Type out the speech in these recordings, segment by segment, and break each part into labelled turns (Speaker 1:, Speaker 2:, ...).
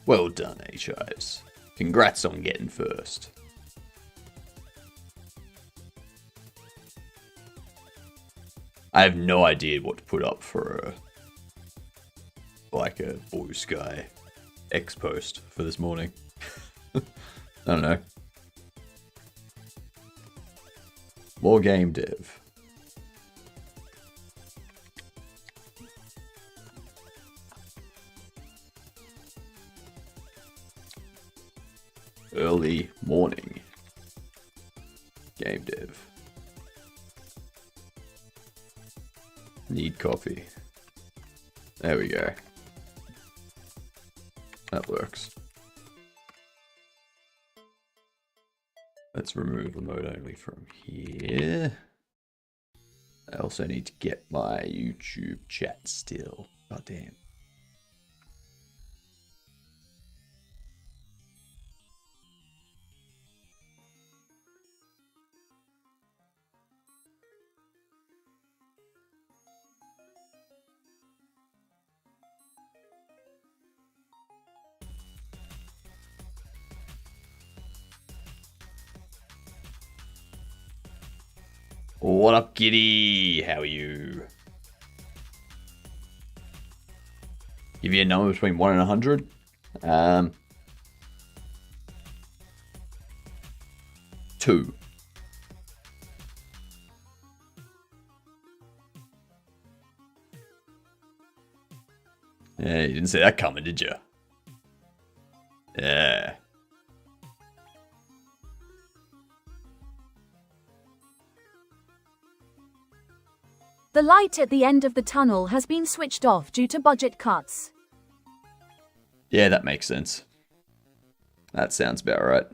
Speaker 1: Well done, H-Hives. Congrats on getting first. I have no idea what to put up for a Blue Sky X post for this morning. I don't know. More game dev. Early morning. Game dev. Need coffee. There we go. That works. Let's remove remote only from here. I also need to get my YouTube chat still. God damn. What up, Giddy? How are you? Give you a number between 1 and 100. 2. Yeah, you didn't see that coming, did you? Yeah.
Speaker 2: The light at the end of the tunnel has been switched off due to budget cuts.
Speaker 1: Yeah, that makes sense. That sounds about right.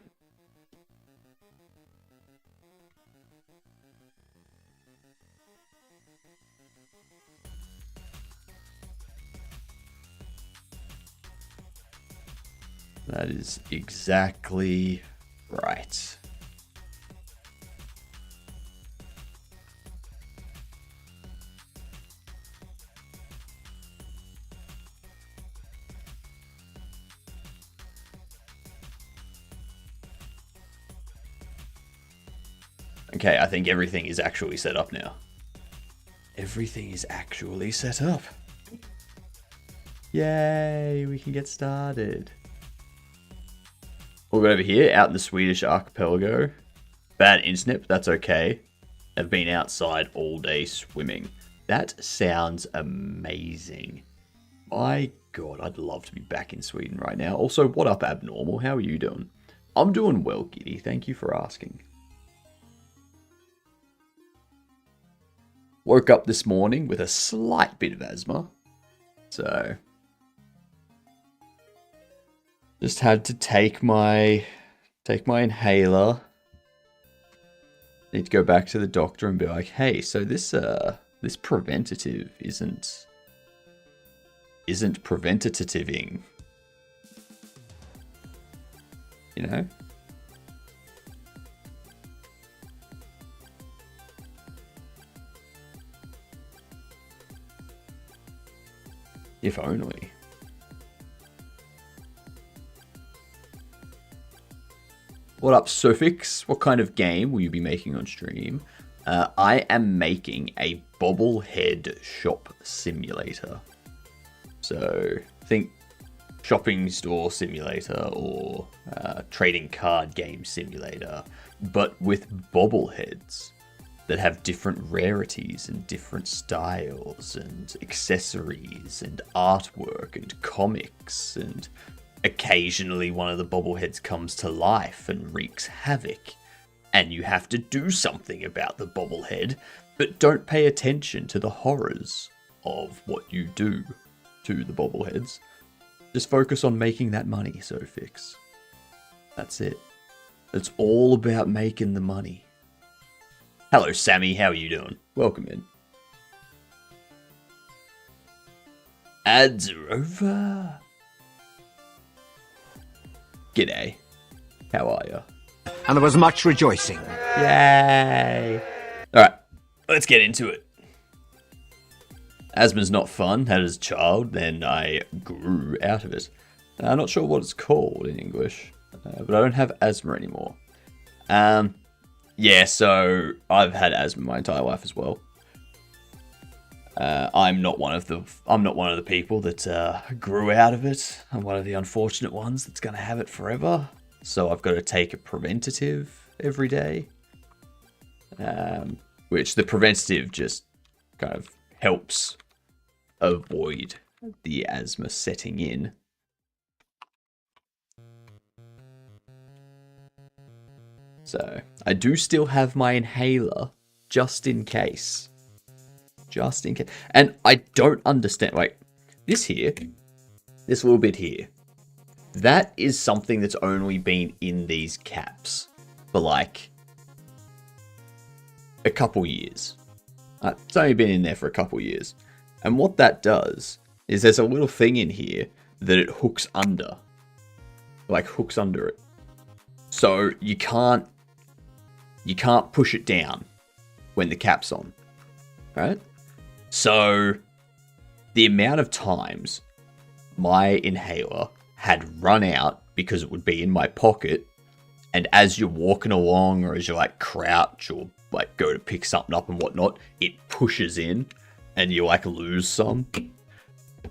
Speaker 1: That is exactly right. Okay, I think everything is actually set up now. Everything is actually set up. Yay, we can get started. We'll go over here, out in the Swedish archipelago. Bad internet, but that's okay. I've been outside all day swimming. That sounds amazing. My God, I'd love to be back in Sweden right now. Also, what up, Abnormal? How are you doing? I'm doing well, Giddy. Thank you for asking. Woke up this morning with a slight bit of asthma. So just had to take my inhaler. Need to go back to the doctor and be like, hey, so this preventative isn't preventativing. You know? If only. What up, Sofix? What kind of game will you be making on stream? I am making a bobblehead shop simulator. So, think shopping store simulator or trading card game simulator, but with bobbleheads that have different rarities and different styles and accessories and artwork and comics, and occasionally one of the bobbleheads comes to life and wreaks havoc, and you have to do something about the bobblehead, but don't pay attention to the horrors of what you do to the bobbleheads. Just focus on making that money, Sofix. That's it. It's all about making the money. Hello, Sammy. How are you doing? Welcome in. Ads are over. G'day. How are you?
Speaker 3: And there was much rejoicing.
Speaker 1: Yay. Alright, let's get into it. Asthma's not fun. Had it as a child, then I grew out of it. I'm not sure what it's called in English, but I don't have asthma anymore. Yeah, so I've had asthma my entire life as well. I'm not one of the people that grew out of it. I'm one of the unfortunate ones that's going to have it forever. So I've got to take a preventative every day, which the preventative just kind of helps avoid the asthma setting in. So I do still have my inhaler just in case. Just in case. And I don't understand, like, this little bit here, that is something that's only been in these caps for like a couple years. It's only been in there for a couple years. And what that does is there's a little thing in here that it hooks under. Like, hooks under it. So you can't push it down when the cap's on. Right? So the amount of times my inhaler had run out because it would be in my pocket, and as you're walking along or as you like crouch or like go to pick something up and whatnot, it pushes in and you like lose some.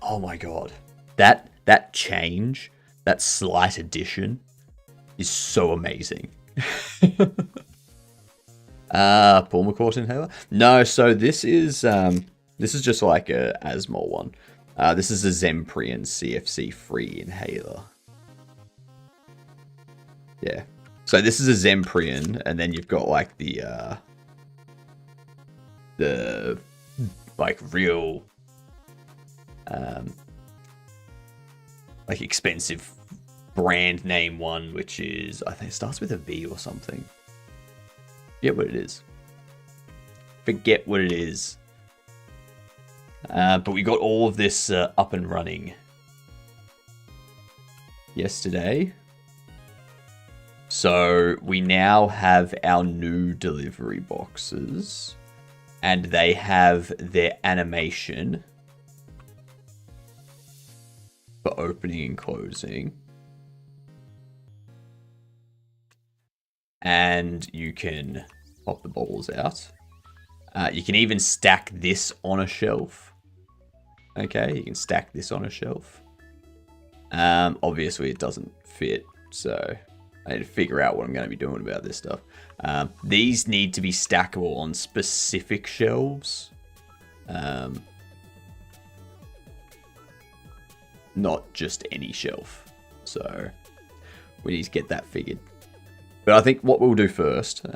Speaker 1: Oh my god. That change, that slight addition is so amazing. Pulmicort inhaler? No, so this is just like a asthma one. This is a Zemprian CFC-free inhaler. Yeah. So this is a Zemprian, and then you've got like the like real like expensive brand name one, which is, I think it starts with a V or something. Forget what it is. Forget what it is. But we got all of this up and running yesterday. So we now have our new delivery boxes, and they have their animation for opening and closing. And you can pop the bubbles out. You can even stack this on a shelf. Okay, you can stack this on a shelf. Obviously, it doesn't fit, so I need to figure out what I'm going to be doing about this stuff. These need to be stackable on specific shelves. Not just any shelf. So we need to get that figured. But I think what we'll do first,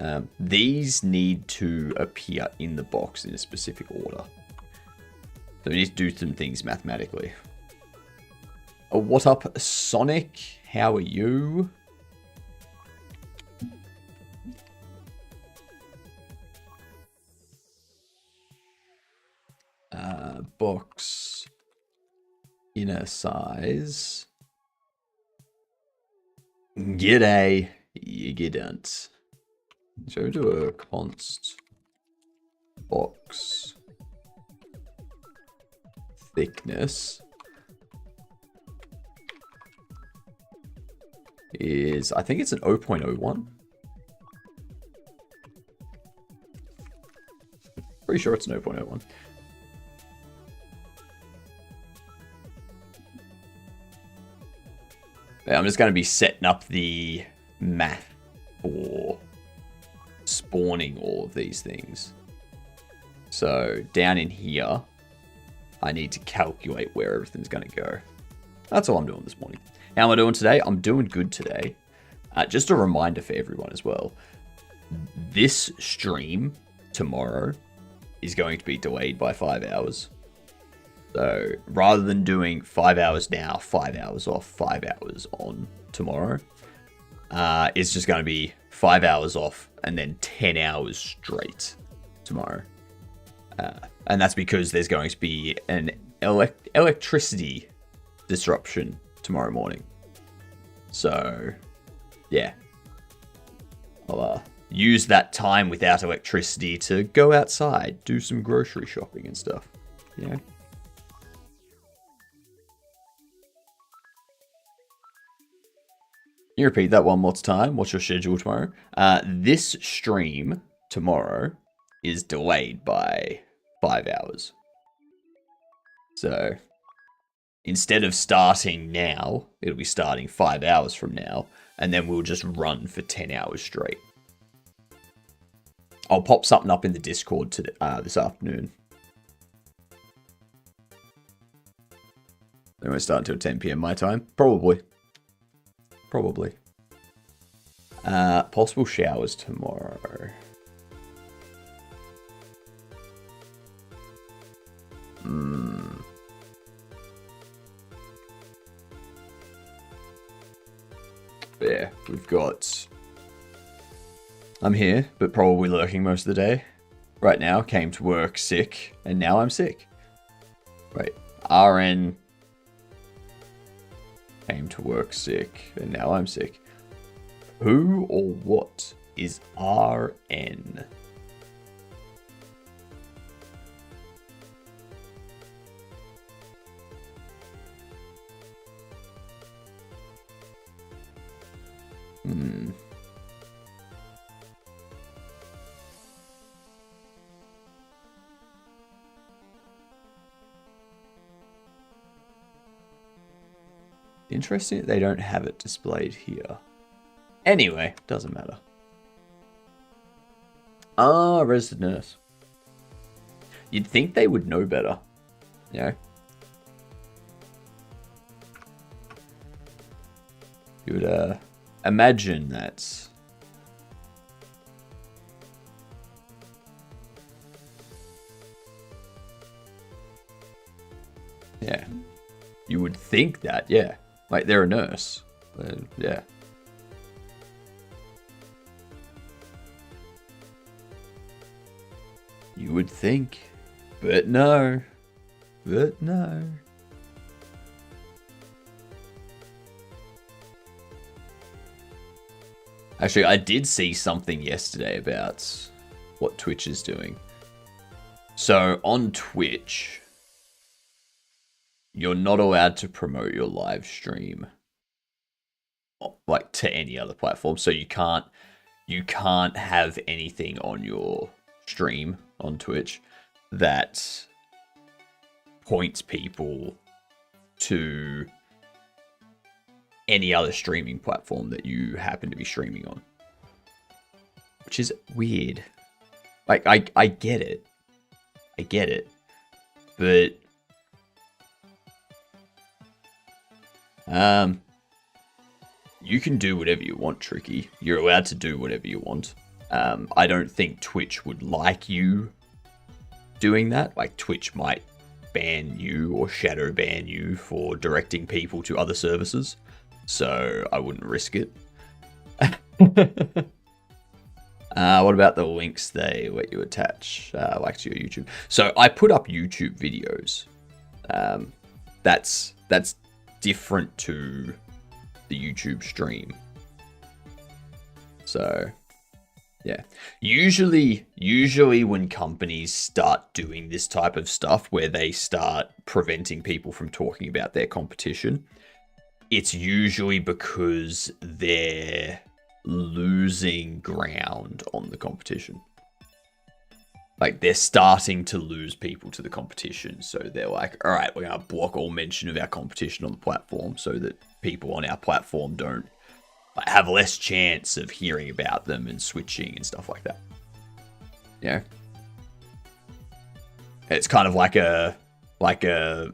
Speaker 1: these need to appear in the box in a specific order. So we need to do some things mathematically. What up, Sonic? How are you? Box inner size. G'day. You didn't. So we do a const box thickness is, I think it's an 0.01. Pretty sure it's an 0.01. I'm just going to be setting up the math for spawning all of these things. So down in here, I need to calculate where everything's going to go. That's all I'm doing this morning. How am I doing today? I'm doing good today. Just a reminder for everyone as well. This stream tomorrow is going to be delayed by 5 hours. So rather than doing 5 hours now, 5 hours off, 5 hours on tomorrow, it's just going to be 5 hours off and then 10 hours straight tomorrow. And that's because there's going to be an electricity disruption tomorrow morning. So, yeah. I'll use that time without electricity to go outside, do some grocery shopping and stuff. You know? you repeat that one more time? What's your schedule tomorrow? This stream tomorrow is delayed by 5 hours. So instead of starting now, it'll be starting 5 hours from now, and then we'll just run for 10 hours straight. I'll pop something up in the Discord today, this afternoon. Then we'll start until 10 PM my time. Probably. Possible showers tomorrow. Yeah, we've got... I'm here, but probably lurking most of the day. Right now, came to work sick, and now I'm sick. Wait, RN... came to work sick, and now I'm sick. Who or what is RN? Interesting, they don't have it displayed here. Anyway, doesn't matter. Ah, registered nurse. You'd think they would know better. You know? You would imagine that. Yeah. You would think that, yeah. Like, they're a nurse. Yeah. You would think. But no. But no. Actually, I did see something yesterday about what Twitch is doing. So, on Twitch... you're not allowed to promote your live stream like to any other platform. So you can't have anything on your stream on Twitch that points people to any other streaming platform that you happen to be streaming on. Which is weird. Like, I get it. I get it. But you can do whatever you want, Tricky. You're allowed to do whatever you want. I don't think Twitch would like you doing that. Like, Twitch might ban you or shadow ban you for directing people to other services. So I wouldn't risk it. What about the links they let you attach, like to your YouTube? So I put up YouTube videos. That's different to the YouTube stream. So, yeah. Usually when companies start doing this type of stuff where they start preventing people from talking about their competition, it's usually because they're losing ground on the competition. Like, they're starting to lose people to the competition. So they're like, all right, we're going to block all mention of our competition on the platform so that people on our platform don't have less chance of hearing about them and switching and stuff like that. Yeah. It's kind of like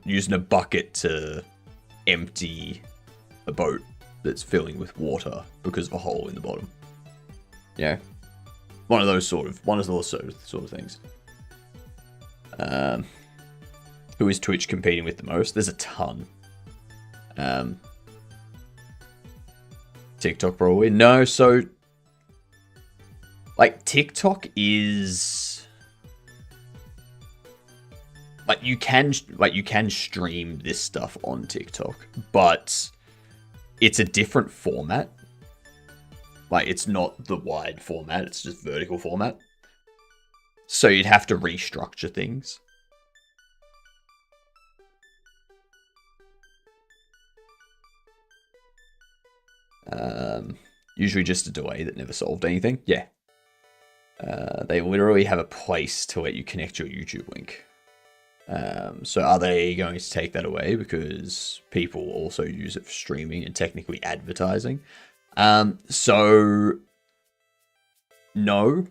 Speaker 1: using a bucket to empty a boat that's filling with water because of a hole in the bottom. Yeah. One of those sort of things. Who is Twitch competing with the most? There's a ton. TikTok probably. No, so like TikTok is like you can stream this stuff on TikTok, but it's a different format. Like, it's not the wide format, it's just vertical format. So you'd have to restructure things. Usually just a delay that never solved anything. Yeah. They literally have a place to let you connect your YouTube link. So are they going to take that away because people also use it for streaming and technically advertising? So no,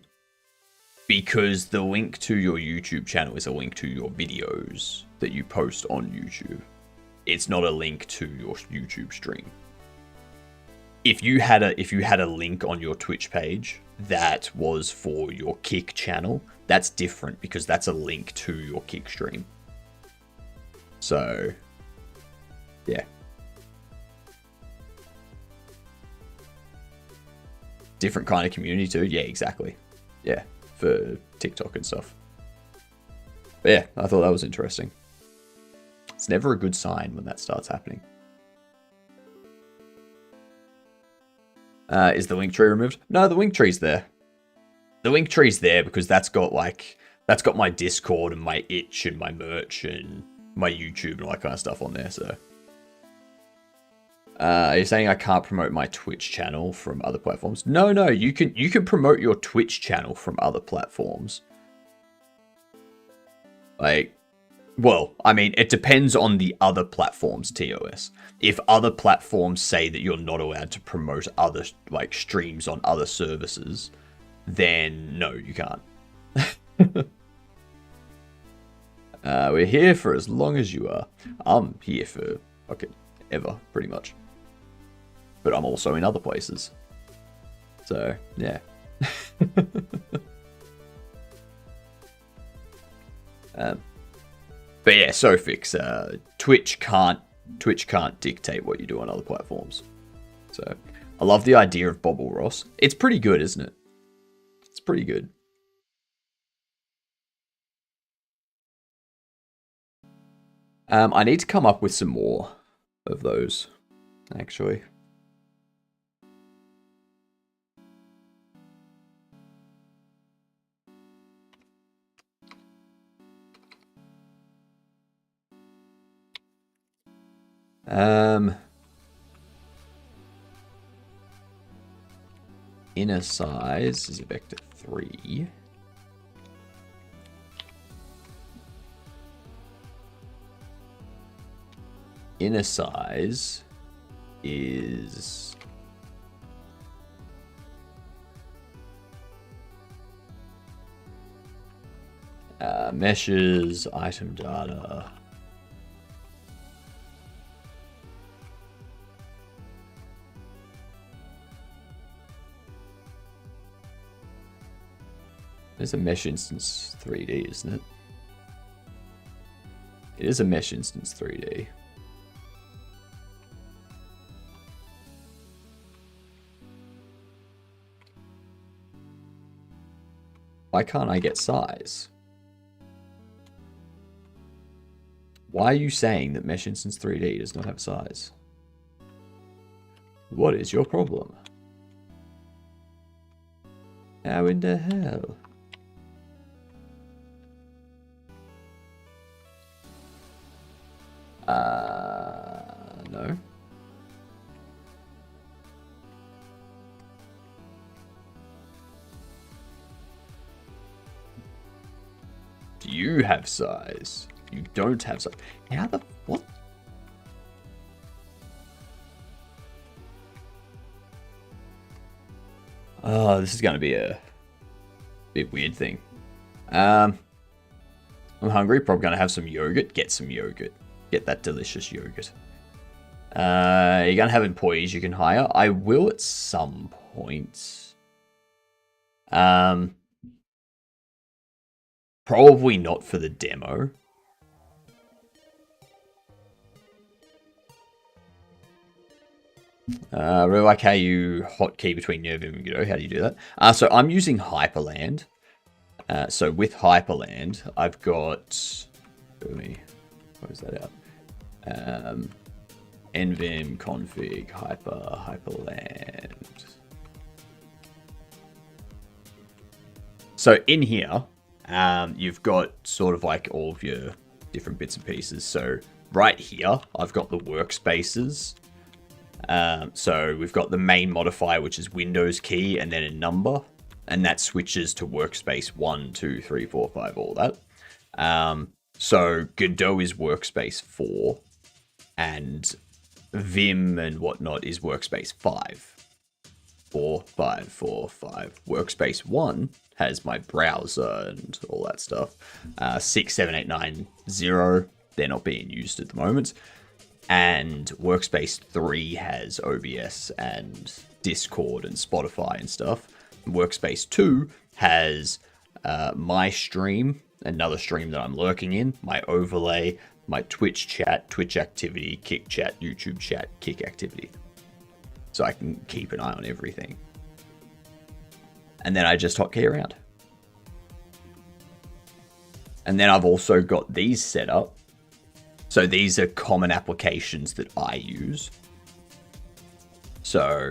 Speaker 1: because the link to your YouTube channel is a link to your videos that you post on YouTube. It's not a link to your YouTube stream. If you had a link on your Twitch page that was for your Kick channel, that's different because that's a link to your Kick stream. So, yeah. Different kind of community too. Yeah, exactly. Yeah, for TikTok and stuff. But yeah, I thought that was interesting. It's never a good sign when that starts happening. Is the link tree removed? No, the link tree's there. The link tree's there because that's got my Discord and my itch and my merch and my YouTube and all that kind of stuff on there. So, are you saying I can't promote my Twitch channel from other platforms? No, you can promote your Twitch channel from other platforms. Like, well, I mean, it depends on the other platforms, TOS. If other platforms say that you're not allowed to promote other, like, streams on other services, then no, you can't. We're here for as long as you are. I'm here for fucking ever, pretty much. But I'm also in other places. So, yeah. But yeah, Sofix, Twitch can't dictate what you do on other platforms. So, I love the idea of Bobble Ross. It's pretty good, isn't it? It's pretty good. I need to come up with some more of those, actually. Inner size is a vector 3. Inner size is meshes, item data. It's a mesh instance 3D, isn't it? It is a mesh instance 3D. Why can't I get size? Why are you saying that mesh instance 3D does not have size? What is your problem? How in the hell? No. Do you have size? You don't have size. How the what? Oh, this is going to be a bit weird thing. I'm hungry. Probably going to have some yogurt. Get some yogurt. Get that delicious yogurt. You're going to have employees you can hire. I will at some point. Probably not for the demo. Really like how you hotkey between Nervim and Godot. How do you do that? So I'm using Hyperland. So with Hyperland, I've got... Let me close that out. Nvim config Hyperland. So in here, you've got sort of like all of your different bits and pieces. So right here, I've got the workspaces. So we've got the main modifier, which is Windows key and then a number, and that switches to workspace 1, 2, 3, 4, 5, all that. So Godot is workspace 4, and Vim and whatnot is workspace 5. 4, 5, 4, 5. Workspace 1 has my browser and all that stuff. 6, 7, 8, 9, 0, they're not being used at the moment. And Workspace 3 has OBS and Discord and Spotify and stuff. Workspace 2 has my stream, another stream that I'm lurking in, my overlay, my Twitch chat, Twitch activity, Kick chat, YouTube chat, Kick activity. So I can keep an eye on everything. And then I just hotkey around. And then I've also got these set up. So these are common applications that I use. So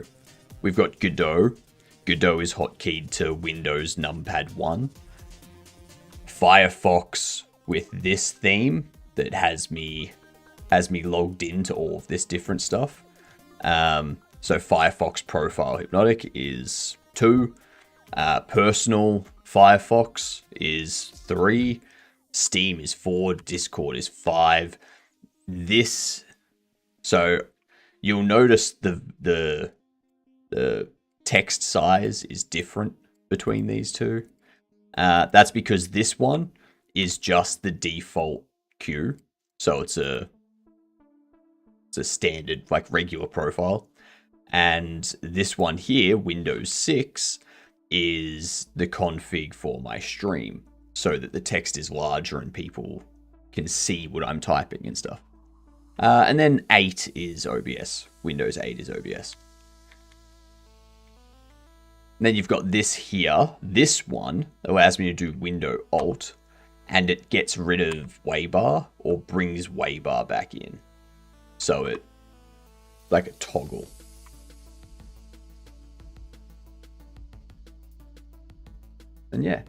Speaker 1: we've got Godot. Godot is hotkeyed to Windows numpad 1. Firefox with this theme that has me logged into all of this different stuff. So Firefox profile HypnotiK is 2. Personal Firefox is 3. Steam is 4. Discord is 5. So you'll notice the text size is different between these two. That's because this one is just the default queue. So it's a standard, like regular profile. And this one here, Windows 6, is the config for my stream so that the text is larger and people can see what I'm typing and stuff. And then 8 is OBS. Windows 8 is OBS. And then you've got this here. This one allows me to do Window Alt, and it gets rid of Waybar or brings Waybar back in. So it, like a toggle. And yeah,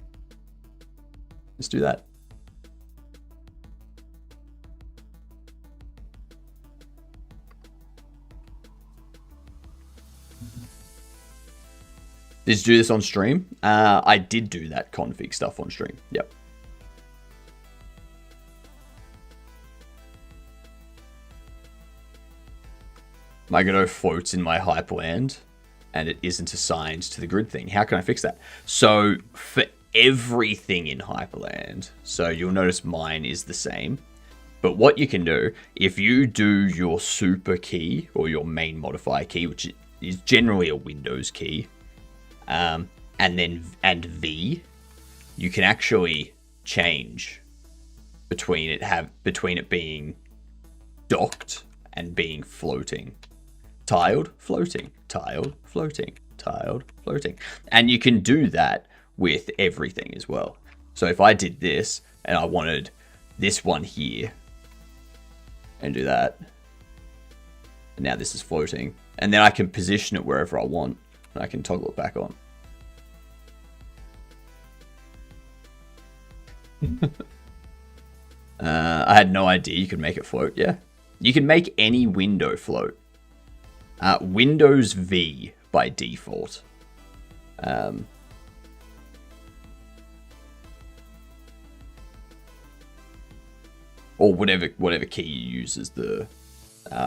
Speaker 1: let's do that. Did you do this on stream? I did do that config stuff on stream. Yep. My Godot floats in my hyperland and it isn't assigned to the grid thing. How can I fix that? So for everything in Hyperland, so you'll notice mine is the same. But what you can do, if you do your super key or your main modifier key, which is generally a Windows key, and V, you can actually change between it being docked and being floating. Tiled, floating, tiled, floating, tiled, floating. And you can do that with everything as well. So if I did this and I wanted this one here and do that, and now this is floating, and then I can position it wherever I want and I can toggle it back on. I had no idea you could make it float. Yeah, you can make any window float. Windows V by default. Or whatever key you use as the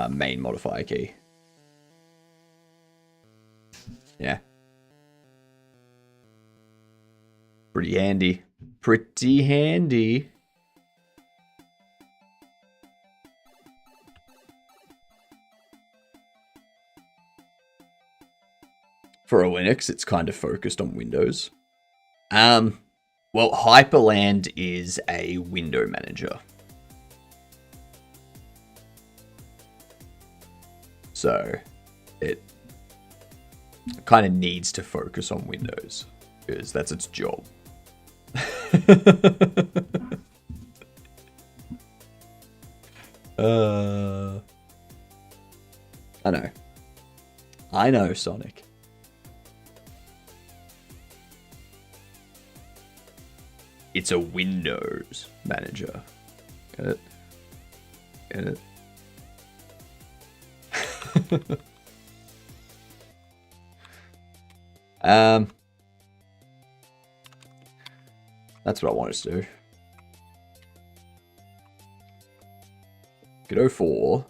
Speaker 1: main modifier key. Yeah. Pretty handy. Pretty handy. For a Linux, it's kind of focused on Windows. Well, Hyperland is a window manager. So it kind of needs to focus on Windows because that's its job. I know, Sonic. It's a Windows manager. Get it? Get it? That's what I wanted to do. Godot 4.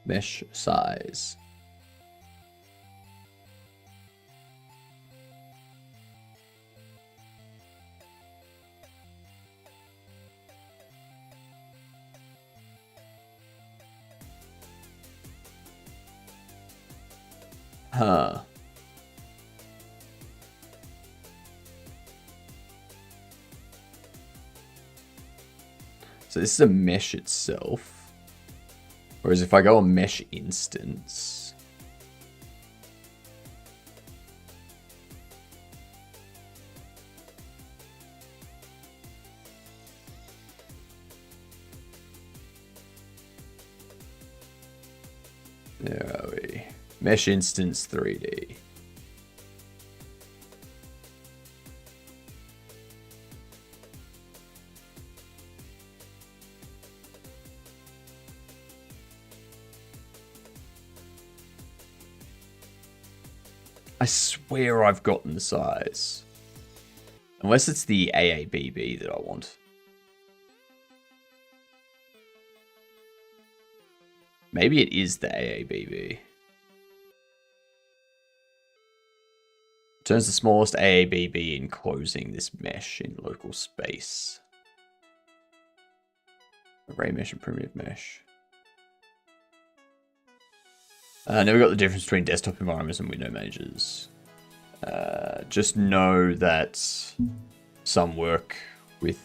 Speaker 1: Mesh size. Huh. So this is a mesh itself. Whereas if I go on mesh instance. There are we. Mesh instance 3D. I swear I've gotten the size. Unless it's the AABB that I want. Maybe it is the AABB. Turns the smallest AABB enclosing this mesh in local space. Array mesh and primitive mesh. Never got the difference between desktop environments and window managers. Just know that some work with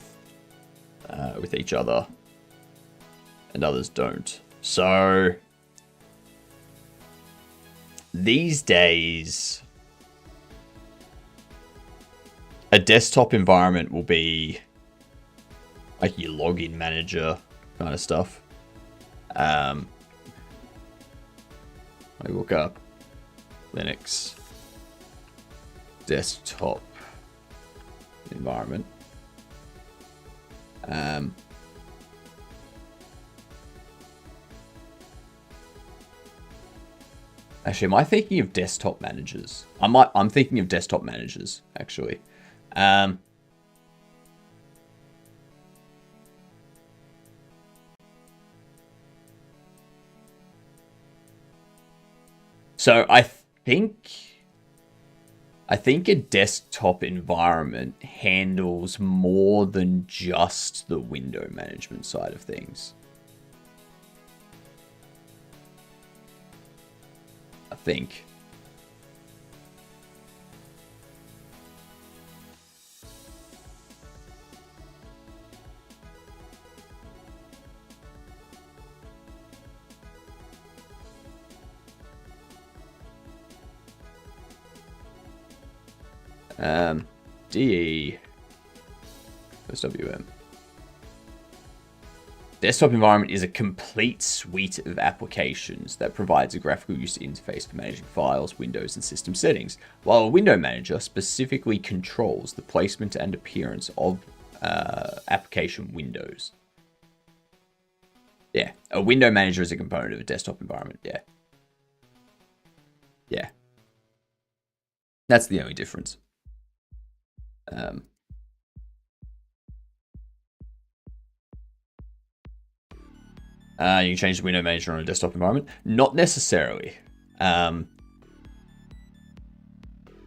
Speaker 1: each other and others don't. So these days, a desktop environment will be like your login manager kind of stuff. I look up Linux desktop environment. Actually, am I thinking of desktop managers? I'm thinking of desktop managers, actually. So I think a desktop environment handles more than just the window management side of things. I think. DE SWM. Desktop environment is a complete suite of applications that provides a graphical user interface for managing files, windows, and system settings, while a window manager specifically controls the placement and appearance of application windows. Yeah, a window manager is a component of a desktop environment, yeah. Yeah. That's the only difference. You can change the window manager on a desktop environment. Not necessarily.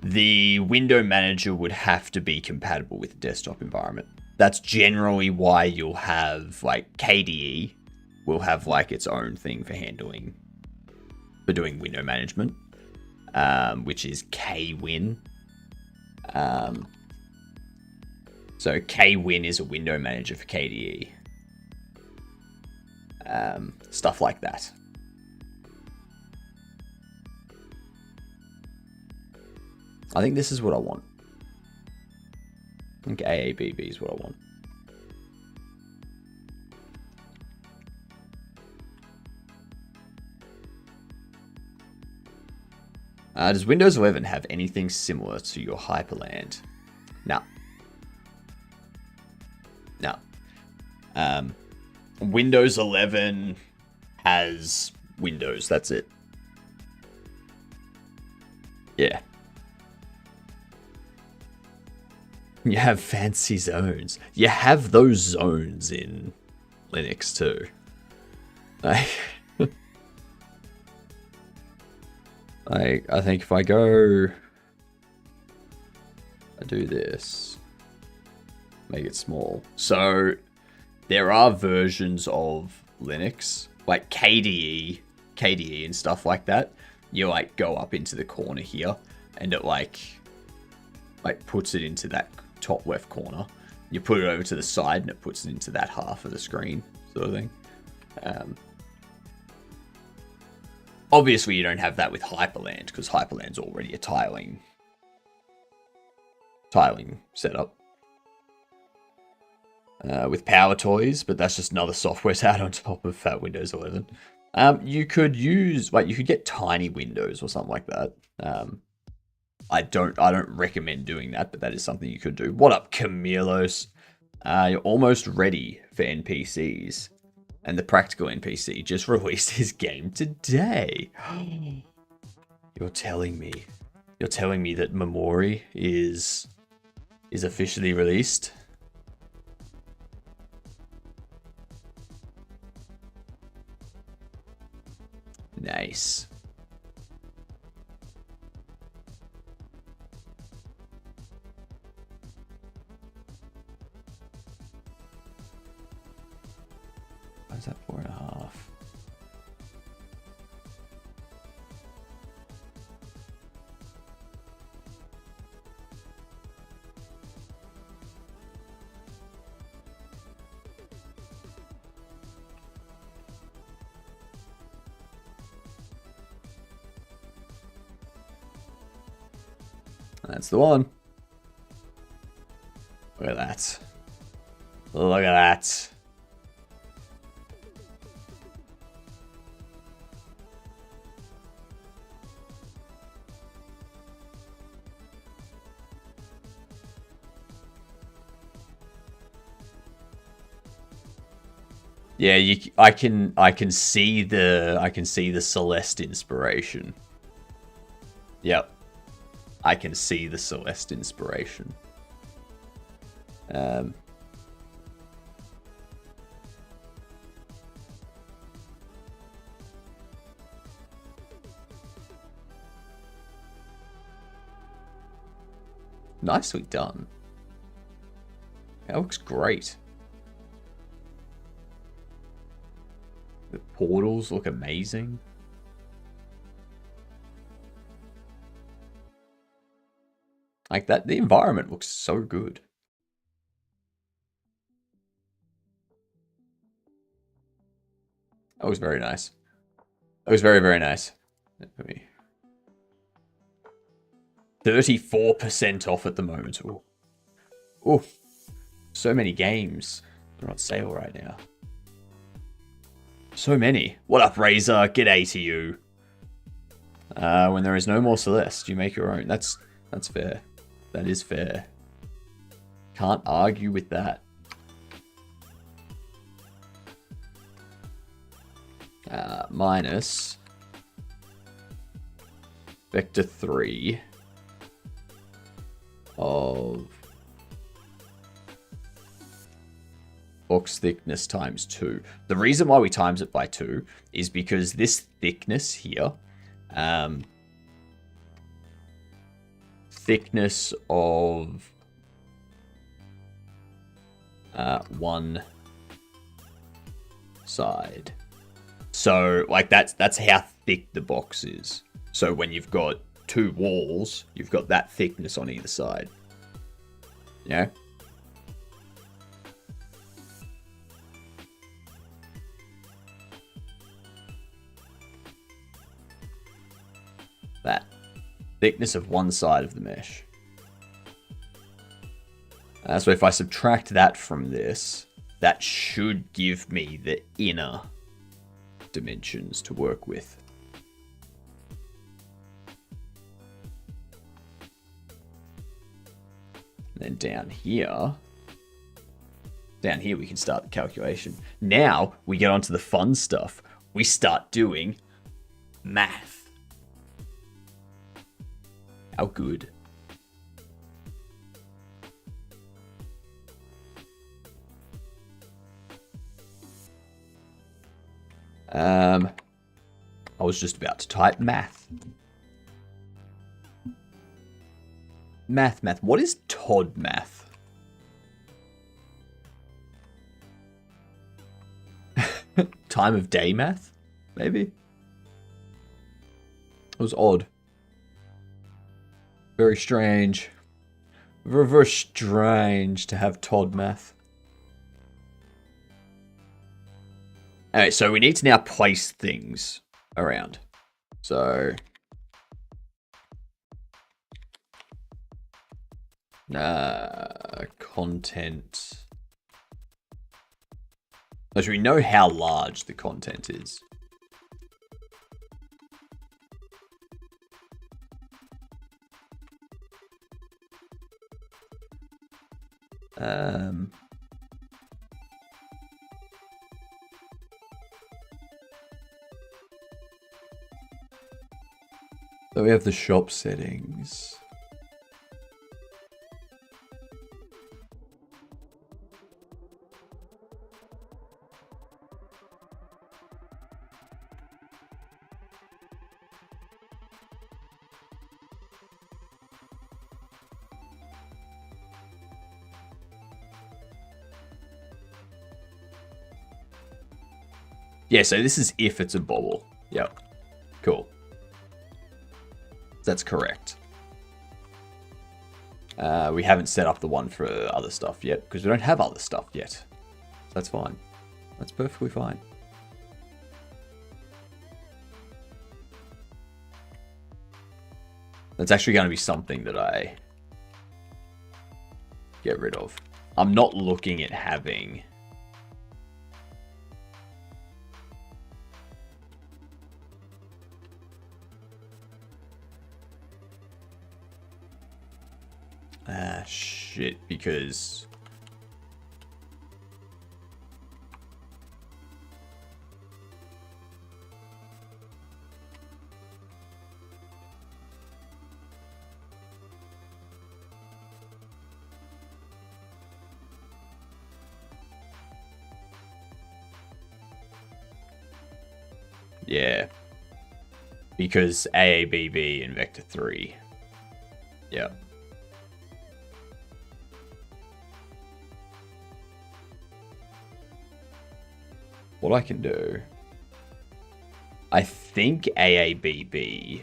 Speaker 1: The window manager would have to be compatible with the desktop environment. That's generally why you'll have, like, KDE will have, like, its own thing for doing window management, which is KWin. So KWin is a window manager for KDE. Stuff like that. I think this is what I want. I think AABB is what I want. Does Windows 11 have anything similar to your Hyperland? No. No. Windows 11 has Windows. That's it. Yeah. You have fancy zones. You have those zones in Linux too. I think if I go, I do this, make it small. So there are versions of Linux, like KDE and stuff like that. You like go up into the corner here, and it like puts it into that top left corner. You put it over to the side, and it puts it into that half of the screen, sort of thing. Obviously, you don't have that with Hyperland, because Hyperland's already a tiling setup. With Power Toys, but that's just another software add on top of Windows 11. You could use, you could get tiny windows or something like that. I don't recommend doing that, but that is something you could do. What up, Camilos? You're almost ready for NPCs. And the Practical NPC just released his game today. You're telling me that Memori is officially released? Nice. Why is that 4.5? That's the one. Look at that. Look at that. Yeah, I can see the Celeste inspiration. Yep. I can see the Celeste inspiration. Nicely done. That looks great. The portals look amazing. Like that, the environment looks so good. That was very nice. That was very, very nice. 34% off at the moment. Ooh. Ooh. So many games. They're on sale right now. So many. What up, Razor? G'day to you. When there is no more Celeste, you make your own. That's fair. That is fair. Can't argue with that. Minus vector 3 of box thickness times 2. The reason why we times it by 2 is because this thickness here, thickness of one side. So like that's how thick the box is. So when you've got two walls, you've got that thickness on either side. Yeah. That thickness of one side of the mesh. So if I subtract that from this, that should give me the inner dimensions to work with. And then down here we can start the calculation. Now we get onto the fun stuff. We start doing math. How good. I was just about to type math. Math. What is Todd math? Time of day math? Maybe? It was odd. Very strange. Very, very strange to have Todd math. Alright, so we need to now place things around. So... content. So we know how large the content is. So we have the shop settings. Yeah, so this is if it's a bobble. Yep. Cool. That's correct. We haven't set up the one for other stuff yet, because we don't have other stuff yet. So that's fine. That's perfectly fine. That's actually going to be something that I get rid of. I'm not looking at having... shit, because... Yeah. Because AABB and Vector 3. Yeah. What I can do... I think AABB...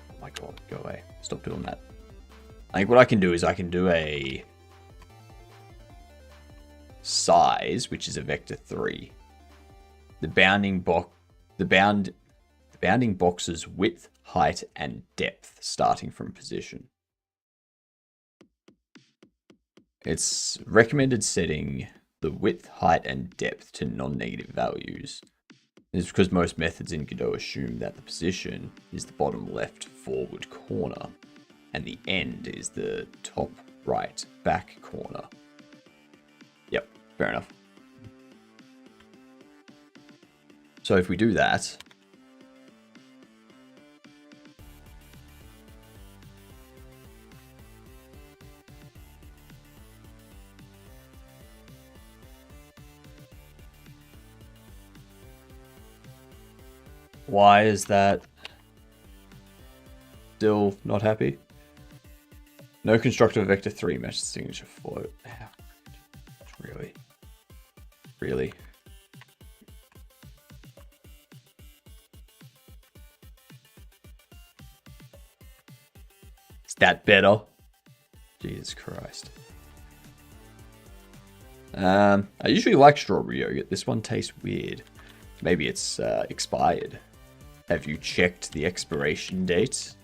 Speaker 1: Oh my god, go away. Stop doing that. I think what I can do is I can do a... size, which is a Vector 3. The bounding box's width, height, and depth, starting from position. It's recommended setting the width, height, and depth to non-negative values. This is because most methods in Godot assume that the position is the bottom left forward corner, and the end is the top right back corner. Yep, fair enough. So if we do that, why is that still not happy? No constructor of Vector 3 matches signature float. Really? Really? Is that better? Jesus Christ. I usually like strawberry yogurt. This one tastes weird. Maybe it's expired. Have you checked the expiration date?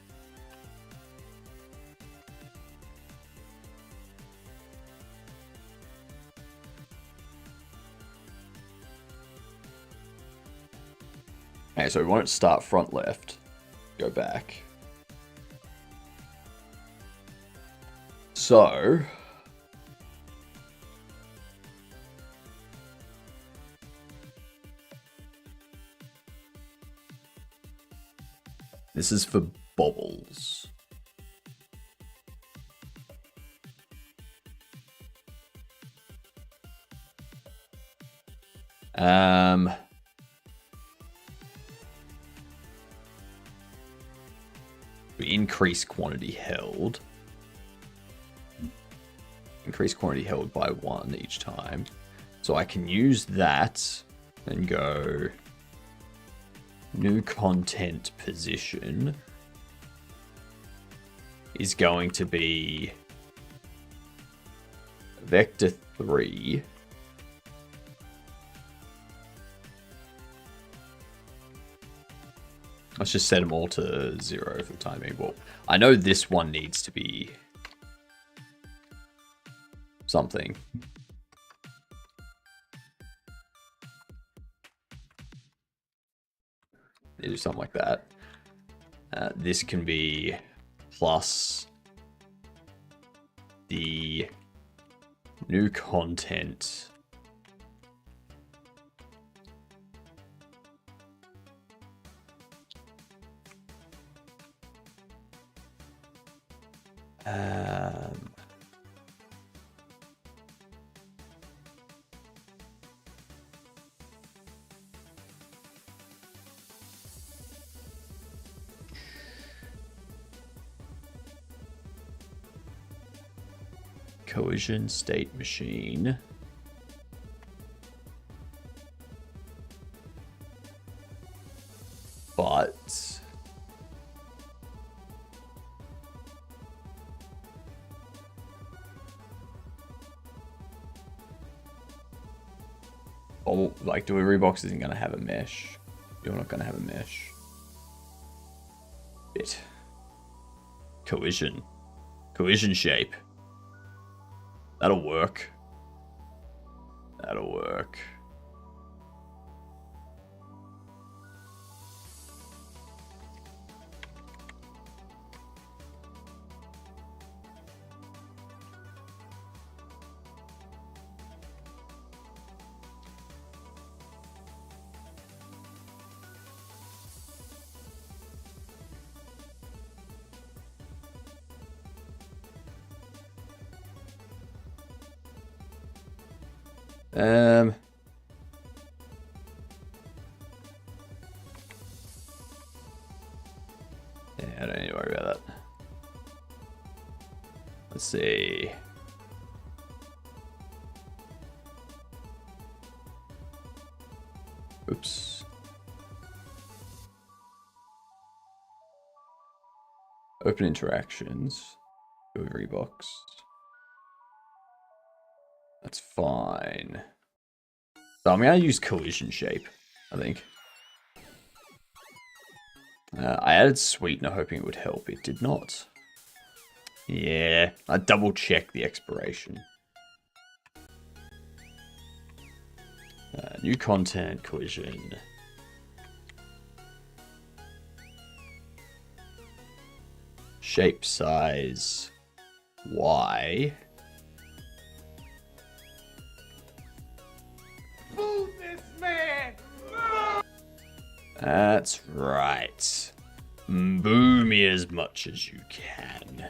Speaker 1: Okay, so we won't start front left. Go back. So... this is for bobbles. increase quantity held. Increase quantity held by 1 each time. So I can use that and go new content position is going to be vector 3. Let's just set them all to 0 for the time being. Well, I know this one needs to be something. Do something like that. This can be plus the new content. Cohesion state machine. But oh, like delivery box isn't going to have a mesh. You're not going to have a mesh. Bit. Cohesion. Cohesion shape. That'll work. That'll work. Yeah, I don't need to worry about that. Let's see. Oops. Open interactions. Delivery box. That's fine. So I'm going to use collision shape, I think. I added sweetener hoping it would help. It did not. Yeah, I double checked the expiration. New content, collision. Shape size, Y. That's right. Boo me as much as you can.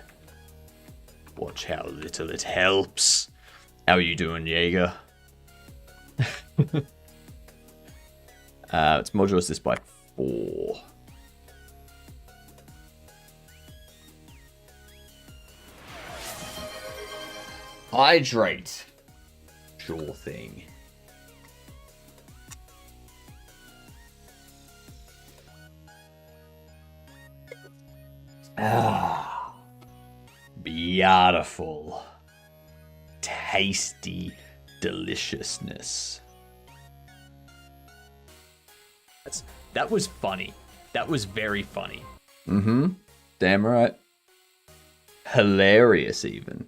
Speaker 1: Watch how little it helps. How are you doing, Jaeger? Let's modulus this by 4. Hydrate. Sure thing. Ah, beautiful, tasty deliciousness. That was funny. That was very funny. Mm-hmm. Damn right. Hilarious, even.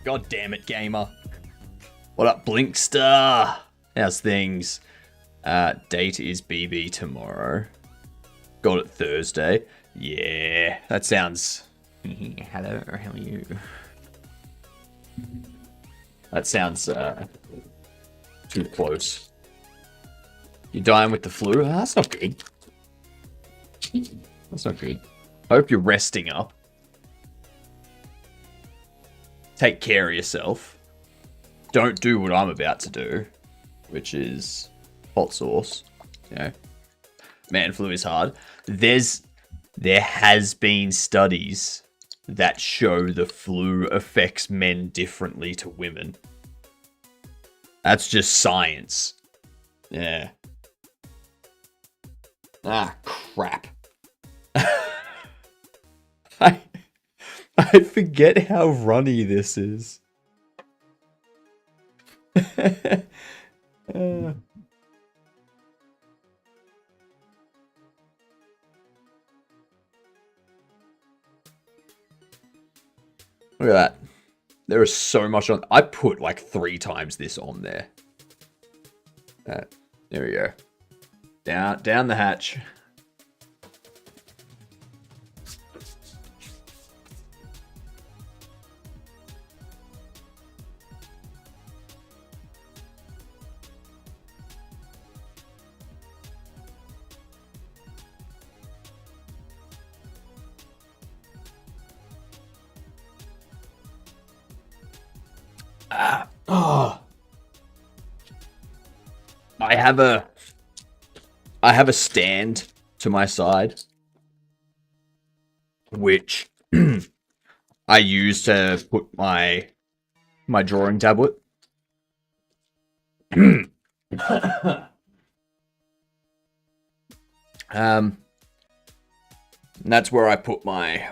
Speaker 1: God damn it, gamer. What up, Blinkstar? How's things? Date is BB tomorrow. Got it Thursday. Yeah, that sounds... Hello, how are you? That sounds too close. You're dying with the flu? That's not good. That's not good. I hope you're resting up. Take care of yourself. Don't do what I'm about to do, which is hot sauce. You know, man flu is hard. There has been studies that show the flu affects men differently to women. That's just science. Yeah. Ah, crap. I forget how runny this is. Look at that. There is so much on. I put like 3 times this on there. There we go. Down the hatch. I have a stand to my side, which I use to put my drawing tablet. And that's where I put my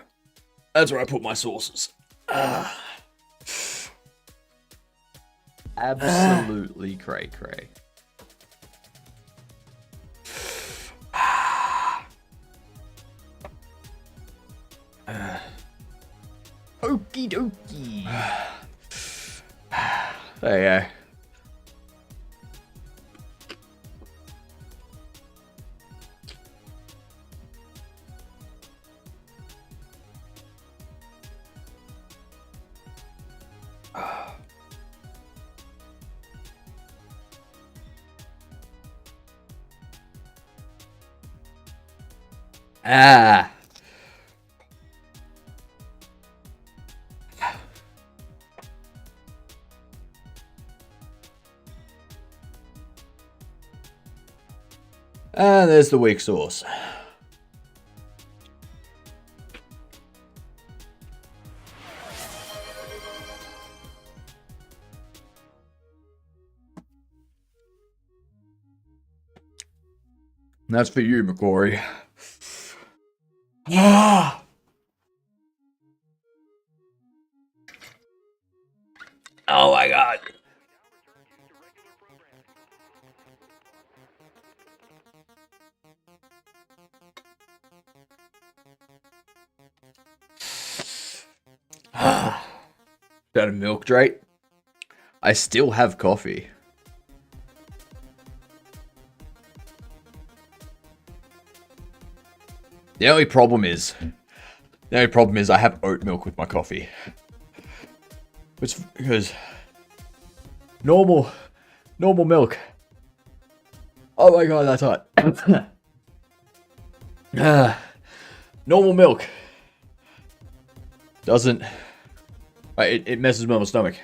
Speaker 1: sauces. Absolutely cray cray. Okie dokie. There you go. Ah. And there's the weak sauce. And that's for you, McCory. Ah. Oh my god. Got a milk drate. I still have coffee. The only problem is I have oat milk with my coffee. Which, because normal milk. Oh my god, that's hot. Normal milk doesn't. It messes with my stomach.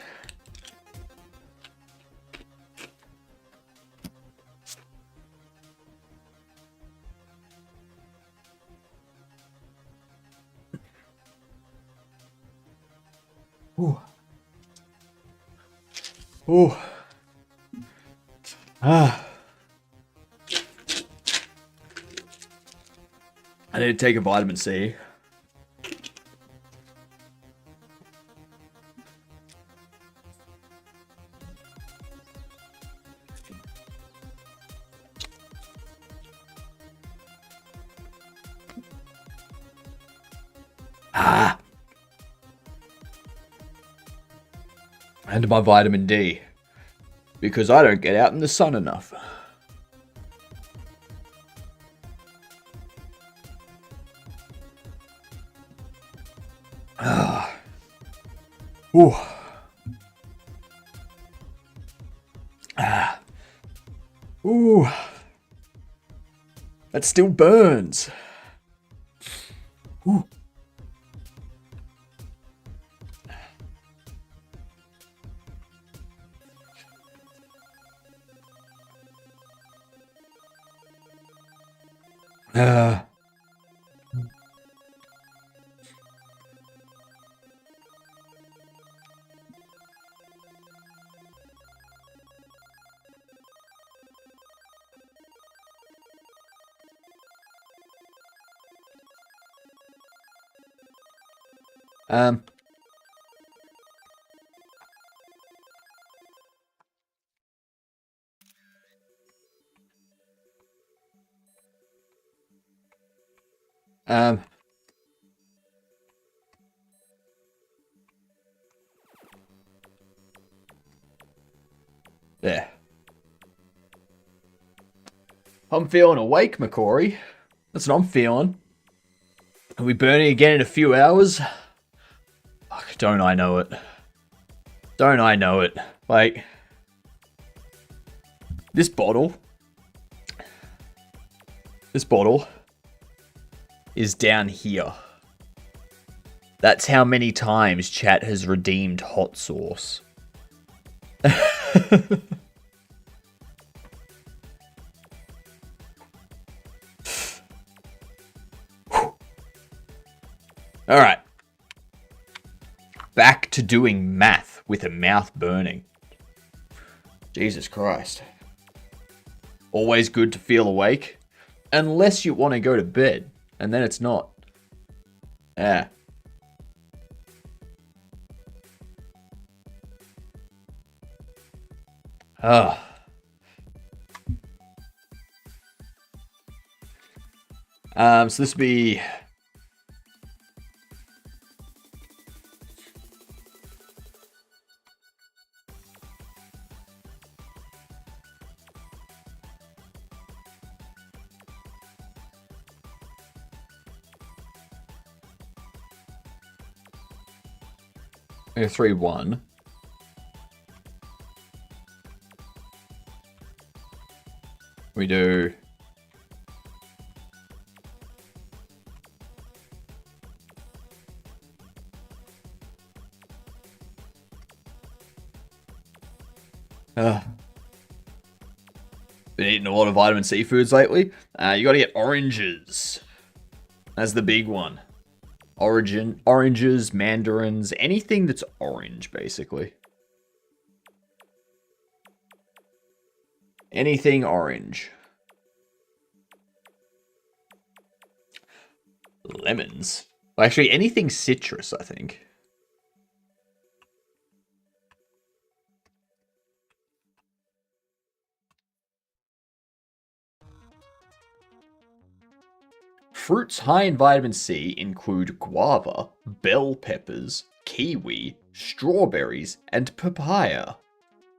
Speaker 1: Ooh. Ooh. Ah. I need to take a vitamin C. Ah. And my vitamin D. Because I don't get out in the sun enough. Ah. Ooh. Ah. Ooh. That still burns. Ooh. Uh, um, um, yeah. I'm feeling awake, McCory. That's what I'm feeling. Are we burning again in a few hours? Fuck, don't I know it. Don't I know it. Like, this bottle is down here. That's how many times chat has redeemed hot sauce. Alright. Back to doing math with a mouth burning. Jesus Christ. Always good to feel awake. Unless you want to go to bed. And then it's not. Yeah. Ah. So this would be... a 3-1. We do... Been eating a lot of vitamin C foods lately. You got to get oranges. That's the big one. Oranges, mandarins, anything that's orange, basically. Anything orange. Lemons. Well, actually, anything citrus, I think. Fruits high in vitamin C include guava, bell peppers, kiwi, strawberries, and papaya.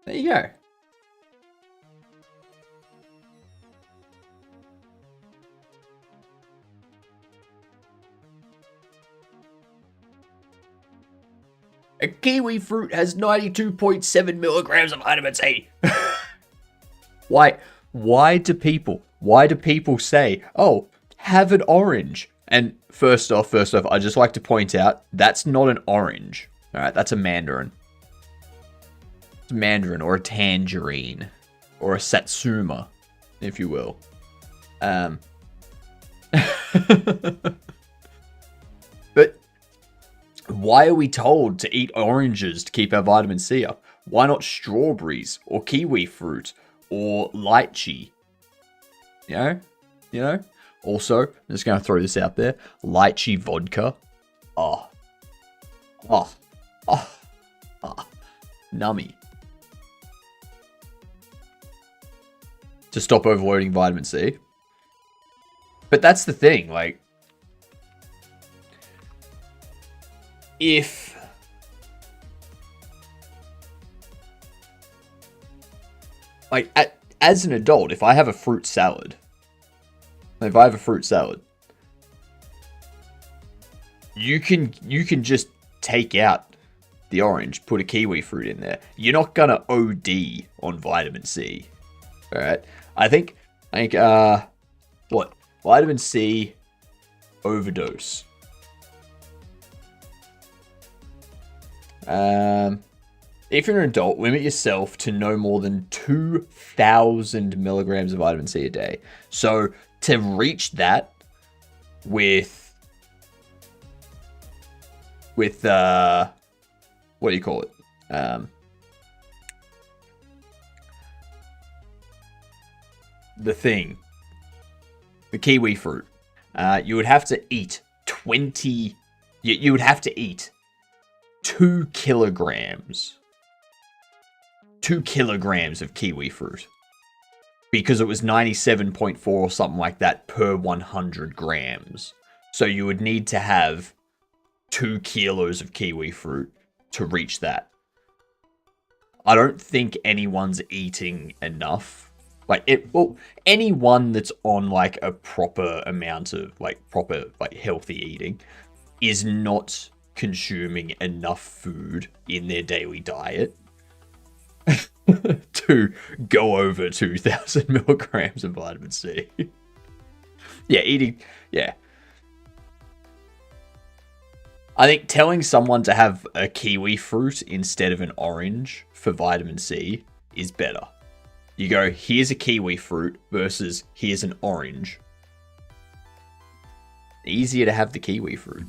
Speaker 1: There you go. A kiwi fruit has 92.7 milligrams of vitamin C. Why do people say, oh, have an orange? And first off, I just like to point out, that's not an orange. All right, that's a mandarin. It's a mandarin or a tangerine or a satsuma, if you will. But why are we told to eat oranges to keep our vitamin C up? Why not strawberries or kiwi fruit or lychee? You know? Also, I'm just going to throw this out there. Lychee vodka. Nummy. To stop overloading vitamin C. But that's the thing, like, if as an adult, if I have a fruit salad, you can just take out the orange, put a kiwi fruit in there. You're not gonna OD on vitamin C. All right, I think what vitamin C overdose. If you're an adult, limit yourself to no more than 2,000 milligrams of vitamin C a day. So to reach that with what do you call it? The thing. The kiwi fruit. You would have to eat 20... You would have to eat 2 kilograms. 2 kilograms of kiwi fruit. Because it was 97.4 or something like that per 100 grams. So you would need to have 2 kilos of kiwi fruit to reach that. I don't think anyone's eating enough. Well, anyone that's on like a proper amount of proper healthy eating is not consuming enough food in their daily diet to go over 2,000 milligrams of vitamin C. Yeah. I think telling someone to have a kiwi fruit instead of an orange for vitamin C is better. You go, here's a kiwi fruit versus here's an orange. Easier to have the kiwi fruit.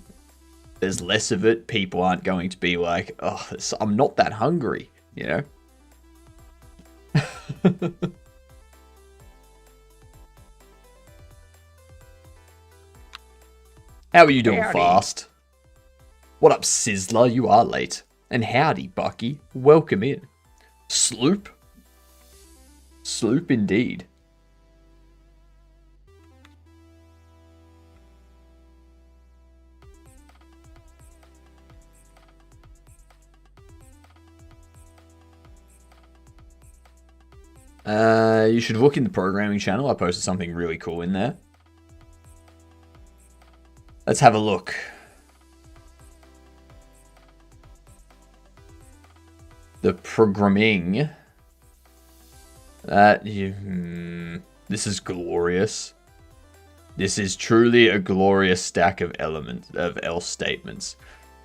Speaker 1: There's less of it. People aren't going to be like, oh, I'm not that hungry, you know? How are you doing,
Speaker 3: Howdy.
Speaker 1: Fast? What up, Sizzler? You are late. And howdy, Bucky. Welcome in. Sloop? Sloop indeed. You should look in the programming channel. I posted something really cool in there. Let's have a look. The programming. This is glorious. This is truly a glorious stack of else statements.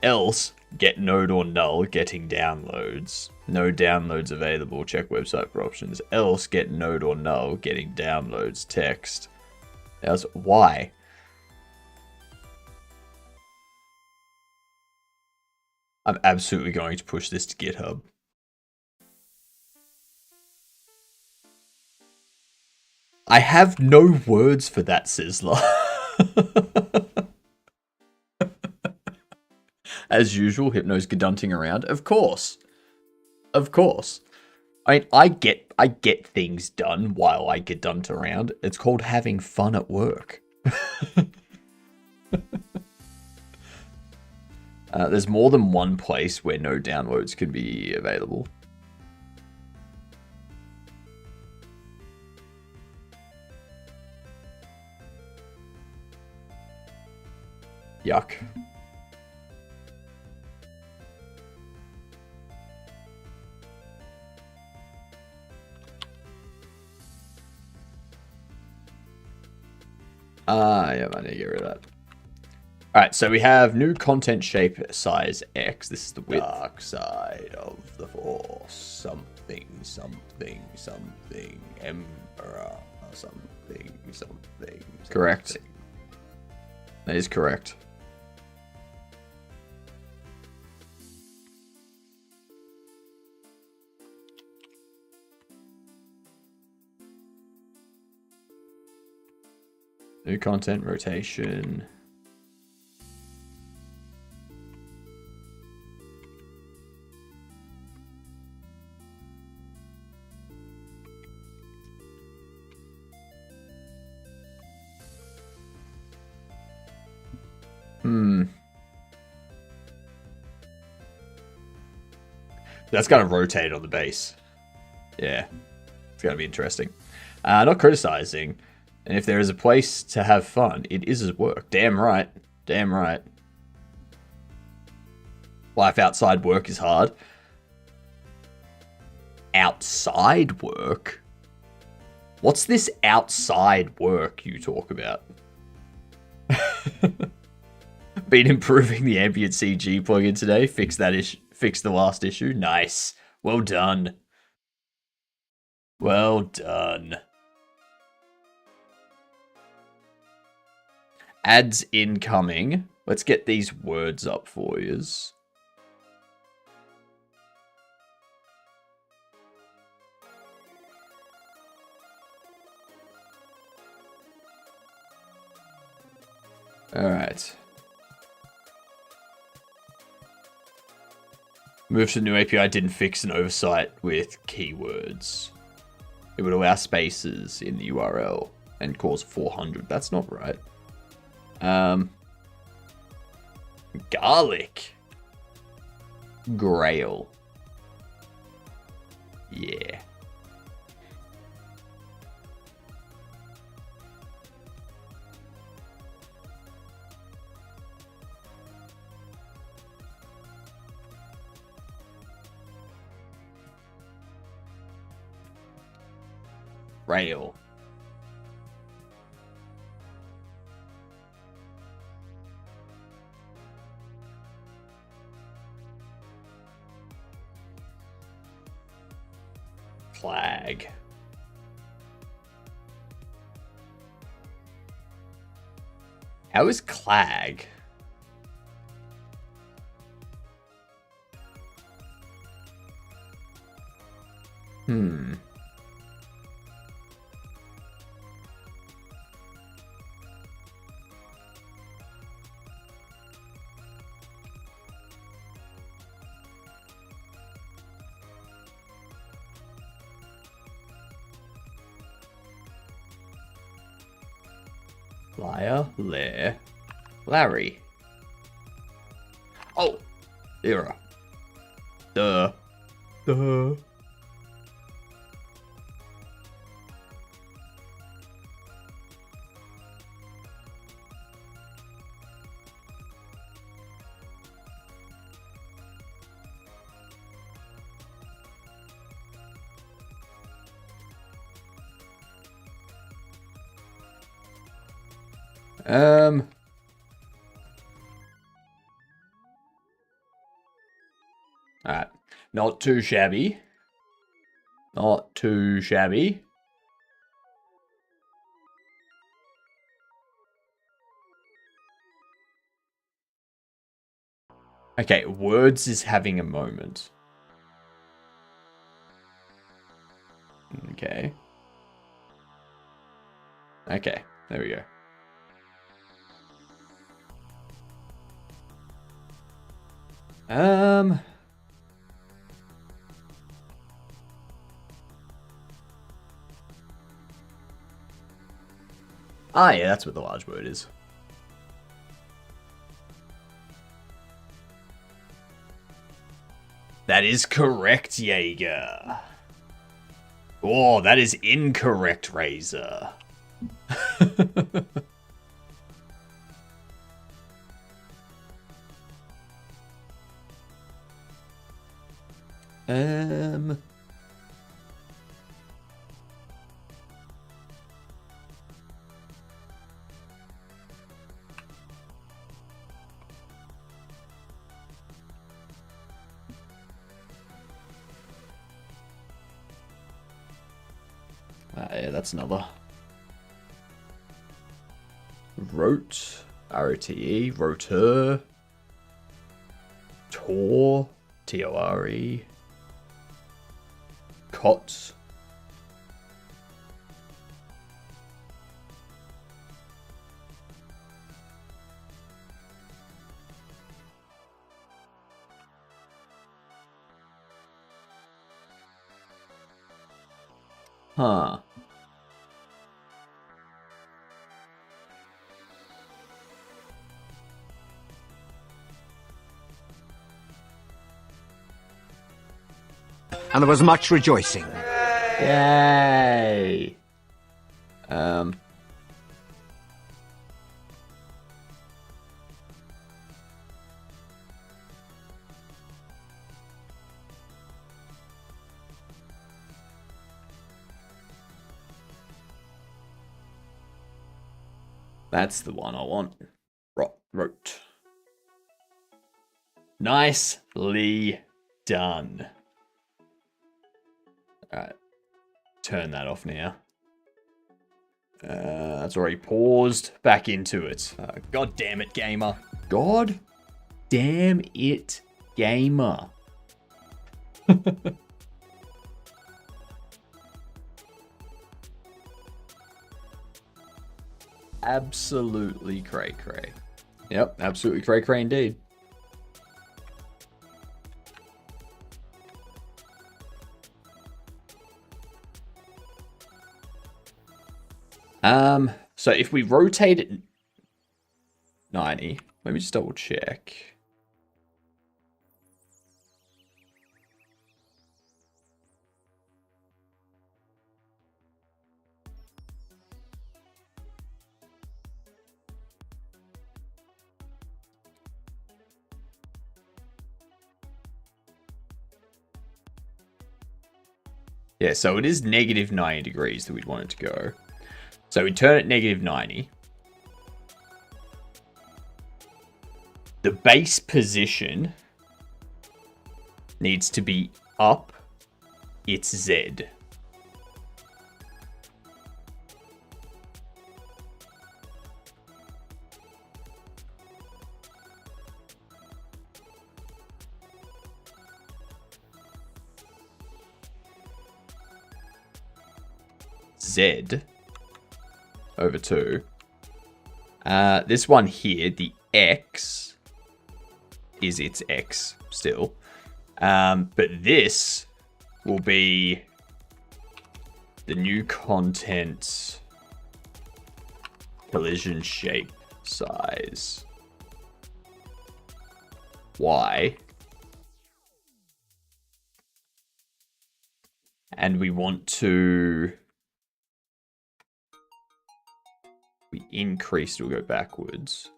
Speaker 1: Else, get node or null, getting downloads. No downloads available, check website for options. Else, get node or null, getting downloads, text. Else, why? I'm absolutely going to push this to GitHub. I have no words for that, Sizzler. As usual, Hypno's gadunting around. Of course. Of course. I mean, I get things done while I gadunt around. It's called having fun at work. There's more than one place where no downloads can be available. Yuck. Yeah, I need to get rid of that. Alright, so we have new content shape size X. This is the width. Dark side of the force. Something, something, something. Emperor. Something, something. Correct. That is correct. New content rotation. That's going to rotate on the base. Yeah. It's going to be interesting. Not criticizing. And if there is a place to have fun, it is his work. Damn right. Damn right. Life outside work is hard. Outside work? What's this outside work you talk about? Been improving the ambient CG plugin today. Fix that issue. Fix the last issue. Nice. Well done. Well done. Ads incoming. Let's get these words up for yous. Alright. Move to the new API didn't fix an oversight with keywords. It would allow spaces in the URL and cause 400. That's not right. Garlic. Grail. Yeah. Rail. Flag. How is Clag? Liar, Lair, Larry. Oh, era. Duh. Duh. Alright. Not too shabby. Not too shabby. Okay, Words is having a moment. Okay. Okay, there we go. Ah, yeah, that's what the large word is. That is correct, Jaeger. Oh, that is incorrect, Razor. Yeah, that's another. Wrote, R-O-T-E, rotor, tore, T-O-R-E, cot, huh.
Speaker 3: And there was much rejoicing.
Speaker 1: Yay! That's the one I want. Wrote. Nicely done. Alright. Turn that off now. That's already paused. Back into it. God damn it, gamer. God damn it, gamer. Absolutely cray cray. Yep, absolutely cray cray indeed. So if we rotate it 90, let me just double check. Yeah, so it is negative 90 degrees that we'd want it to go. So we turn it negative 90. The base position needs to be up its Z. Z over 2. This one here, the X, is its X still. But this will be the new content collision shape size. Y. And we want to... we increase, we'll go backwards.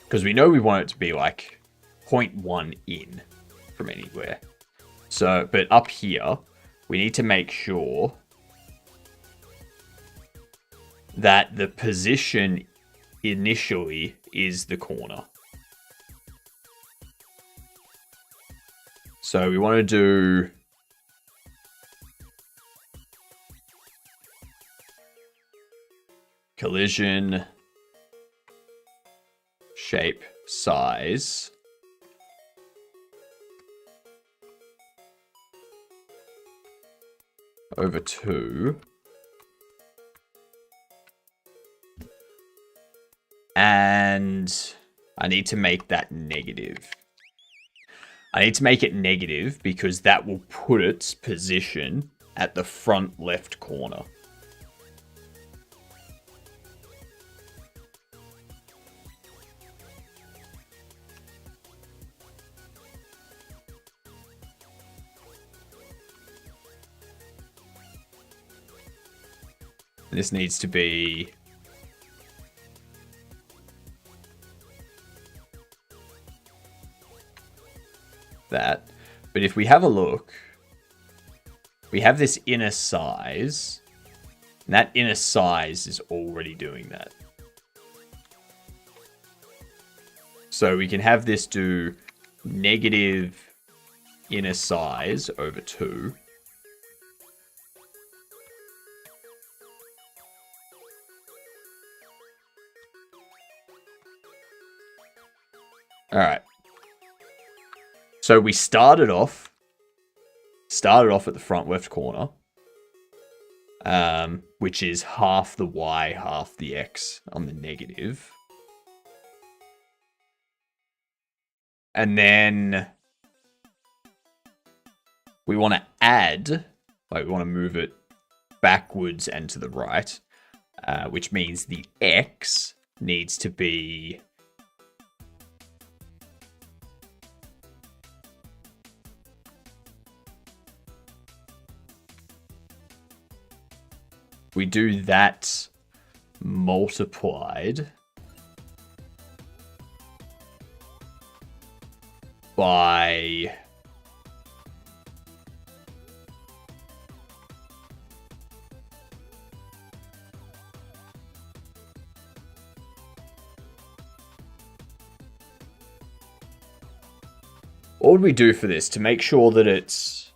Speaker 1: Because we know we want it to be like 0.1 in from anywhere. So, but up here, we need to make sure that the position initially is the corner. So we want to do collision shape size over 2. And I need to make that negative. I need to make it negative because that will put its position at the front left corner. This needs to be that. But if we have a look, we have this inner size, and that inner size is already doing that. So we can have this do negative inner size over 2. All right. So we started off at the front left corner, which is half the Y, half the X on the negative. And then we want to add, like we want to move it backwards and to the right, which means the X needs to be we do that multiplied by what would we do for this to make sure that it's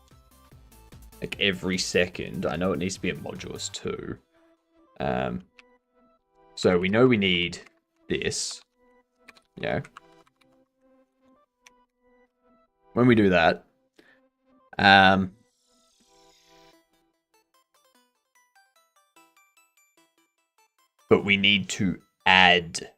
Speaker 1: like every second? I know it needs to be a modulus too. So we know we need this. Yeah. When we do that, but we need to add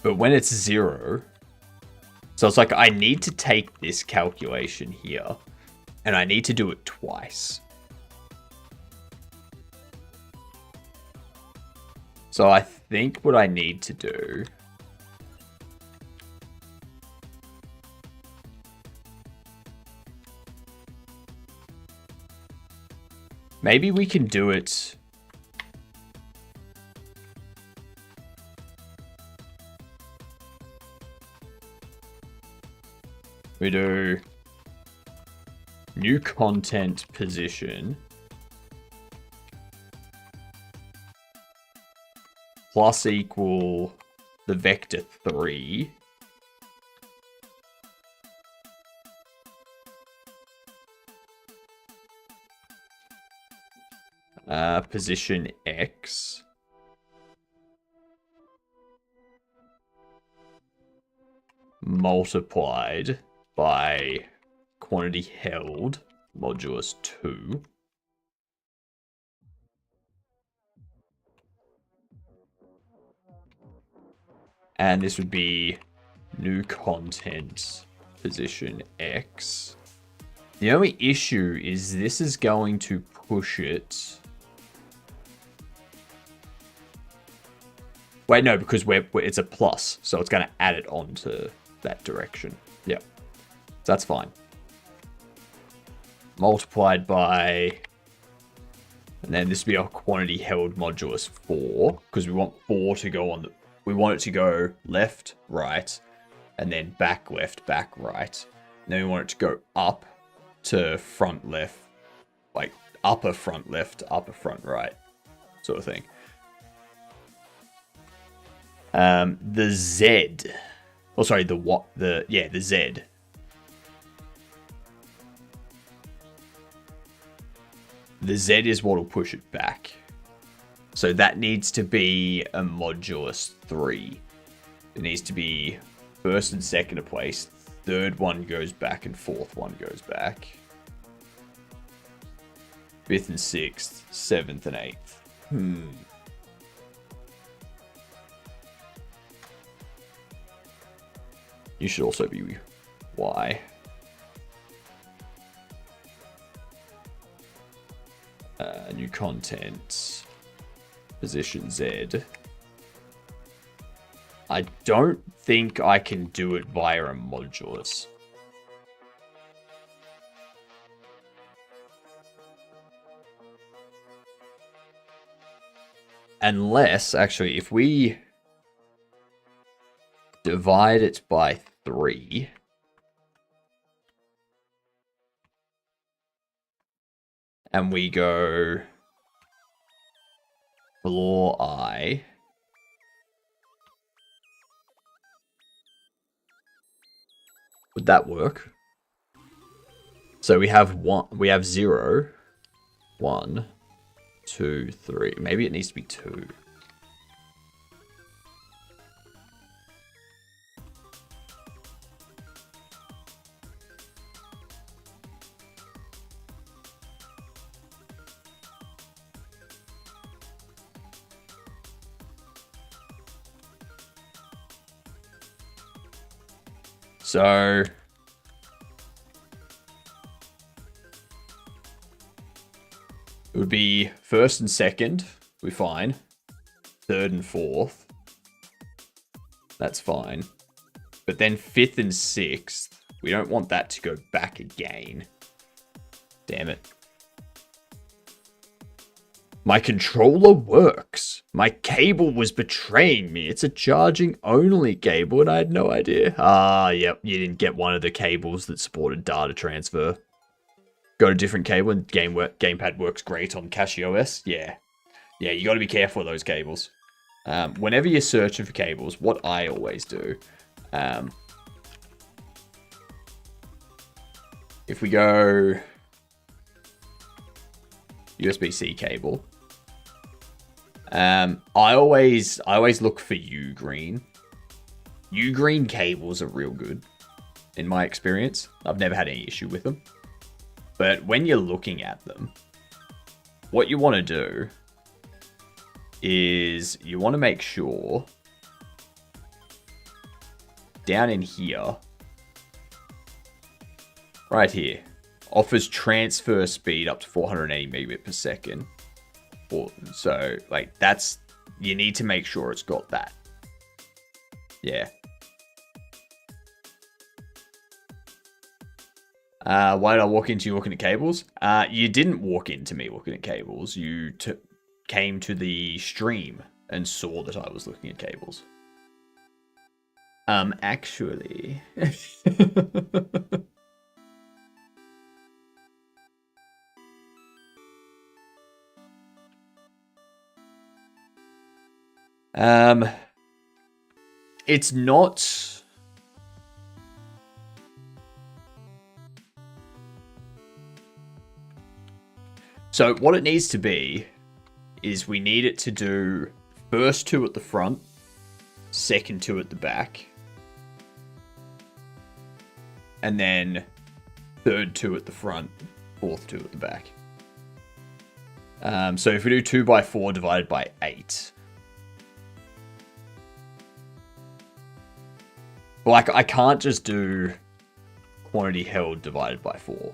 Speaker 1: but when it's 0, so it's like I need to take this calculation here and I need to do it twice. So I think what I need to do maybe we can do it we do new content position plus equal the vector 3 position X multiplied by quantity held modulus 2. And this would be new content position X. The only issue is this is going to push it. Wait, no, because it's a plus, so it's going to add it onto that direction. Yeah, so that's fine. Multiplied by, and then this would be our quantity held modulus 4, because we want 4 to go on the, we want it to go left, right, and then back left, back right. And then we want it to go up to front left, like upper front left, upper front right, sort of thing. The Z, oh sorry, the what, the Z. The Z is what will push it back. So that needs to be a modulus 3. It needs to be first and second place. Third one goes back and fourth one goes back. Fifth and sixth, seventh and eighth. You should also be Y. New content. Position Z. I don't think I can do it via a modulus. Unless, actually, if we divide it by 3, and we go floor I, would that work? So we have 0, 1, 2, 3. Maybe it needs to be 2. So it would be first and second, we're fine. Third and fourth, that's fine. But then fifth and sixth, we don't want that to go back again. Damn it. My controller works. My cable was betraying me. It's a charging only cable and I had no idea. Ah, yep. You didn't get one of the cables that supported data transfer. Got a different cable and gamepad works great on CashOS. Yeah. Yeah, you got to be careful of those cables. Whenever you're searching for cables, what I always do, if we go USB-C cable, I always look for Ugreen. Ugreen cables are real good, in my experience. I've never had any issue with them. But when you're looking at them, what you want to do is you want to make sure down in here, right here, offers transfer speed up to 480 megabit per second. So, like, that's, you need to make sure it's got that. Yeah. Why did I walk into you looking at cables? You didn't walk into me looking at cables. You came to the stream and saw that I was looking at cables. Actually... it's not... So what it needs to be is we need it to do first two at the front, second two at the back, and then third two at the front, fourth two at the back. So if we do 2 by 4 divided by 8, like, I can't just do quantity held divided by 4.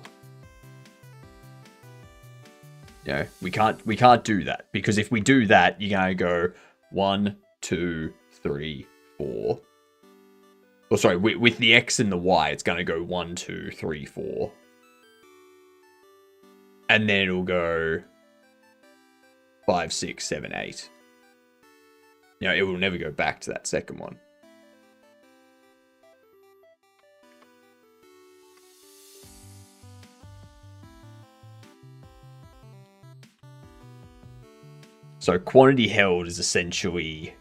Speaker 1: You know, we can't do that, because if we do that, you're gonna go 1, 2, 3, 4. Oh, sorry, with the X and the Y, it's gonna go 1, 2, 3, 4. And then it'll go 5, 6, 7, 8. You know, it will never go back to that second one. So quantity held is essentially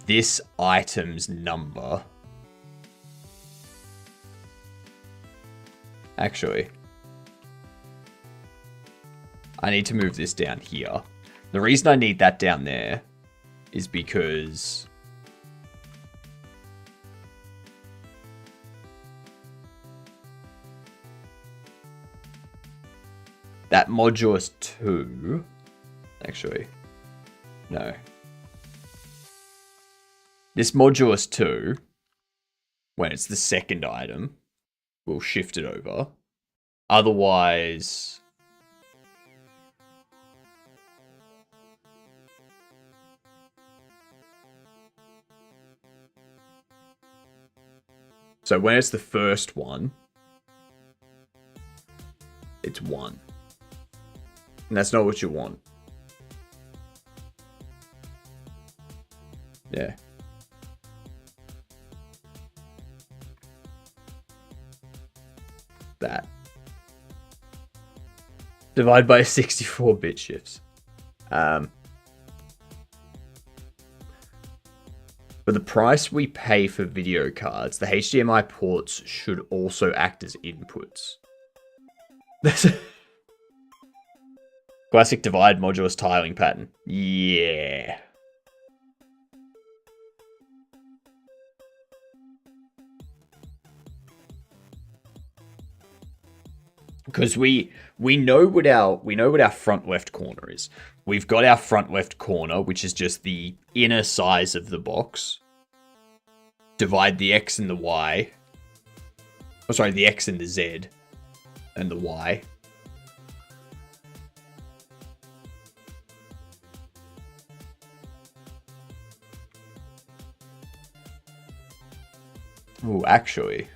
Speaker 1: this item's number. Actually, I need to move this down here. The reason I need that down there is because that modulus 2... Actually, no. This modulus 2, when it's the second item, we'll shift it over. Otherwise... So when it's the first one, it's 1. And that's not what you want. Yeah. That. Divide by 64-bit shifts. For the price we pay for video cards, the HDMI ports should also act as inputs. Classic divide modulus tiling pattern. Yeah. Because we know what our front left corner is. We've got our front left corner, which is just the inner size of the box. Divide the X and the Y. Oh, sorry, the X and the Z. And the Y. Oh, actually.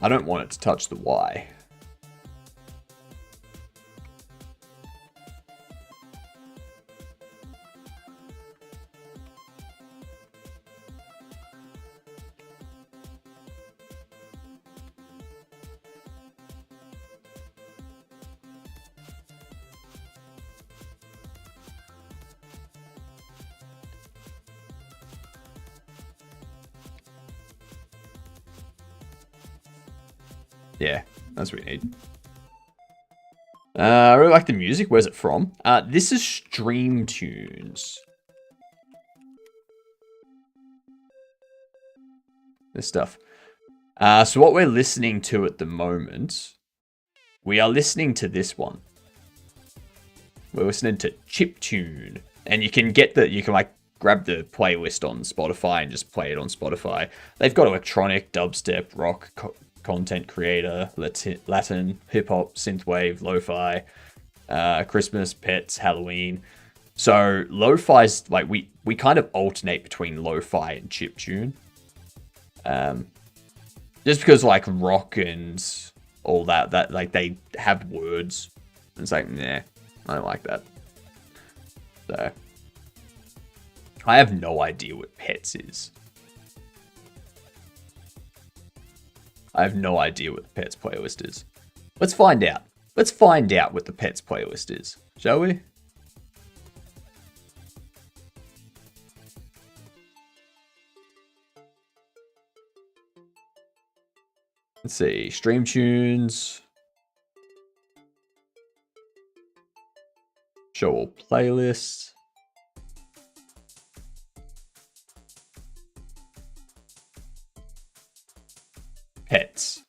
Speaker 1: I don't want it to touch the Y. Yeah, that's what we need. I really like the music. Where's it from? This is Stream Tunes. This stuff. So what we're listening to at the moment, we are listening to this one. We're listening to Chiptune, and you can like grab the playlist on Spotify and just play it on Spotify. They've got electronic, dubstep, rock, content creator, Latin, hip hop, synthwave, lo-fi, Christmas, pets, Halloween. So lo-fi's like we kind of alternate between lo-fi and chiptune. Just because like rock and all that like they have words. It's like, nah, I don't like that. So I have no idea what pets is. I have no idea what the Pets playlist is. Let's find out. Let's find out what the Pets playlist is, shall we? Let's see. Stream tunes. Show all playlists. Pets.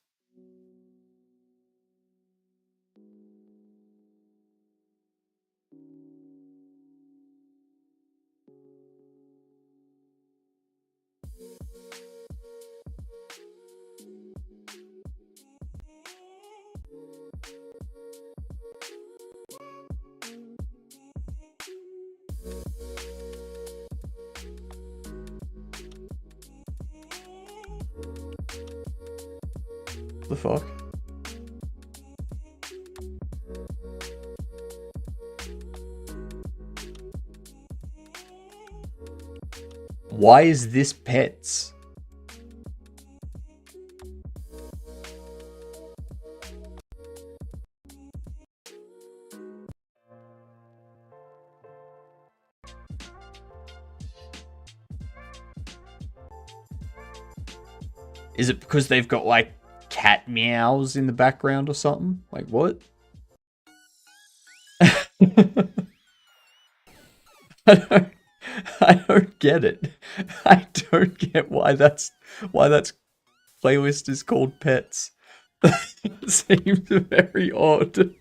Speaker 1: The fuck? Why is this Pets? Is it because they've got like cat meows in the background or something? Like what? I don't get it. I don't get why that's playlist is called Pets. It seems very odd.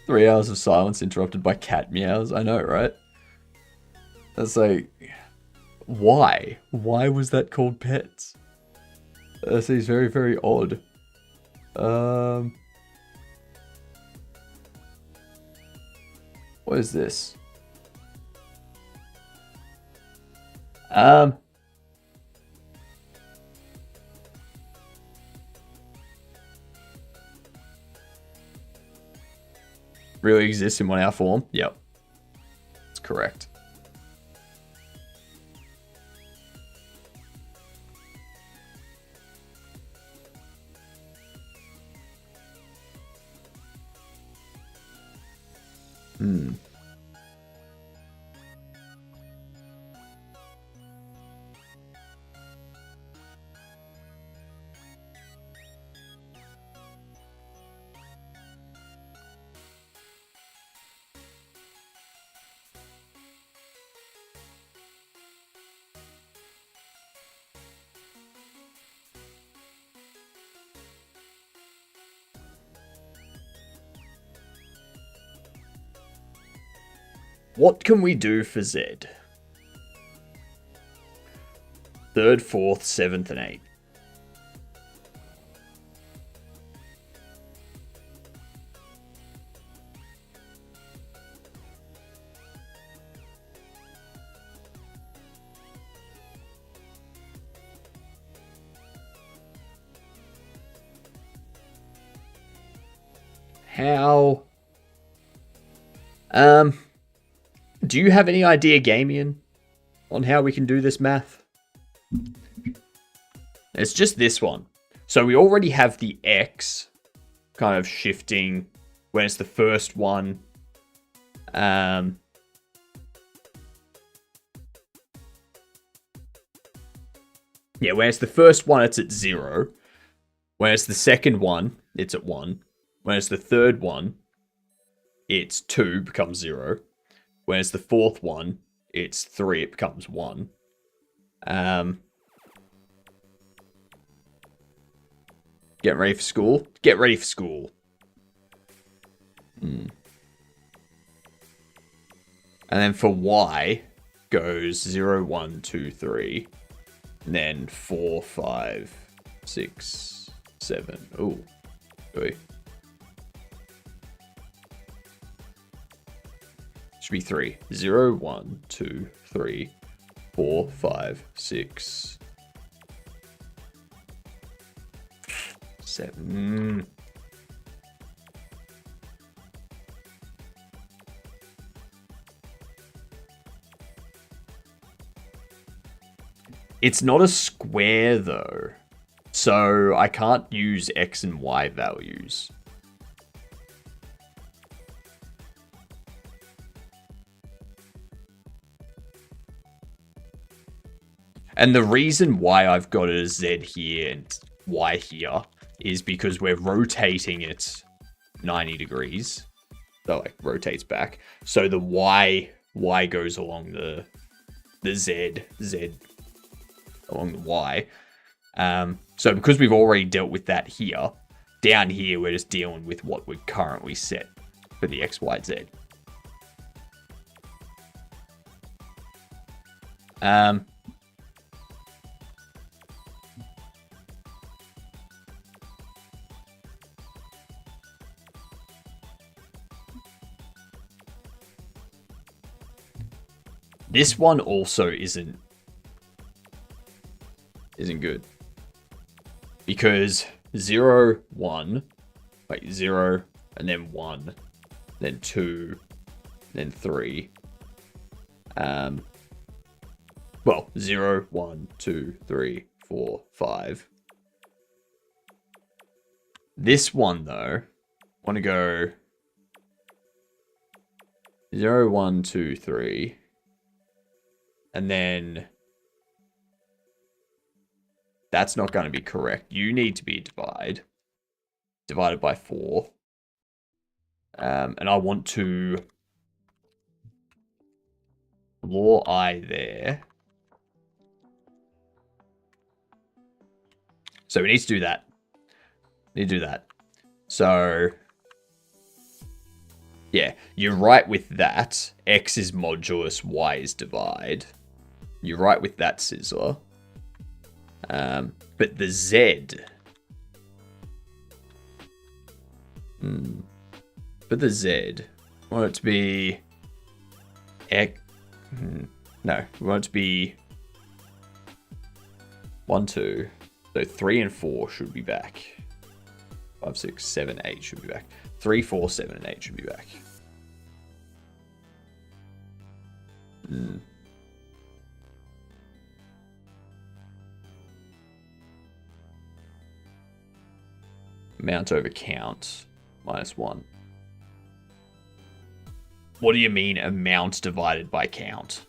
Speaker 1: 3 hours of silence interrupted by cat meows. I know, right? That's like, why? Why was that called Pets? That seems very, very odd. What is this? Really exists in 1 hour form? Yep. That's correct. What can we do for Z? 3rd, 4th, 7th, and 8th. how... Do you have any idea, Gamian, on how we can do this math? It's just this one. So we already have the X kind of shifting when it's the first one. Yeah, when it's the first one, it's at 0. When it's the second one, it's at 1. When it's the third one, it's 2, becomes 0. When it's the fourth one, it's 3, it becomes 1. Getting ready for school? Get ready for school. And then for Y, goes 0, 1, 2, 3. And then 4, 5, 6, 7. Oh. Should be 3. 0, 1, 2, 3, 4, 5, 6, 7. It's not a square though, so I can't use X and Y values. And the reason why I've got a Z here and Y here is because we're rotating it 90 degrees. So like rotates back. So the Y goes along the Z along the Y. So because we've already dealt with that here, down here we're just dealing with what we're currently set for the X, Y, Z. This one also isn't good. Because 0, 1, wait, 0, and then 1, then 2, then 3. Well, 0, 1, 2, 3, 4, 5. This one, though, want to go 0, 1, 2, 3. And then that's not going to be correct. You need to be divided by 4. And I want to floor I there. So we need to do that. So yeah, you're right with that. X is modulus, Y is divide. You're right with that, Sizzler. But the Z. But the Z. I want it to be X. No, we want it to be 1, 2. So 3 and 4 should be back. 5, 6, 7, 8 should be back. 3, 4, 7, and 8 should be back. Amount over count, -1. What do you mean amount divided by count?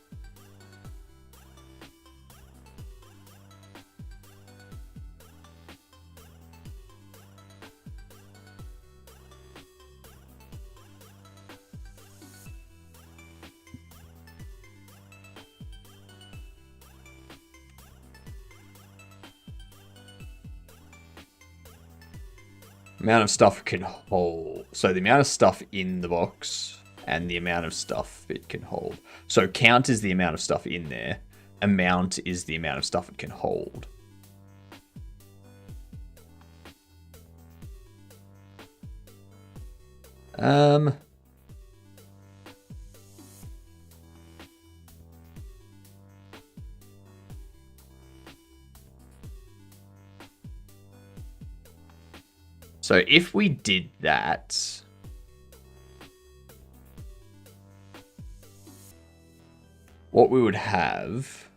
Speaker 1: Amount of stuff it can hold. So the amount of stuff in the box and the amount of stuff it can hold. So count is the amount of stuff in there. Amount is the amount of stuff it can hold. So if we did that, what we would have...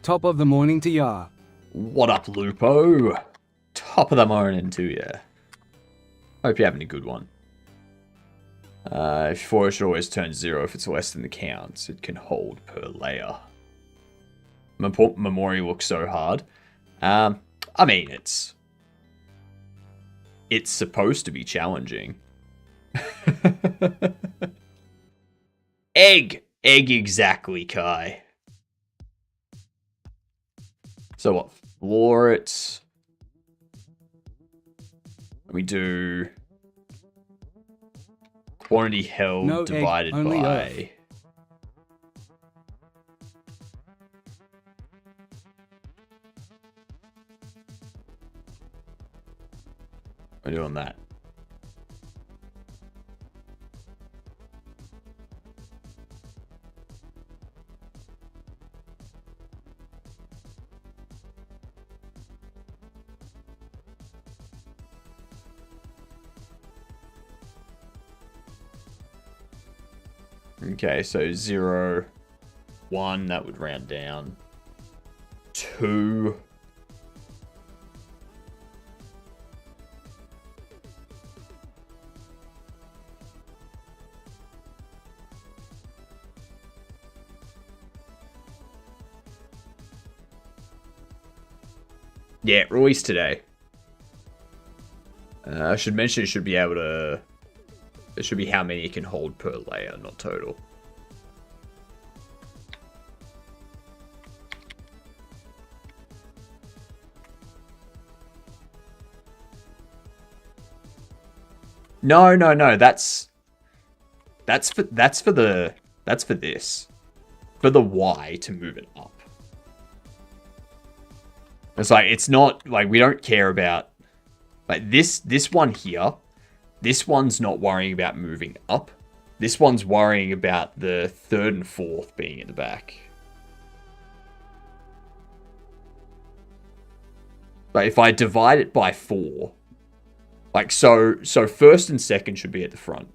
Speaker 4: Top of the morning to ya.
Speaker 1: What up, Lupo? Top of the morning to ya. Hope you're having a good one. If for it should always turn 0 if it's less than the counts it can hold per layer. Memory looks so hard. I mean, it's supposed to be challenging. Egg exactly, Kai. So what? Floor it. We do quantity held
Speaker 4: No
Speaker 1: divided
Speaker 4: egg, only
Speaker 1: by.
Speaker 4: earth.
Speaker 1: We're doing that. Okay, so 0, 1, that would round down. 2. Yeah, released today. I should mention it should be able to... It should be how many it can hold per layer, not total. No. That's for this. For the Y to move it up. It's like, it's not, like, we don't care about, like, this one here, this one's not worrying about moving up. This one's worrying about the 3rd and 4th being in the back. But if I divide it by 4, like, so 1st and 2nd should be at the front.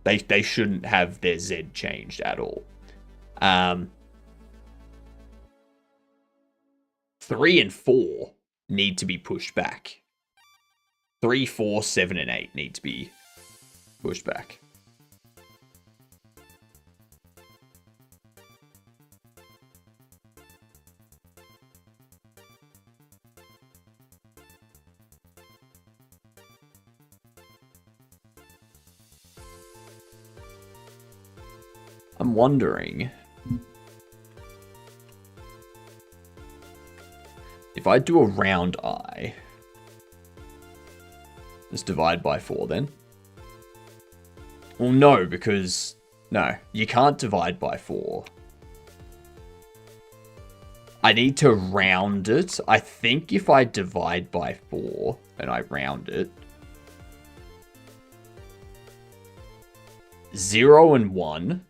Speaker 1: They shouldn't have their Z changed at all. 3 and 4 need to be pushed back. 3, 4, 7, and 8 need to be pushed back. I'm wondering if I do a round I, let's divide by 4 then. Well, no, because no, you can't divide by 4. I need to round it. I think if I divide by 4 and I round it, 0 and 1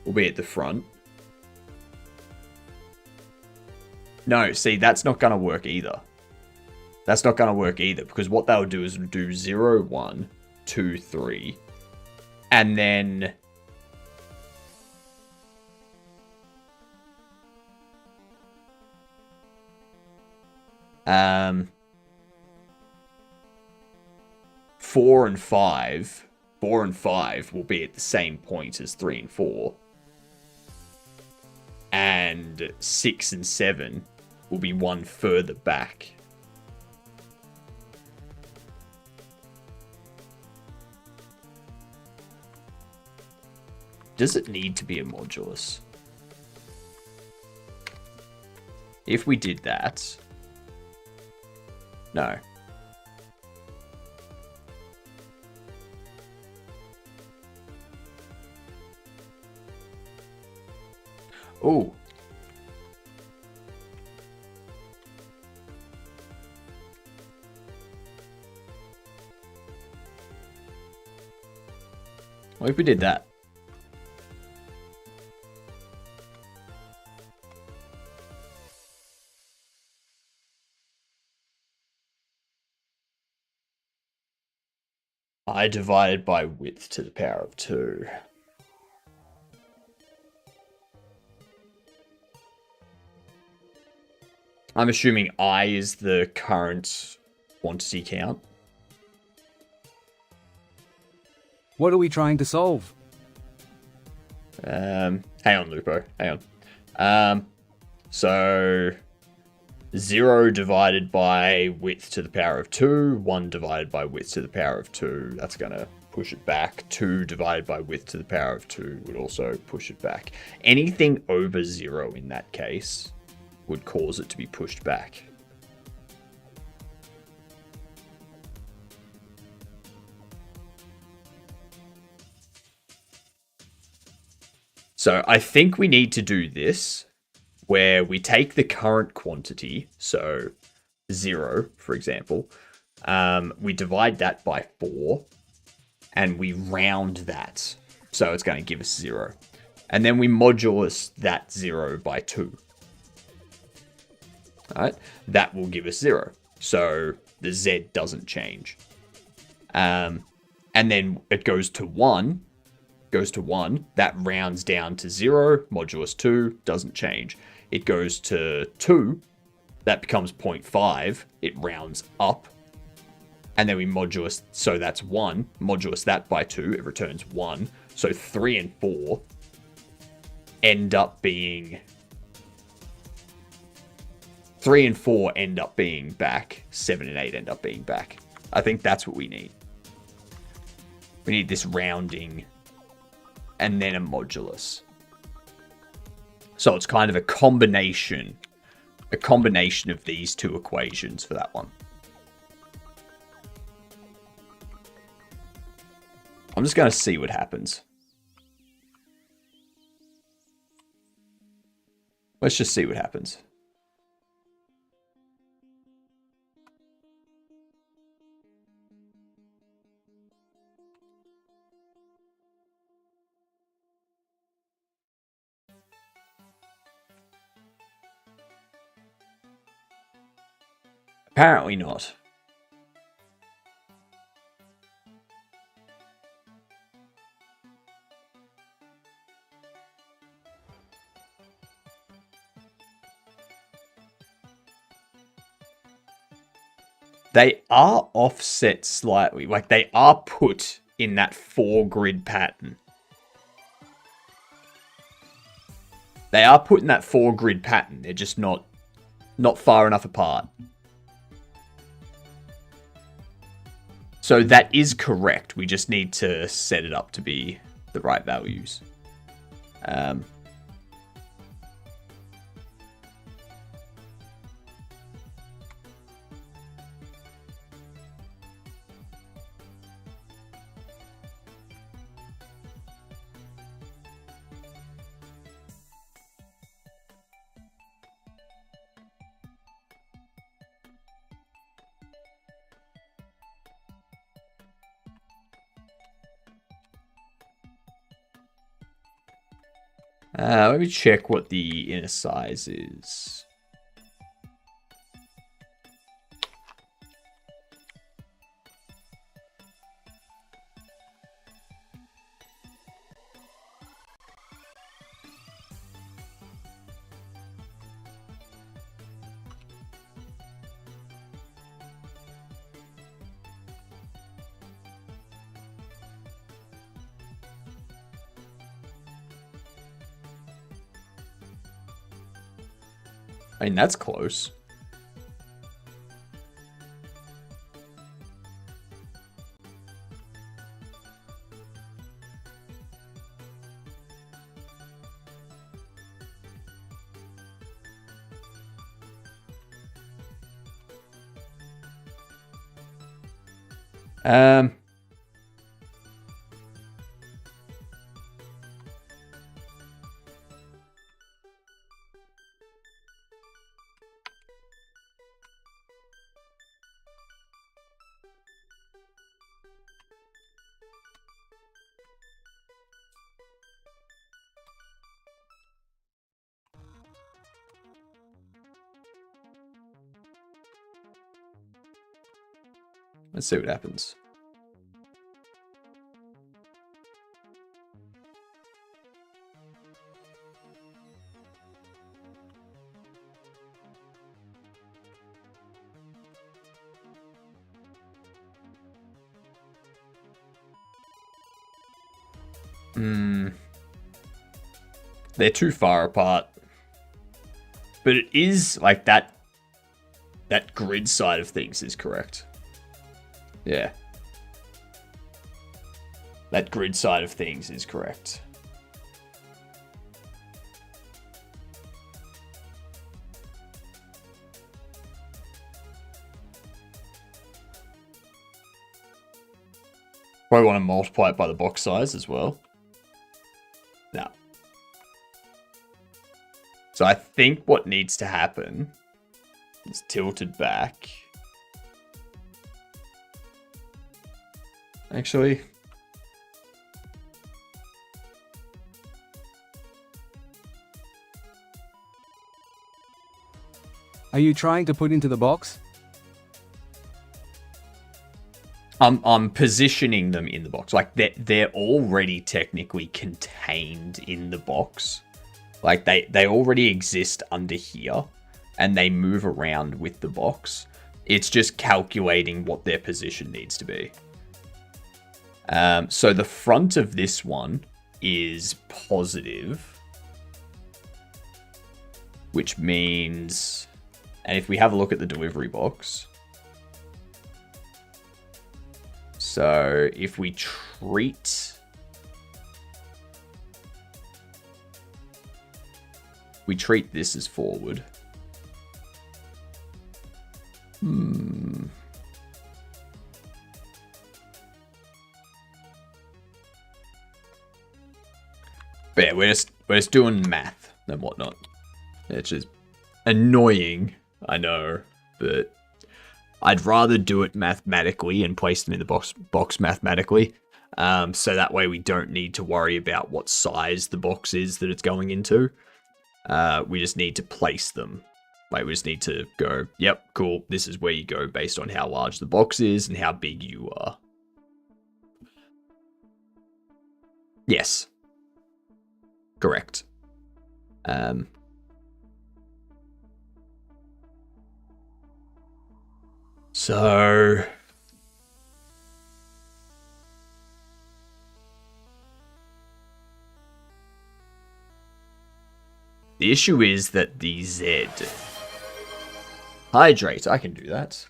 Speaker 1: will be at the front. No, see, that's not going to work either. That's not going to work either, because what they'll do is do 0, 1, 2, 3, and then four and five will be at the same point as 3 and 4. And 6 and 7 will be one further back. Does it need to be a modulus? If we did that... No. Oh. What if we did that? I divided by width to the power of 2. I'm assuming I is the current quantity count.
Speaker 4: What are we trying to solve?
Speaker 1: Hang on, Lupo. Hang on. So 0 divided by width to the power of 2, 1 divided by width to the power of 2. That's going to push it back. 2 divided by width to the power of 2 would also push it back. Anything over 0 in that case would cause it to be pushed back. So I think we need to do this where we take the current quantity, so 0, for example, we divide that by 4, and we round that. So it's going to give us 0. And then we modulus that 0 by 2. All right? That will give us 0. So the z doesn't change. And then it goes to 1. That rounds down to 0, modulus 2, doesn't change. It goes to 2, that becomes 0.5, it rounds up, and then we modulus, so that's 1, modulus that by 2, it returns 1, so 3 and 4 end up being, 3 and 4 end up being back, 7 and 8 end up being back. I think that's what we need. We need this rounding and then a modulus. So it's kind of a combination of these two equations for that one. I'm just going to see what happens. Let's just see what happens. Apparently not. They are offset slightly. Like, they are put in that 4-grid pattern. They are put in that 4-grid pattern. They're just not far enough apart. So that is correct. We just need to set it up to be the right values. Let me check what the inner size is. I mean, that's close. Let's see what happens. They're too far apart. But it is like that grid side of things is correct. Yeah. That grid side of things is correct. Probably want to multiply it by the box size as well. No. So I think what needs to happen is tilted back. Actually.
Speaker 4: Are you trying to put into the box?
Speaker 1: I'm positioning them in the box. Like they're already technically contained in the box. Like they already exist under here and they move around with the box. It's just calculating what their position needs to be. So the front of this one is positive, which means, and if we have a look at the delivery box, so if we treat this as forward. But yeah, we're just doing math and whatnot. It's just annoying, I know, but I'd rather do it mathematically and place them in the box mathematically. So that way we don't need to worry about what size the box is that it's going into. We just need to place them. Like, we just need to go, yep, cool, this is where you go based on how large the box is and how big you are. Yes. Correct. So the issue is that the Z hydrate, I can do that.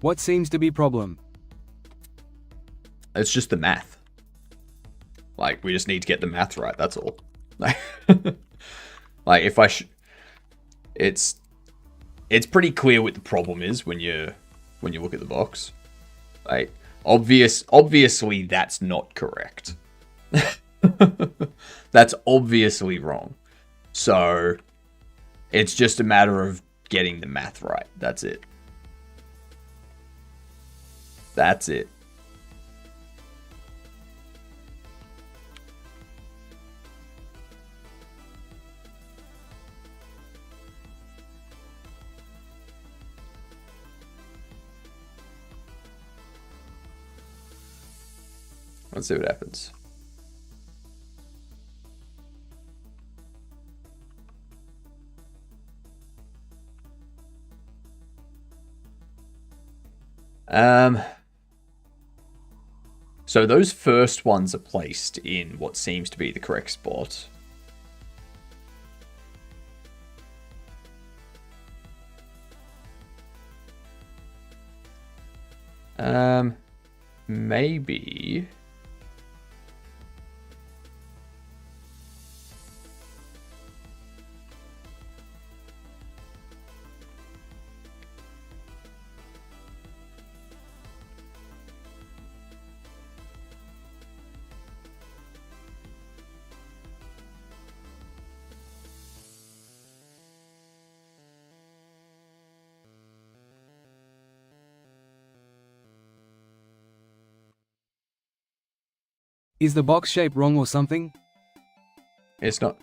Speaker 4: What seems to be problem?
Speaker 1: It's just the math. Like, we just need to get the math right, that's all. Like, if I it's pretty clear what the problem is when you look at the box. Like, obviously that's not correct. That's obviously wrong. So it's just a matter of getting the math right. That's it. That's it. Let's see what happens. So those first ones are placed in what seems to be the correct spot. Maybe.
Speaker 4: Is the box shape wrong or something?
Speaker 1: It's not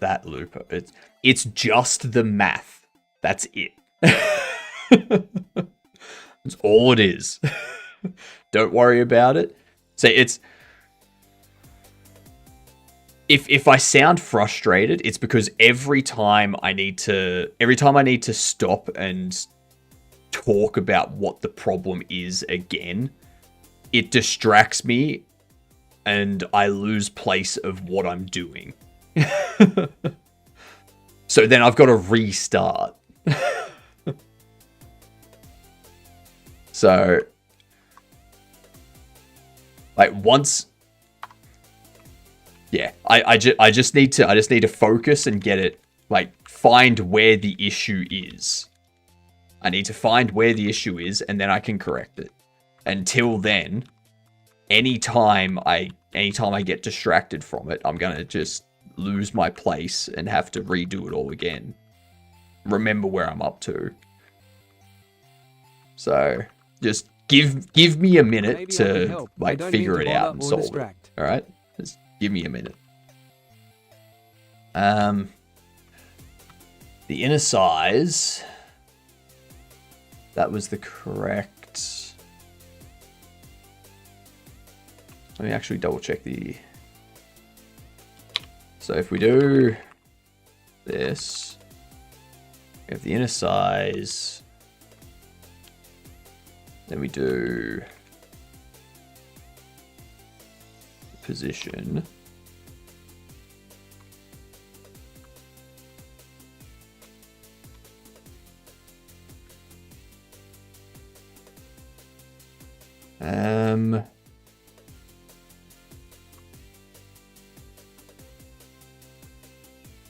Speaker 1: that, Looper. It's just the math. That's it. That's all it is. Don't worry about it. So it's if I sound frustrated, it's because every time I need to stop and talk about what the problem is again, it distracts me and I lose place of what I'm doing. So then I've got to restart. So, like, once, yeah, I just need to focus and get it, like, find where the issue is. I need to find where the issue is, and then I can correct it. Until then, anytime I get distracted from it, I'm gonna just lose my place and have to redo it all again. Remember where I'm up to. So just give me a minute to like figure it out and solve it. All right, just give me a minute. The inner size. That was the correct. Let me actually double check the. So if we do this, we have the inner size. Then we do position.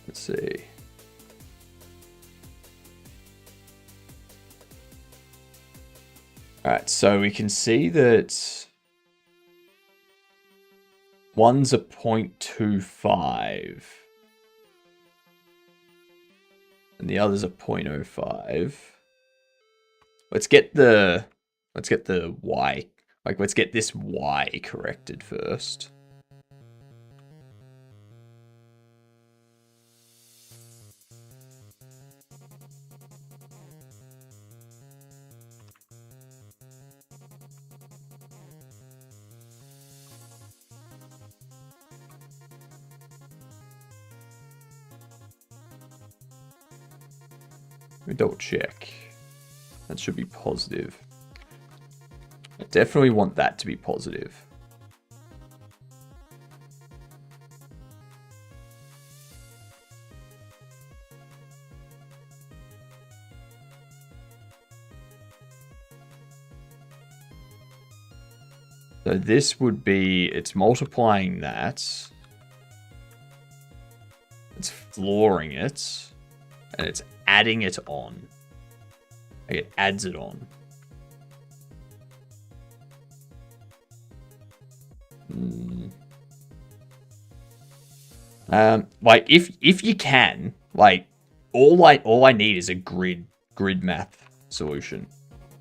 Speaker 1: Let's see. All right, so we can see that one's a 0.25 and the other's a 0.05. Let's get the Y, like let's get this Y corrected first. Let me double check. That should be positive. I definitely want that to be positive. So this would be, it's multiplying that. It's flooring it. And it's adding it on. Like it adds it on. Like if you can, like all I need is a grid math solution.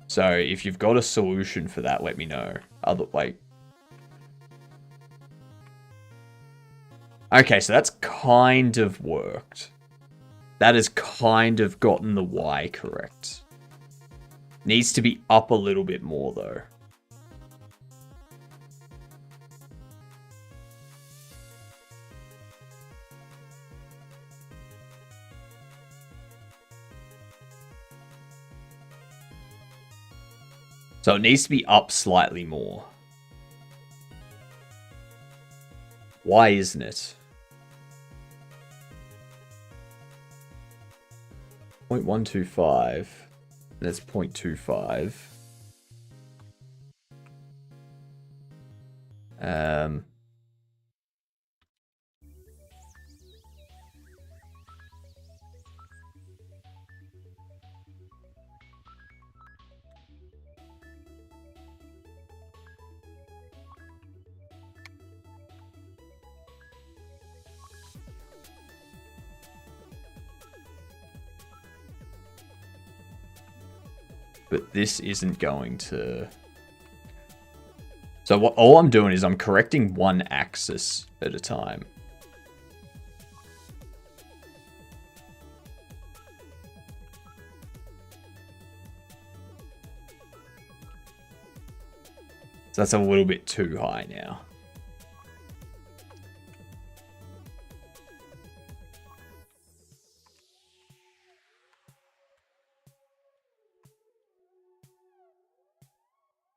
Speaker 1: So if you've got a solution for that, let me know. Okay, so that's kind of worked. That has kind of gotten the Y correct. Needs to be up a little bit more though. So it needs to be up slightly more. Why isn't it? 0.125. That's 0.25. But this isn't going to... So all I'm doing is I'm correcting one axis at a time. So that's a little bit too high now.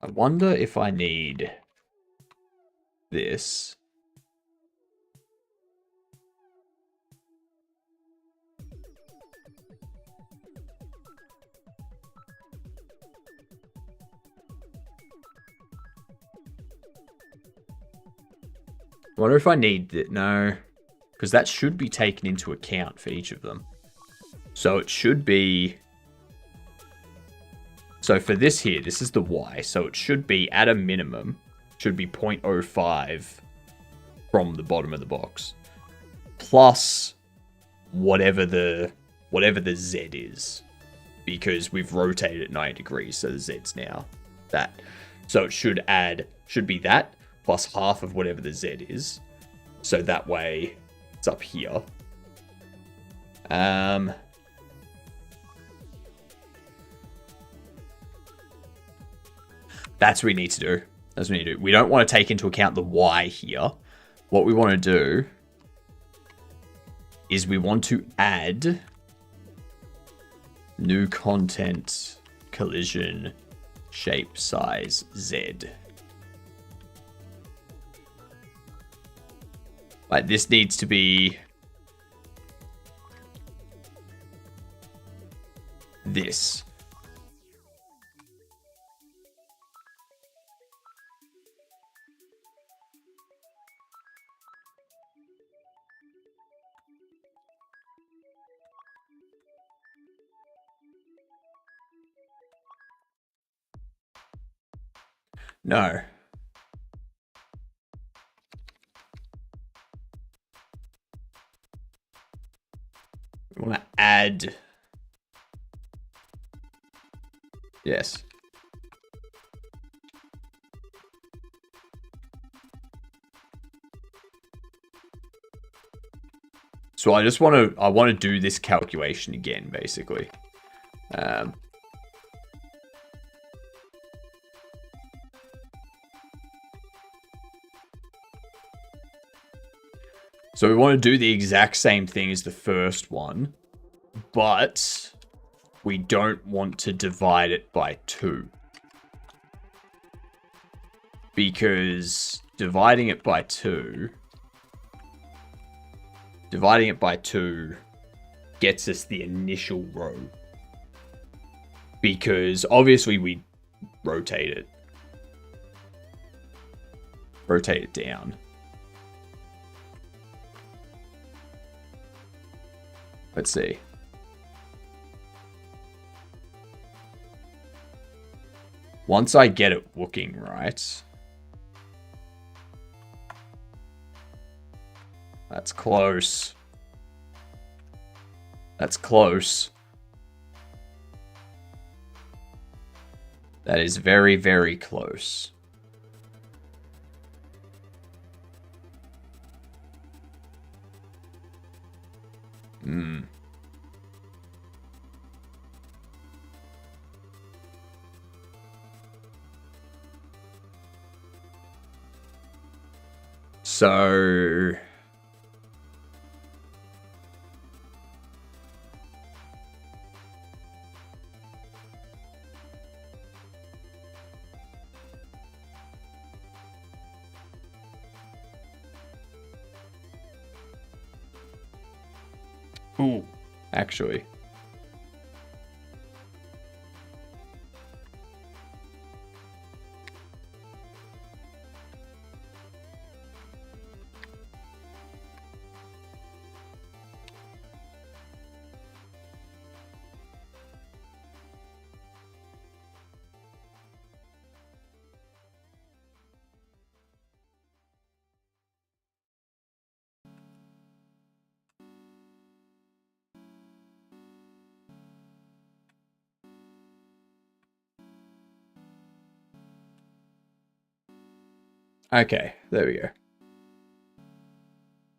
Speaker 1: I wonder if I need this. I wonder if I need that. No, because that should be taken into account for each of them. So it should be... So for this here, this is the Y. So it should be, at a minimum, should be 0.05 from the bottom of the box. Plus whatever the Z is. Because we've rotated it 90 degrees, so the Z's now that. So it should be that, plus half of whatever the Z is. So that way, it's up here. That's what we need to do. That's what we need to do. We don't want to take into account the Y here. What we want to do is we want to add new content, collision, shape, size, Z. Like, this needs to be this. No. We want to add. Yes. So I just want to do this calculation again, basically. So we want to do the exact same thing as the first one, but we don't want to divide it by 2. Because dividing it by 2 gets us the initial row. Because obviously we rotate it down. Let's see. Once I get it looking right. That's close. That's close. That is very, very close. So ooh, actually. Okay, there we go.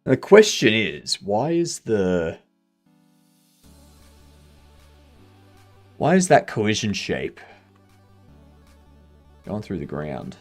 Speaker 1: The question is, why is that collision shape going through the ground?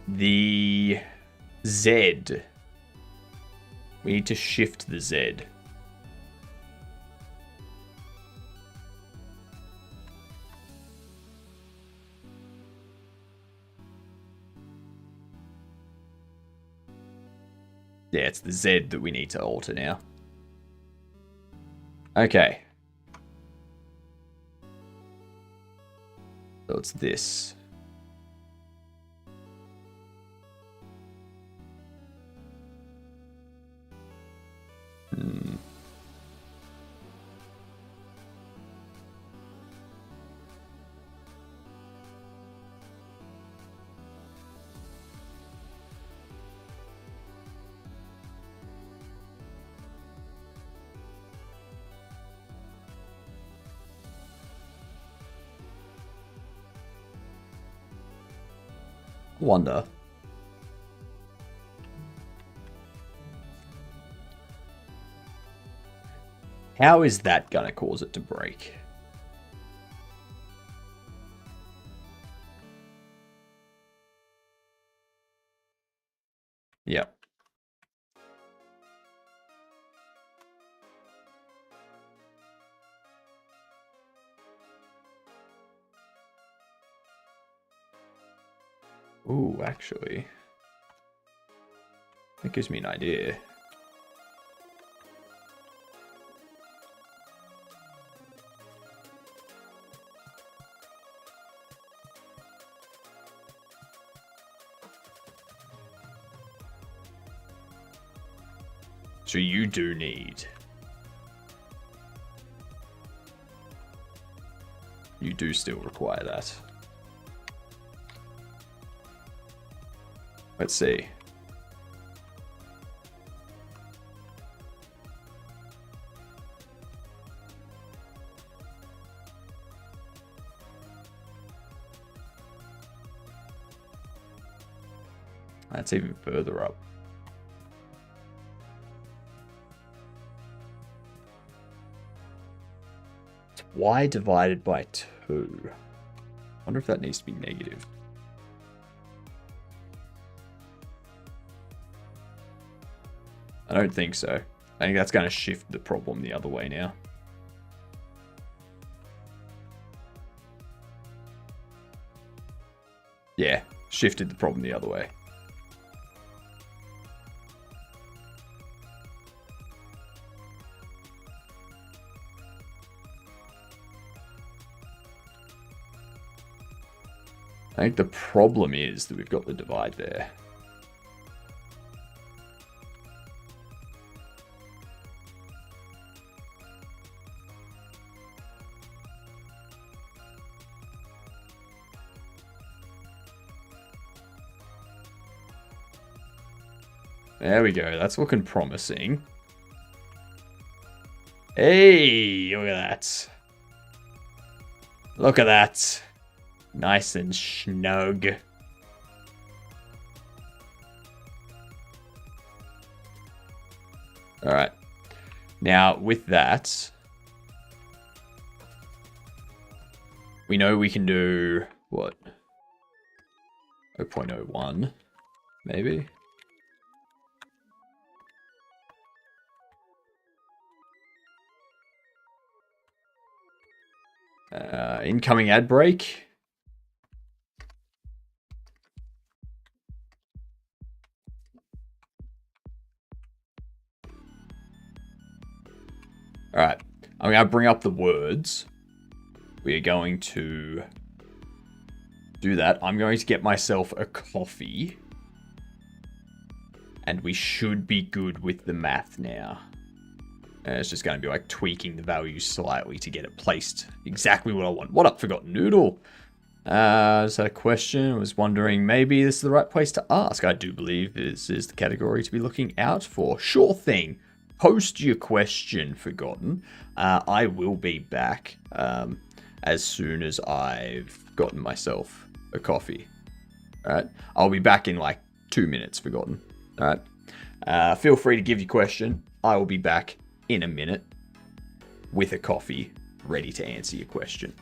Speaker 1: The Z. We need to shift the Z. Yeah, it's the Z that we need to alter now. Okay. So it's this. Wonder. How is that gonna cause it to break? Yep. Ooh, actually. That gives me an idea. So you do need... You do still require that. Let's see. That's even further up. It's y divided by 2. I wonder if that needs to be negative. I don't think so. I think that's going to shift the problem the other way now. Yeah, shifted the problem the other way. I think the problem is that we've got the divide there. There we go. That's looking promising. Hey, look at that. Look at that. Nice and snug. All right. Now, with that, we know we can do, what? 0.01, maybe? Incoming ad break. All right, I'm going to bring up the words. We are going to do that. I'm going to get myself a coffee. And we should be good with the math now. It's just going to be like tweaking the values slightly to get it placed exactly what I want. What up, Forgotten Noodle? Just had a question. I was wondering maybe this is the right place to ask. I do believe this is the category to be looking out for. Sure thing. Post your question, Forgotten. I will be back as soon as I've gotten myself a coffee. All right. I'll be back in like 2 minutes, Forgotten. All right. Feel free to give your question. I will be back in a minute with a coffee ready to answer your question.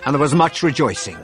Speaker 3: And there was much rejoicing.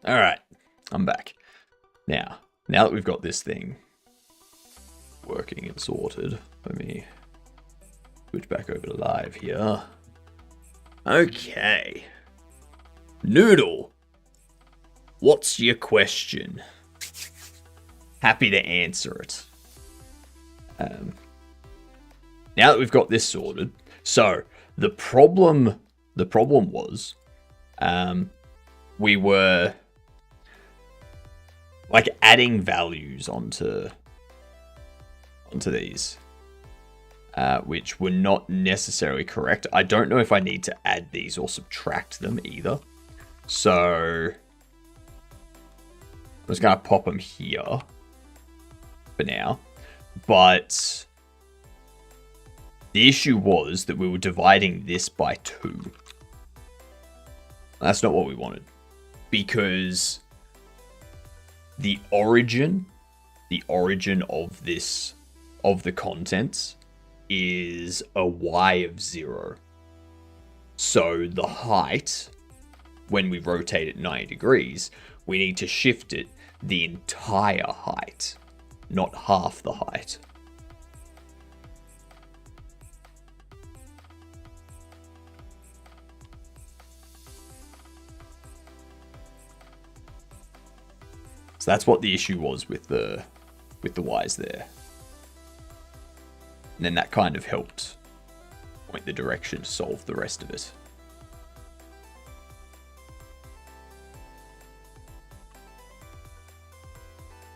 Speaker 1: All right, I'm back. Now that we've got this thing working and sorted, let me switch back over to live here. Okay. Noodle, what's your question? Happy to answer it. Now that we've got this sorted, so the problem was, we were like adding values onto these, which were not necessarily correct. I don't know if I need to add these or subtract them either. So I'm just gonna pop them here for now. But the issue was that we were dividing this by 2. That's not what we wanted, because the origin of the contents is a y of 0. So the height, when we rotate it 90 degrees, we need to shift it the entire height, not half the height. So that's what the issue was with the Y's there. And then that kind of helped point the direction to solve the rest of it.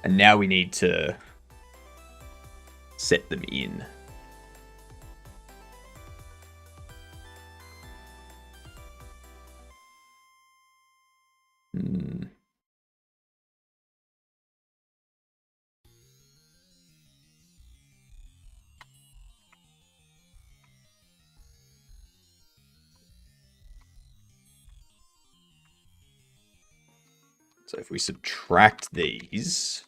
Speaker 1: And now we need to set them in. So if we subtract these,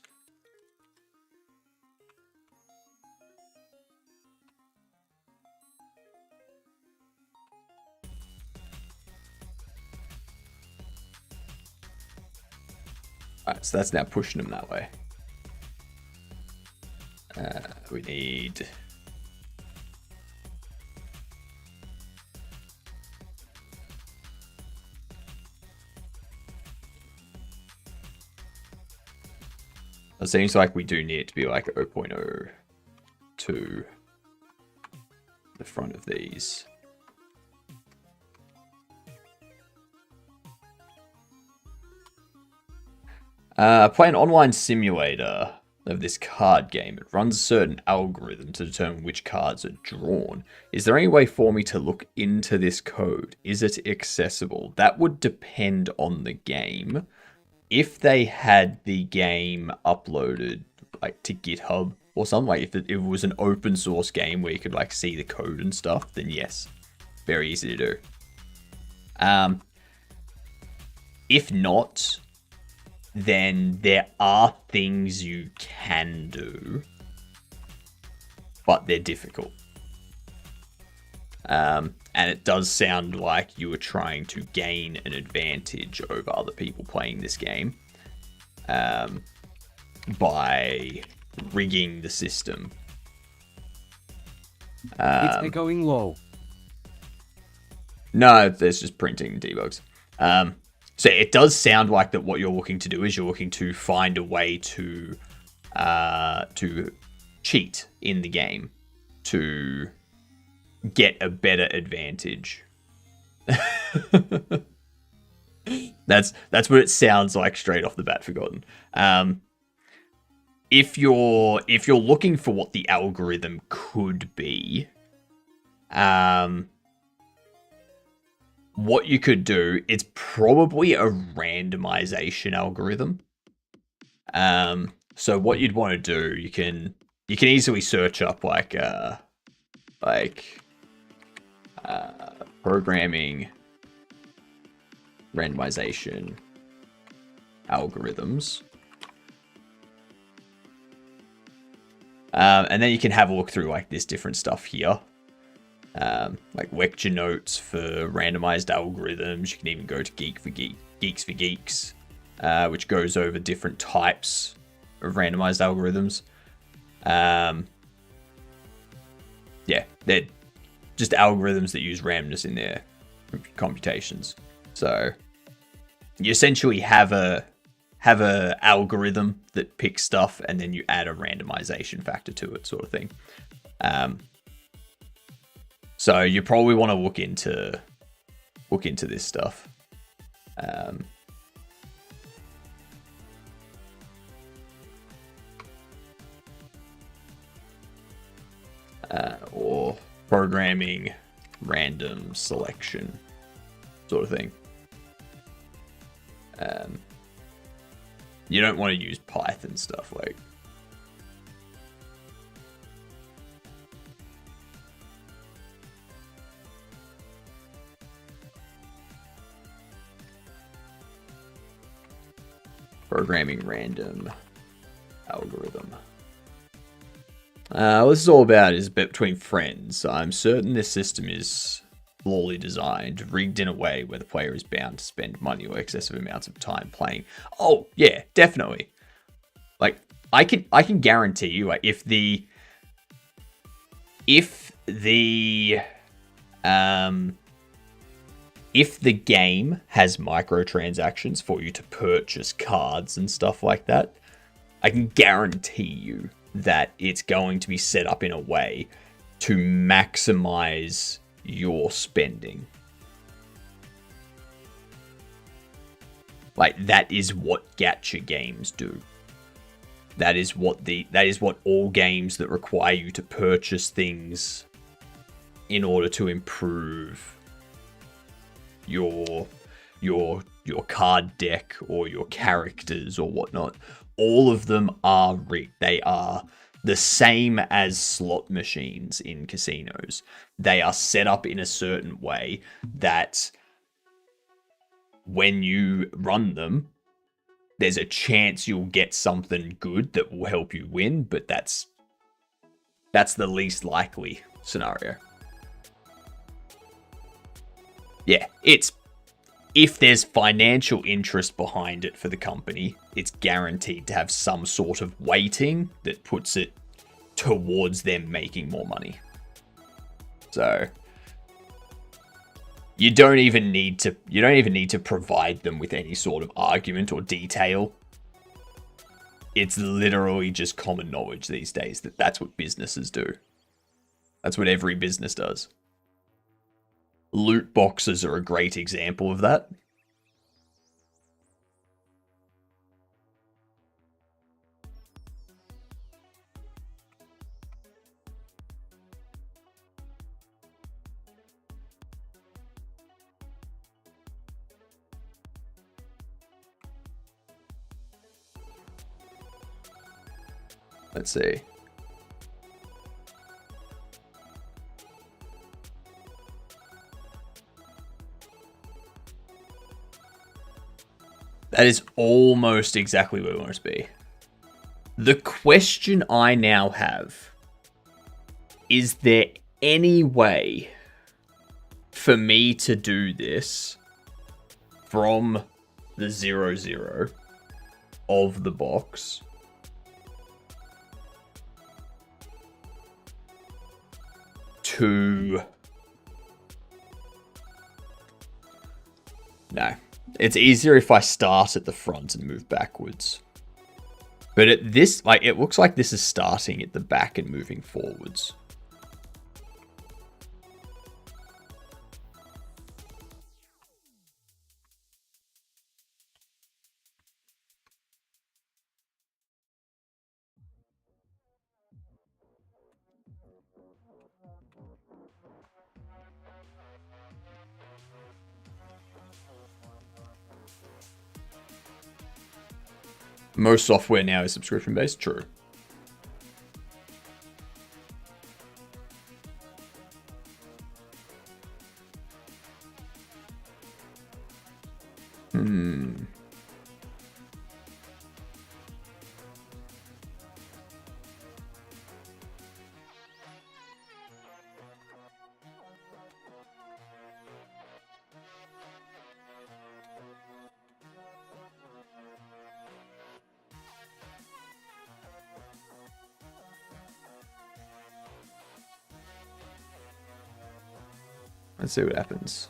Speaker 1: alright, so that's now pushing them that way. We need it seems like we do need it to be like 0.02 the front of these. Play an online simulator of this card game. It runs a certain algorithm to determine which cards are drawn. Is there any way for me to look into this code? Is it accessible? That would depend on the game. If they had the game uploaded like to GitHub or something, like if it was an open source game where you could like see the code and stuff, then yes, very easy to do. If not, then there are things you can do, but they're difficult. And it does sound like you were trying to gain an advantage over other people playing this game by rigging the system.
Speaker 4: It's echoing low.
Speaker 1: No, there's just printing debugs. So it does sound like that what you're looking to do is you're looking to find a way to cheat in the game to get a better advantage. That's what it sounds like straight off the bat, Forgotten. If you're looking for what the algorithm could be, what you could do, it's probably a randomization algorithm. So what you'd want to do, you can easily search up programming randomization algorithms. And then you can have a look through like this different stuff here. Like lecture notes for randomized algorithms. You can even go to Geeks for Geeks. which goes over different types of randomized algorithms. Yeah, they're just algorithms that use randomness in their computations. So you essentially have a algorithm that picks stuff, and then you add a randomization factor to it, sort of thing. So you probably want to look into this stuff. Or programming random selection, sort of thing. You don't want to use Python stuff like. Programming random algorithm. What this is all about is a bit between friends. I'm certain this system is flawedly designed, rigged in a way where the player is bound to spend money or excessive amounts of time playing. Oh yeah, definitely. Like I can guarantee you, like if the game has microtransactions for you to purchase cards and stuff like that, I can guarantee you that it's going to be set up in a way to maximize your spending. Like that is what gacha games do. That is what all games that require you to purchase things in order to improve your card deck or your characters or whatnot. All of them are rigged. They are the same as slot machines in casinos. They are set up in a certain way that when you run them, there's a chance you'll get something good that will help you win, but that's the least likely scenario. Yeah, if there's financial interest behind it for the company, it's guaranteed to have some sort of weighting that puts it towards them making more money. So you don't even need to provide them with any sort of argument or detail. It's literally just common knowledge these days that that's what businesses do. That's what every business does. Loot boxes are a great example of that. Let's see. That is almost exactly where we want it to be. The question I now have, is there any way for me to do this from the 0-0 of the box to... No. It's easier if I start at the front and move backwards. But at this, like, it looks like this is starting at the back and moving forwards. Most software now is subscription-based. True. Let's see what happens.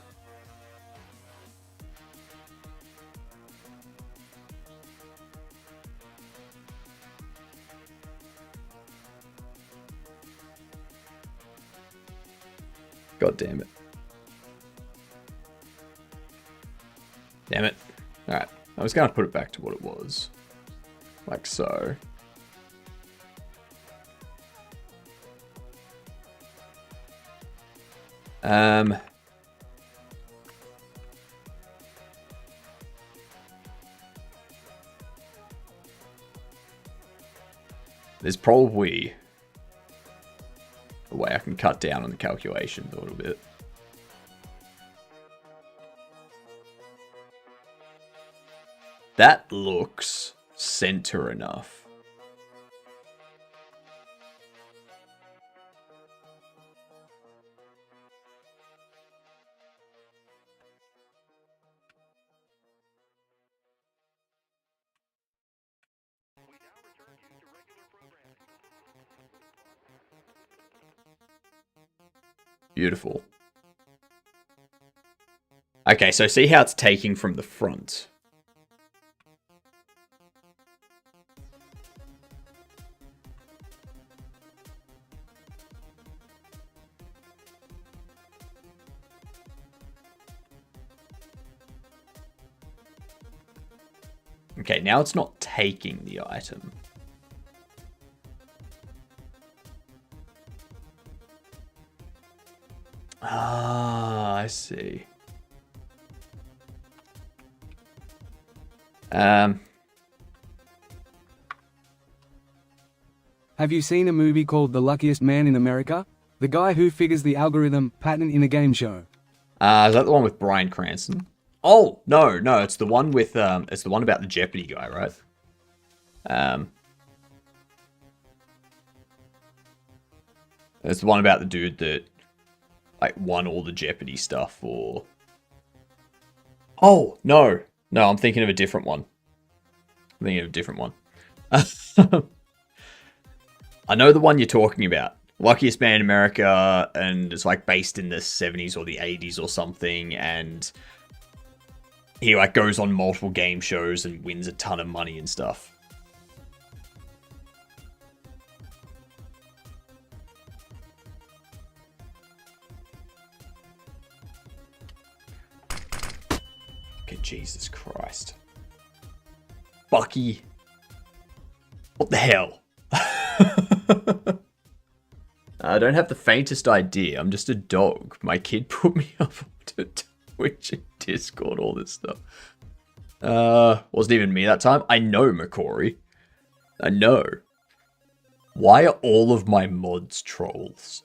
Speaker 1: God damn it. Damn it. Alright. I was going to put it back to what it was. Like so. There's probably a way I can cut down on the calculations a little bit. That looks center enough. Beautiful. Okay, so see how it's taking from the front. Okay, now it's not taking the item. Ah, I see.
Speaker 4: Have you seen a movie called The Luckiest Man in America? The guy who figures the algorithm pattern in a game show.
Speaker 1: Is that the one with Bryan Cranston? Oh, no, it's the one with, it's the one about the Jeopardy guy, right? It's the one about the dude that, like, won all the Jeopardy stuff, or... Oh, no, I'm thinking of a different one. I know the one you're talking about. Luckiest Man in America, and it's, like, based in the 70s or the 80s or something, and... he, like, goes on multiple game shows and wins a ton of money and stuff. Okay, Jesus Christ. Bucky. What the hell? I don't have the faintest idea. I'm just a dog. My kid put me up to Twitch and Discord, all this stuff. Wasn't even me that time. I know, McCory. I know. Why are all of my mods trolls?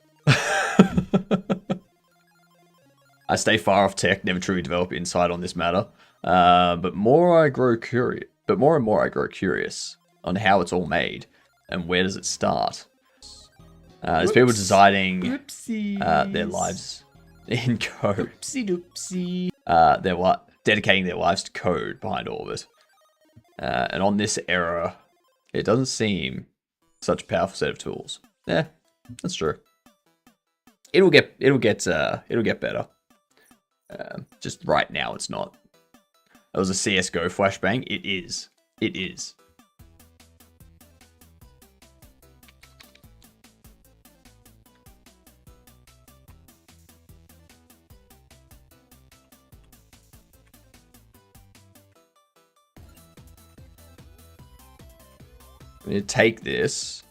Speaker 1: I stay far off tech, never truly develop insight on this matter. But more and more I grow curious on how it's all made and where does it start. There's people designing their lives in code. They're dedicating their lives to code behind all of it. And on this era, it doesn't seem such a powerful set of tools. Yeah, that's true. It'll get better. Just right now, it's not. It was a CS:GO flashbang. It is. I'm going to take this.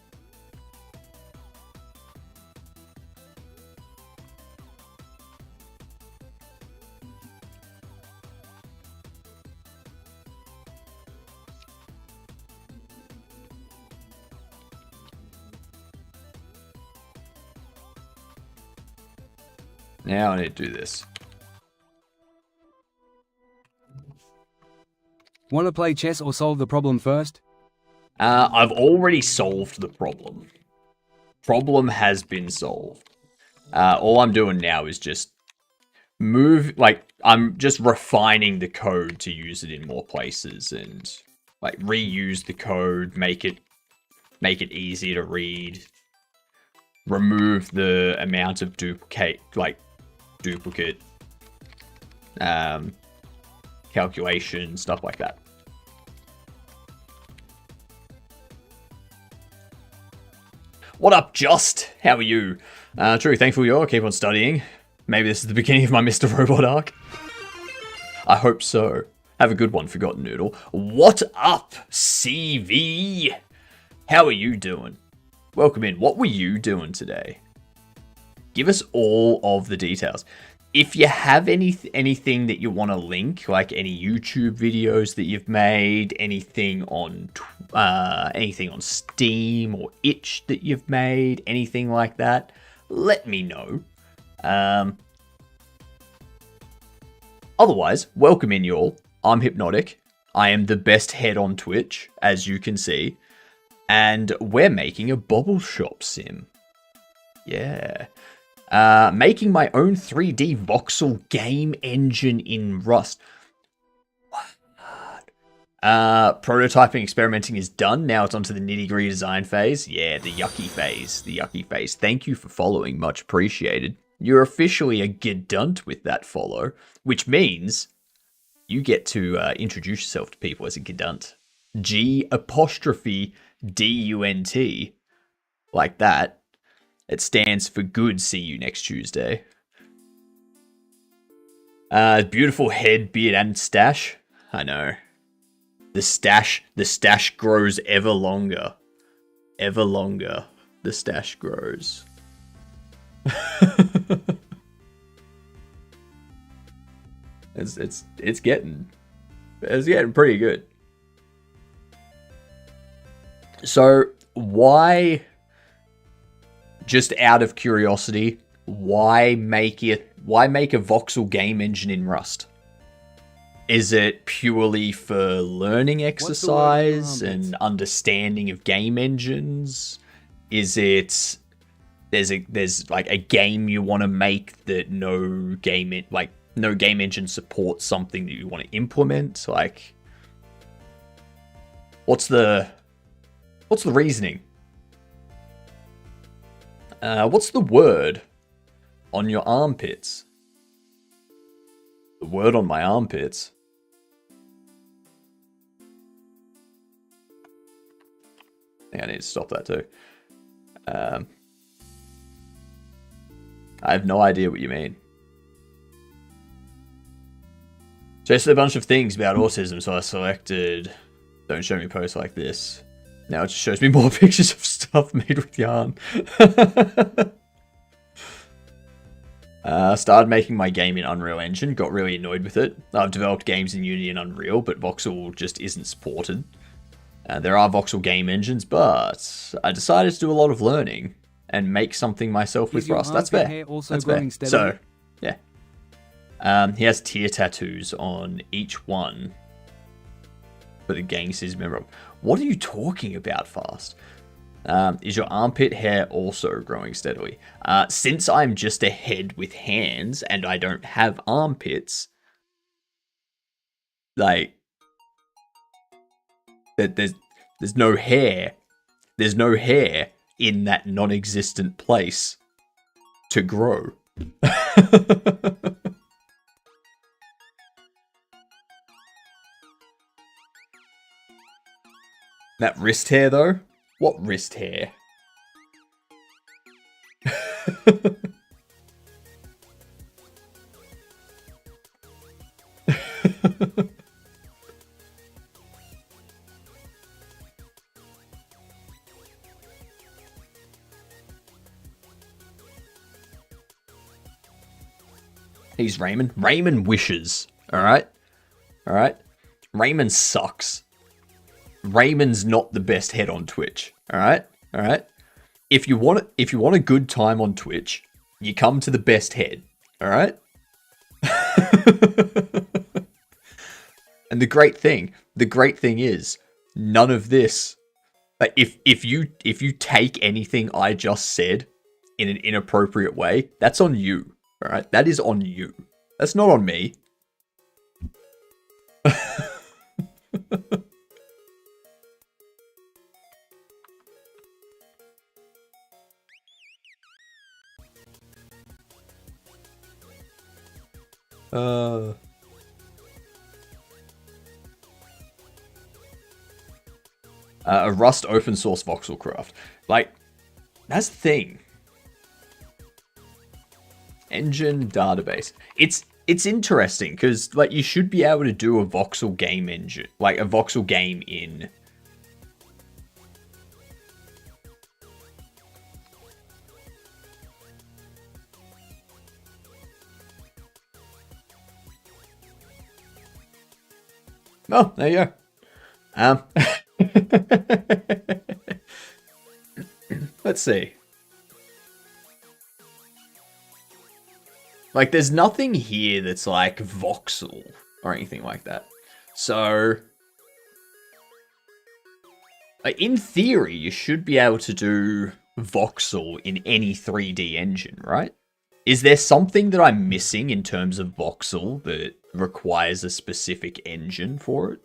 Speaker 1: Now I need to do this.
Speaker 4: Want to play chess or solve the problem first?
Speaker 1: I've already solved the problem. Problem has been solved. All I'm doing now is just I'm just refining the code to use it in more places and like reuse the code, make it easier to read, remove the amount of duplicate duplicate calculation, stuff like that. What up, Just? How are you? True, thankful you are. Keep on studying. Maybe this is the beginning of my Mr. Robot arc. I hope so. Have a good one, Forgotten Noodle. What up, CV? How are you doing? Welcome in. What were you doing today? Give us all of the details. If you have anything that you want to link, like any YouTube videos that you've made, anything on Steam or Itch that you've made, anything like that, let me know. Otherwise, welcome in, y'all. I'm HypnotiK. I am the best head on Twitch, as you can see, and we're making a Bobble Shop sim. Yeah. Making my own 3D voxel game engine in Rust. What? Prototyping, experimenting is done. Now it's onto the nitty-gritty design phase. Yeah, the yucky phase. The yucky phase. Thank you for following. Much appreciated. You're officially a Godot with that follow, which means you get to introduce yourself to people as a Godot. G''DUNT. Like that. It stands for good. See you next Tuesday. Beautiful head, beard, and stash. I know. The stash grows ever longer. Ever longer, the stash grows. It's getting pretty good. So why? Just out of curiosity, why make a voxel game engine in Rust? Is it purely for learning exercise and understanding of game engines? Is it there's like a game you want to make that no game engine supports something that you want to implement? Like, what's the reasoning? What's the word on your armpits? The word on my armpits? I think I need to stop that too. I have no idea what you mean. Just a bunch of things about autism, so I selected don't show me posts like this. Now it just shows me more pictures of stuff made with yarn. Started making my game in Unreal Engine, got really annoyed with it. I've developed games in Unity and Unreal, but voxel just isn't supported. There are voxel game engines, but I decided to do a lot of learning and make something myself with Rust. That's fair. That's fair. So, yeah. He has tear tattoos on each one for the gangsters member. What are you talking about, Fast? Is your armpit hair also growing steadily? Since I'm just a head with hands and I don't have armpits, like, there's no hair. There's no hair in that non-existent place to grow. That wrist hair, though? What wrist hair? He's Raymond. Raymond wishes. Alright? Alright? Raymond sucks. Raymond's not the best head on Twitch. Alright? Alright? If you want a good time on Twitch, you come to the best head. Alright? And the great thing is, none of this, like, if you take anything I just said in an inappropriate way, that's on you. Alright? That is on you. That's not on me. A Rust open source voxel craft. Like, that's the thing. Engine database. It's interesting because like you should be able to do a voxel game engine, like a voxel game in Oh, there you go. Let's see. Like, there's nothing here that's like voxel or anything like that. So, like, in theory, you should be able to do voxel in any 3D engine, right? Is there something that I'm missing in terms of voxel that requires a specific engine for it?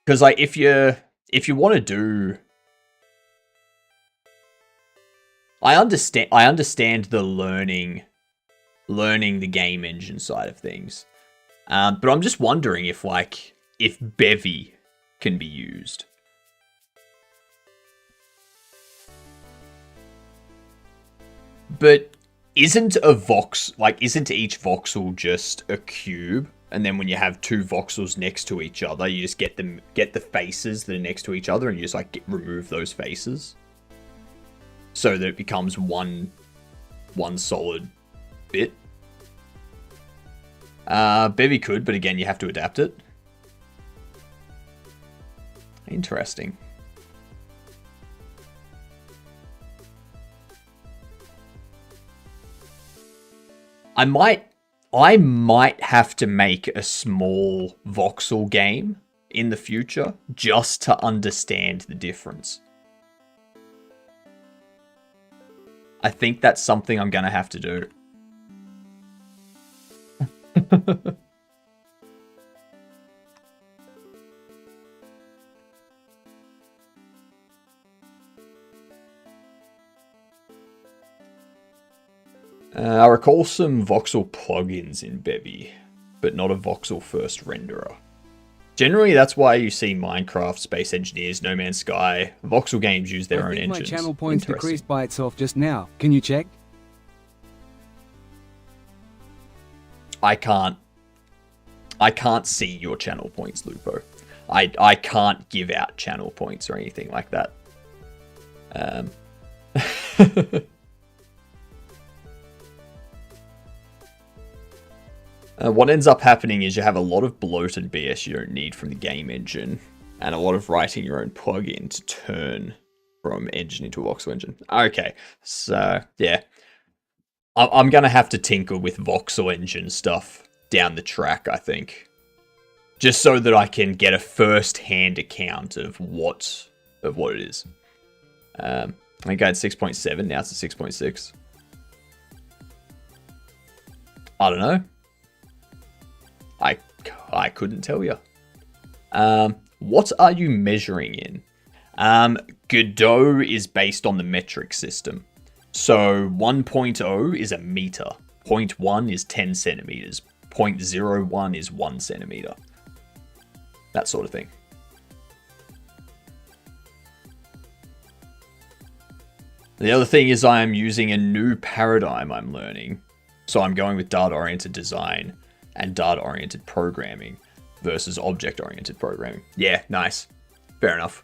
Speaker 1: Because like if you want to do, I understand the learning the game engine side of things, but I'm just wondering if Bevy can be used. But isn't each voxel just a cube? And then when you have two voxels next to each other, you just get the faces that are next to each other, and you just like remove those faces, so that it becomes one solid bit. Bevy could, but again, you have to adapt it. Interesting. I might have to make a small voxel game in the future just to understand the difference. I think that's something I'm gonna have to do. I recall some voxel plugins in Bevy, but not a voxel first renderer. Generally, that's why you see Minecraft, Space Engineers, No Man's Sky, voxel games use their own engines.
Speaker 4: My channel points decreased by itself just now. Can you check?
Speaker 1: I can't see your channel points, Lupo. I can't give out channel points or anything like that. What ends up happening is you have a lot of bloated BS you don't need from the game engine, and a lot of writing your own plugin to turn from engine into a voxel engine. Okay, so yeah. I'm going to have to tinker with voxel engine stuff down the track, I think. Just so that I can get a first-hand account of what it is. I think I had 6.7, now it's a 6.6. I don't know. I couldn't tell you. What are you measuring in? Godot is based on the metric system. So 1.0 is a meter. 0.1 is 10 centimeters. 0.01 is 1 centimeter. That sort of thing. The other thing is I am using a new paradigm I'm learning. So I'm going with data-oriented design and data-oriented programming versus object-oriented programming. Yeah, nice. Fair enough.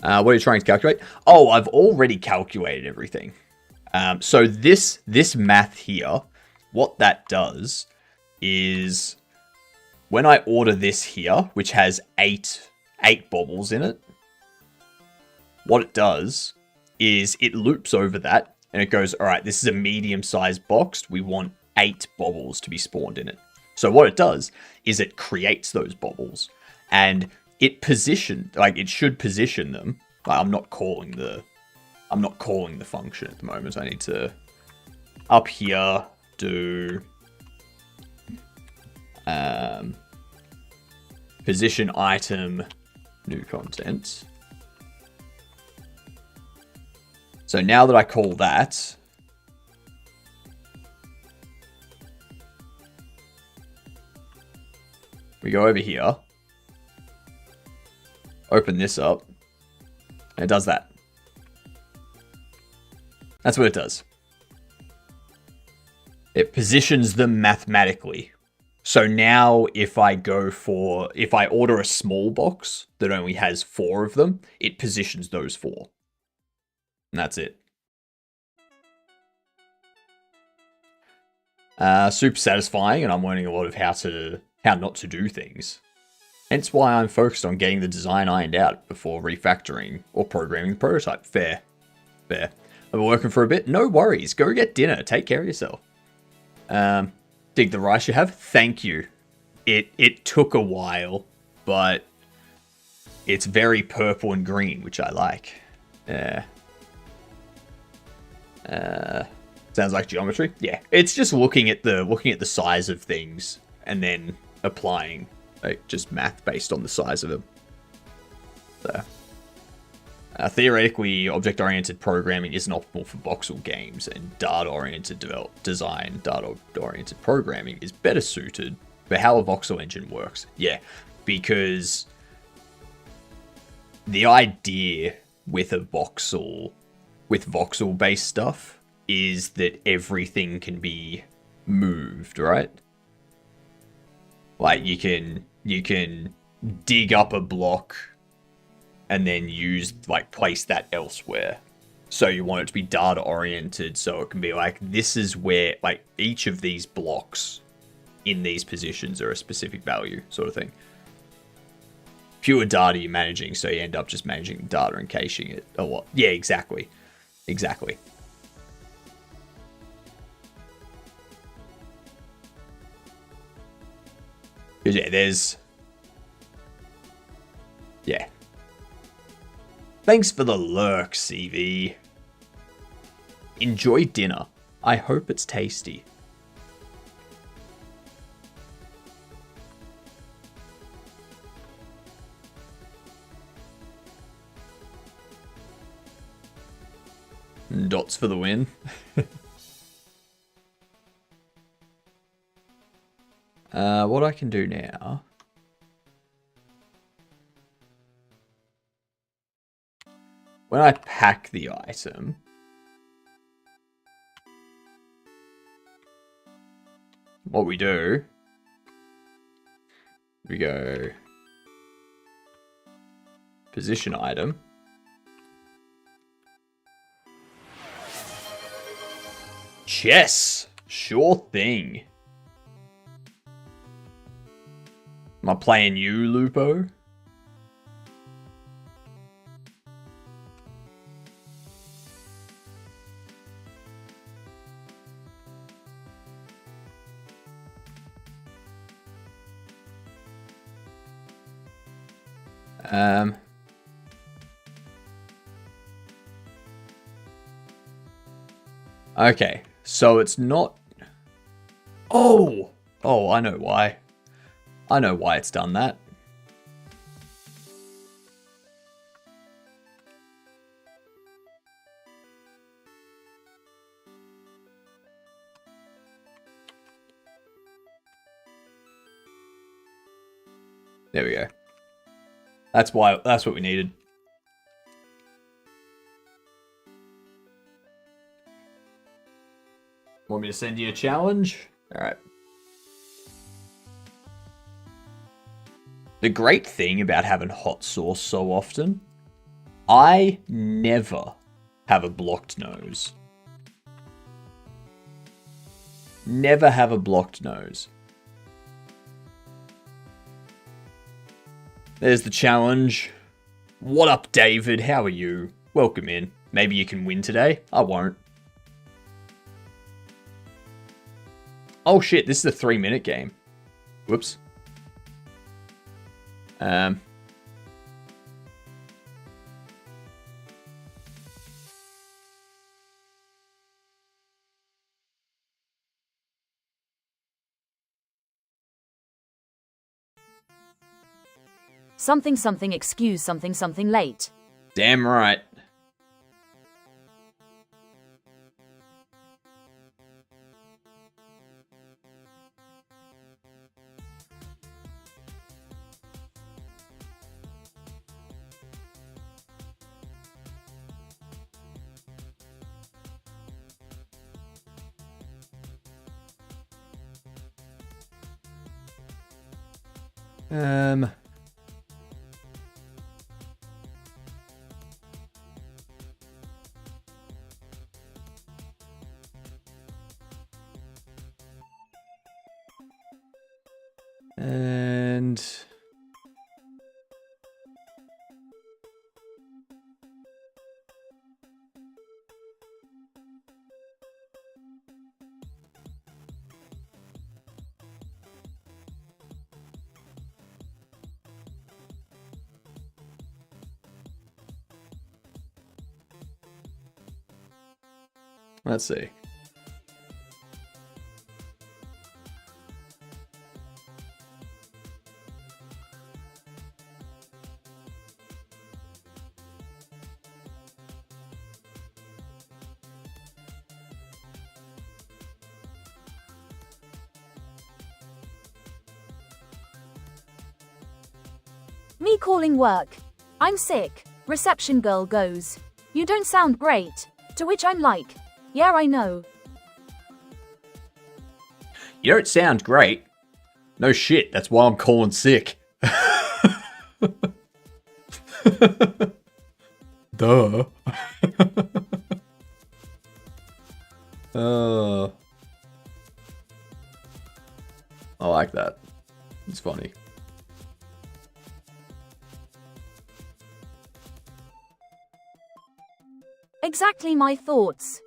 Speaker 1: What are you trying to calculate? Oh, I've already calculated everything. So this math here, what that does is when I order this here, which has eight bobbles in it, what it does is it loops over that and it goes, all right, this is a medium-sized box. We want 8 bobbles to be spawned in it. So what it does is it creates those bobbles and it should position them. I'm not calling the function at the moment. I need to up here do position item new content. So now that I call that, We go over here. Open this up. And it does that. That's what it does. It positions them mathematically. So now if I order a small box that only has 4 of them, it positions those 4. And that's it. Super satisfying, and I'm learning a lot of how not to do things. Hence why I'm focused on getting the design ironed out before refactoring or programming the prototype. Fair. I've been working for a bit. No worries. Go get dinner. Take care of yourself. Dig the rice you have. Thank you. It took a while, but it's very purple and green, which I like. Sounds like geometry. Yeah, it's just looking at the size of things and then applying just math based on the size of them. So, theoretically, object-oriented programming isn't optimal for voxel games, and data-oriented data-oriented programming is better suited for how a voxel engine works. Yeah, because the idea with voxel-based stuff is that everything can be moved, right? Like you can dig up a block and then place that elsewhere. So you want it to be data oriented, so it can be like, this is where each of these blocks in these positions are a specific value, sort of thing. Pure data you're managing, so you end up just managing data and caching it a lot. Yeah, exactly. Yeah. Thanks for the lurk, CV. Enjoy dinner. I hope it's tasty. Dots for the win. What I can do now... when I pack the item... what we do... we go... position item... chess! Sure thing. Am I playing you, Lupo? Okay, so it's not... Oh, I know why. I know why it's done that. There we go. That's what we needed. Want me to send you a challenge? Alright. The great thing about having hot sauce so often, I never have a blocked nose. Never have a blocked nose. There's the challenge. What up, David? How are you? Welcome in. Maybe you can win today. I won't. Oh shit, this is a 3-minute game. Whoops.
Speaker 2: Something excuse something late.
Speaker 1: Damn right. Um. And let's see.
Speaker 2: Me calling work. I'm sick. Reception girl goes, "You don't sound great." To which I'm like, "Yeah, I know."
Speaker 1: You don't sound great. No shit, that's why I'm calling sick. Duh. I like that. It's funny.
Speaker 2: Exactly my thoughts.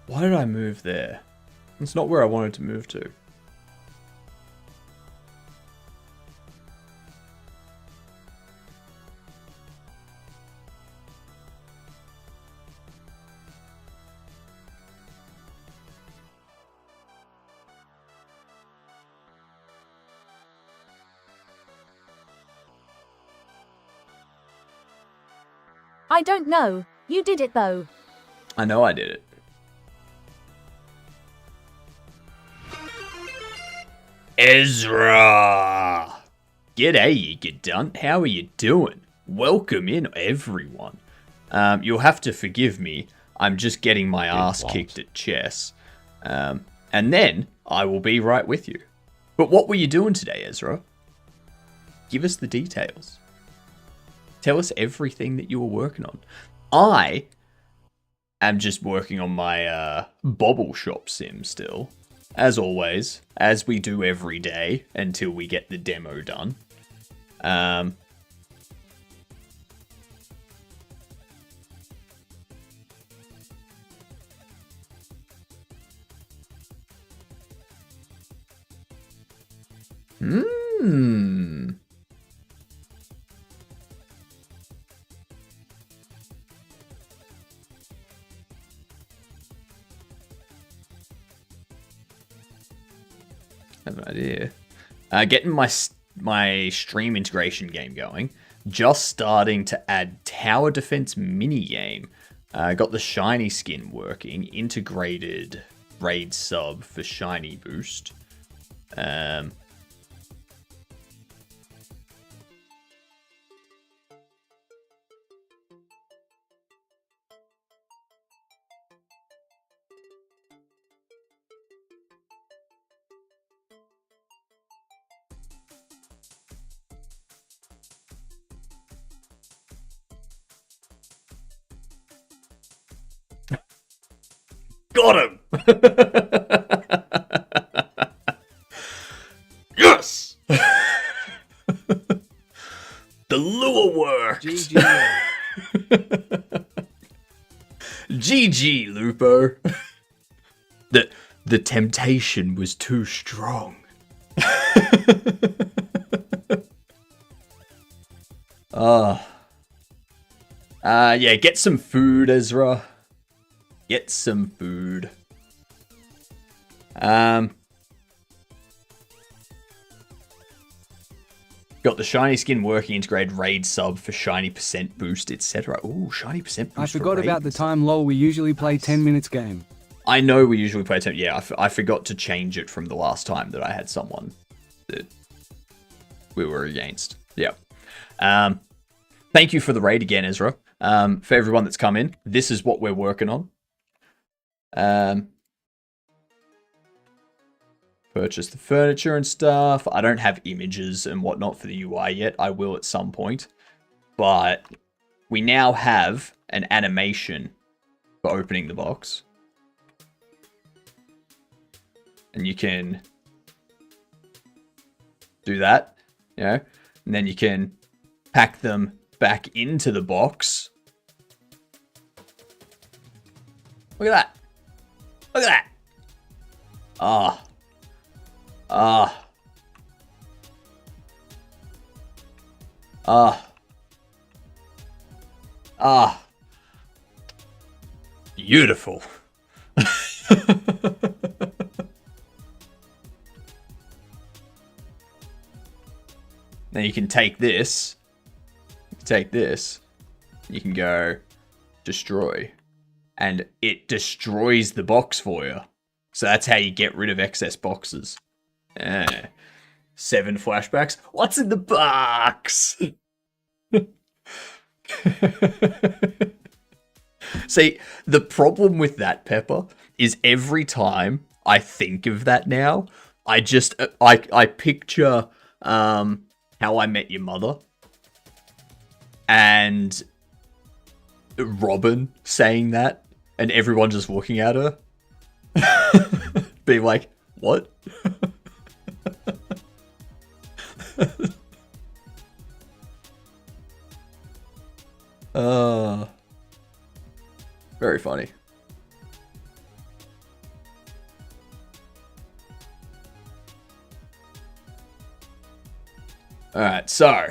Speaker 2: Why did I move there? It's not where I wanted to move to. I don't know. You did it though.
Speaker 1: I know I did it. Ezra! G'day, you Godot. How are you doing? Welcome in, everyone. You'll have to forgive me. I'm just getting my ass kicked at chess. And then I will be right with you. But what were you doing today, Ezra? Give us the details. Tell us everything that you were working on. I am just working on my Bobble Shop Sim still. As always, as we do every day until we get the demo done. I have an idea. Getting my stream integration game going. Just starting to add tower defense mini game. Got the shiny skin working. Integrated raid sub for shiny boost. Got him! Yes! The lure worked!
Speaker 4: GG.
Speaker 1: GG, Lupo. The temptation was too strong. Yeah, get some food, Ezra. Get some food. Got the shiny skin working, integrated raid sub for shiny percent boost, etc. Ooh, shiny percent boost.
Speaker 4: I forgot about the time, lol. We usually play 10 minutes game.
Speaker 1: I know we usually play 10. Yeah, I forgot to change it from the last time that I had someone that we were against. Yeah. Thank you for the raid again, Ezra. For everyone that's come in, this is what we're working on. Purchase the furniture and stuff. I don't have images and whatnot for the UI yet. I will at some point. But we now have an animation for opening the box. And you can do that, you know, and then you can pack them back into the box. Look at that. Look at that. Ah. Ah. Ah. Ah. Beautiful. Then you can take this. You can go destroy. And it destroys the box for you. So that's how you get rid of excess boxes. 7 flashbacks. What's in the box? See, the problem with that, Pepper, is every time I think of that now, I picture How I Met Your Mother and Robin saying that and everyone just looking at her. Being like, what? Very funny. Alright, so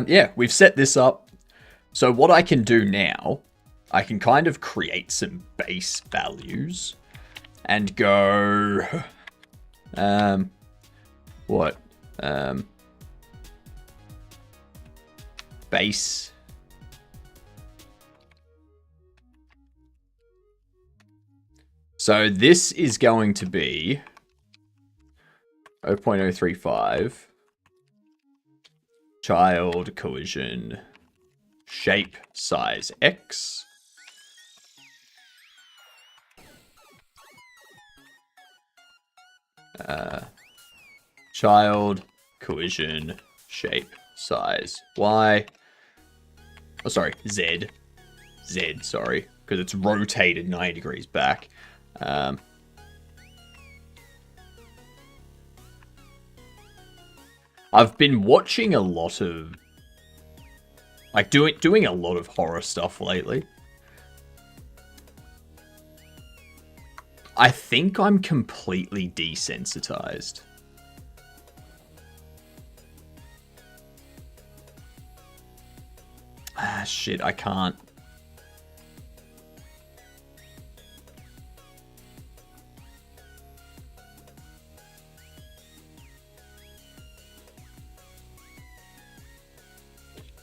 Speaker 1: yeah, we've set this up. So what I can do now, I can kind of create some base values and go, base. So this is going to be 0.035. Child collision shape size X. Child collision shape size Y. Oh, sorry, Z. Z, sorry, because it's rotated 90 degrees back. I've been watching a lot of, like, doing a lot of horror stuff lately. I think I'm completely desensitized. Ah, shit, I can't.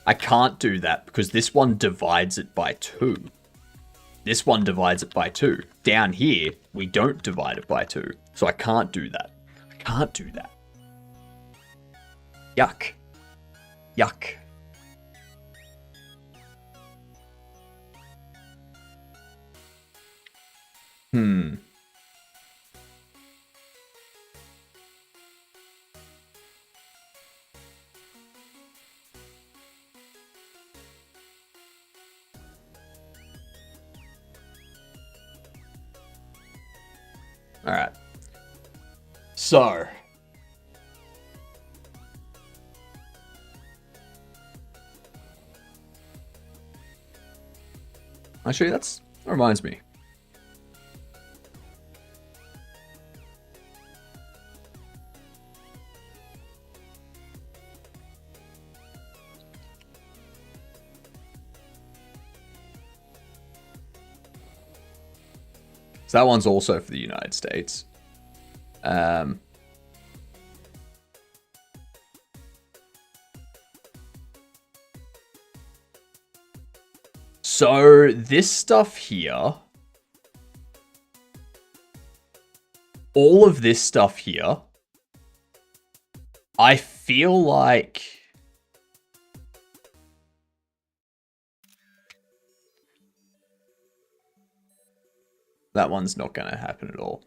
Speaker 1: I can't do that because this one divides it by 2. This one divides it by 2. Down here, we don't divide it by 2. So I can't do that. I can't do that. Yuck. Yuck. All right. So. Actually, that reminds me. So that one's also for the United States. So this stuff here, all of this stuff here, I feel like that one's not going to happen at all.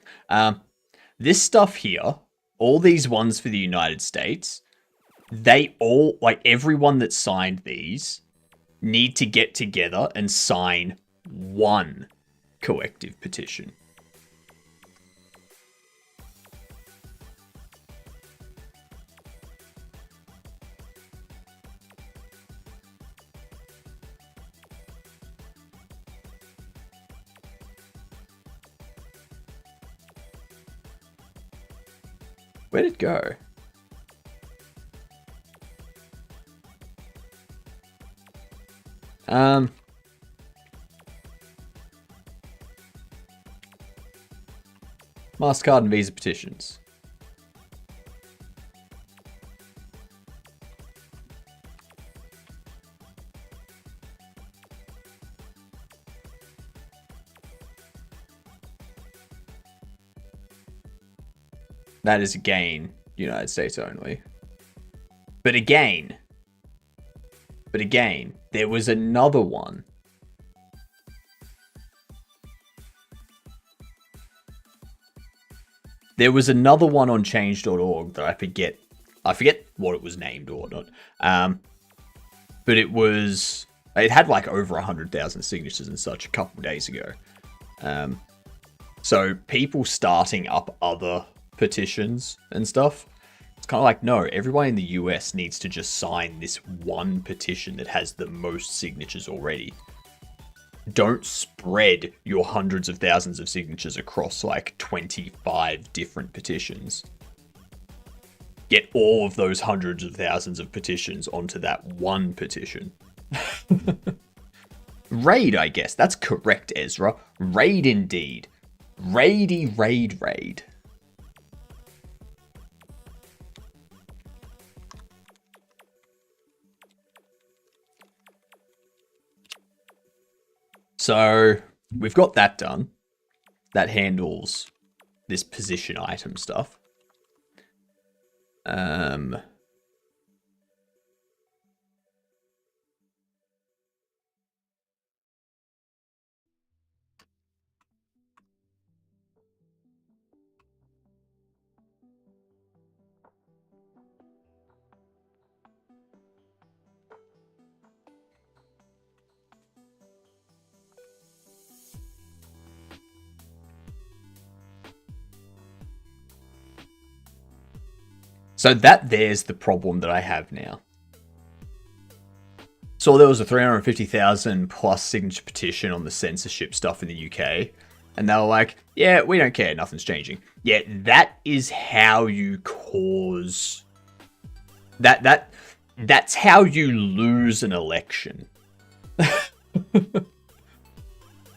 Speaker 1: This stuff here, all these ones for the United States, they all, like everyone that signed these, need to get together and sign one collective petition. Where'd it go? MasterCard and Visa petitions. That is again, United States only. But again, there was another one. There was another one on change.org that I forget what it was named or whatnot. But it had like over 100,000 signatures and such a couple days ago. So people starting up other petitions and stuff, it's kind of like, no, everyone in the US needs to just sign this one petition that has the most signatures already. Don't spread your hundreds of thousands of signatures across like 25 different petitions. Get all of those hundreds of thousands of petitions onto that one petition. Raid, I guess. That's correct, Ezra. Raid indeed. Raid. So we've got that done. That handles this position item stuff. So there's the problem that I have now. So there was a 350,000 plus signature petition on the censorship stuff in the UK. And they were like, yeah, we don't care. Nothing's changing. Yeah, that is how you cause... That's how you lose an election.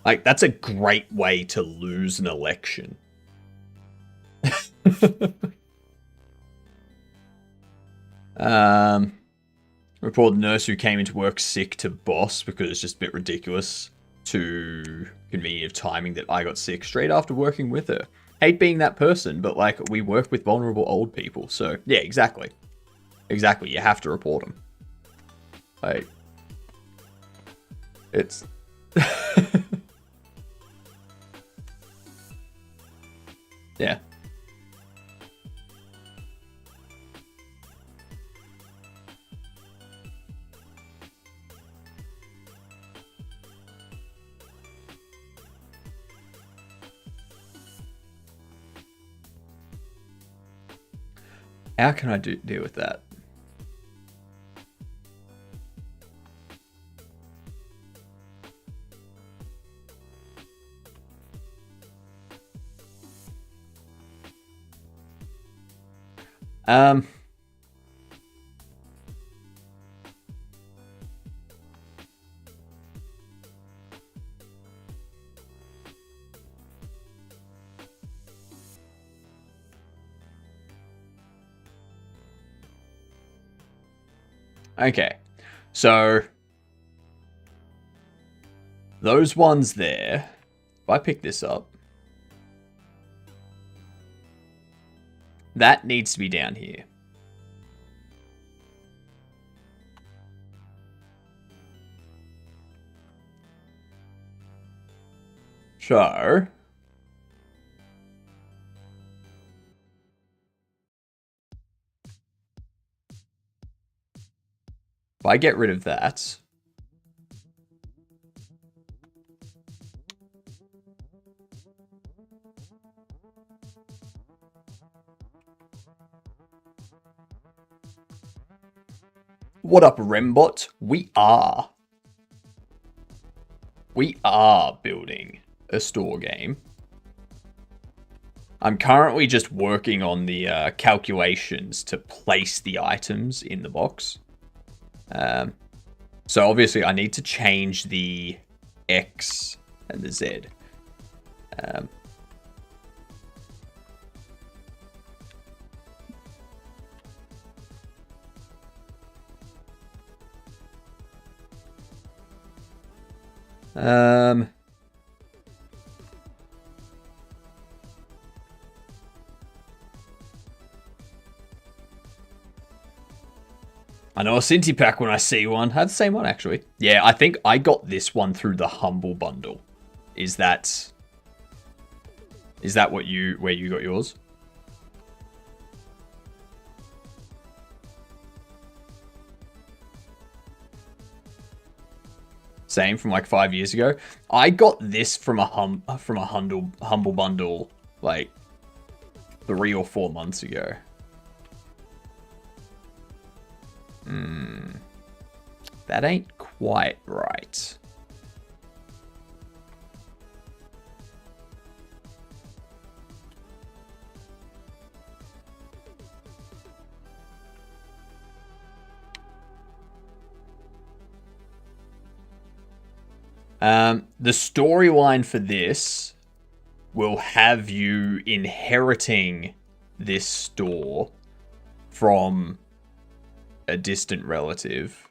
Speaker 1: Like, that's a great way to lose an election. Report nurse who came into work sick to boss because it's just a bit ridiculous to convenient timing that I got sick straight after working with her. Hate being that person, but like we work with vulnerable old people, so yeah, exactly. You have to report them. Like, it's yeah. How can I deal with that? Okay, so those ones there, if I pick this up, that needs to be down here. So, if I get rid of that, what up, Rembot? We are building a store game. I'm currently just working on the calculations to place the items in the box. So obviously I need to change the X and the Z. I know a Cinti pack when I see one. I have the same one, actually. Yeah, I think I got this one through the Humble Bundle. Is that where you got yours? Same from like 5 years ago. I got this from a Humble Bundle like 3 or 4 months ago. That ain't quite right. The storyline for this will have you inheriting this store from a distant relative.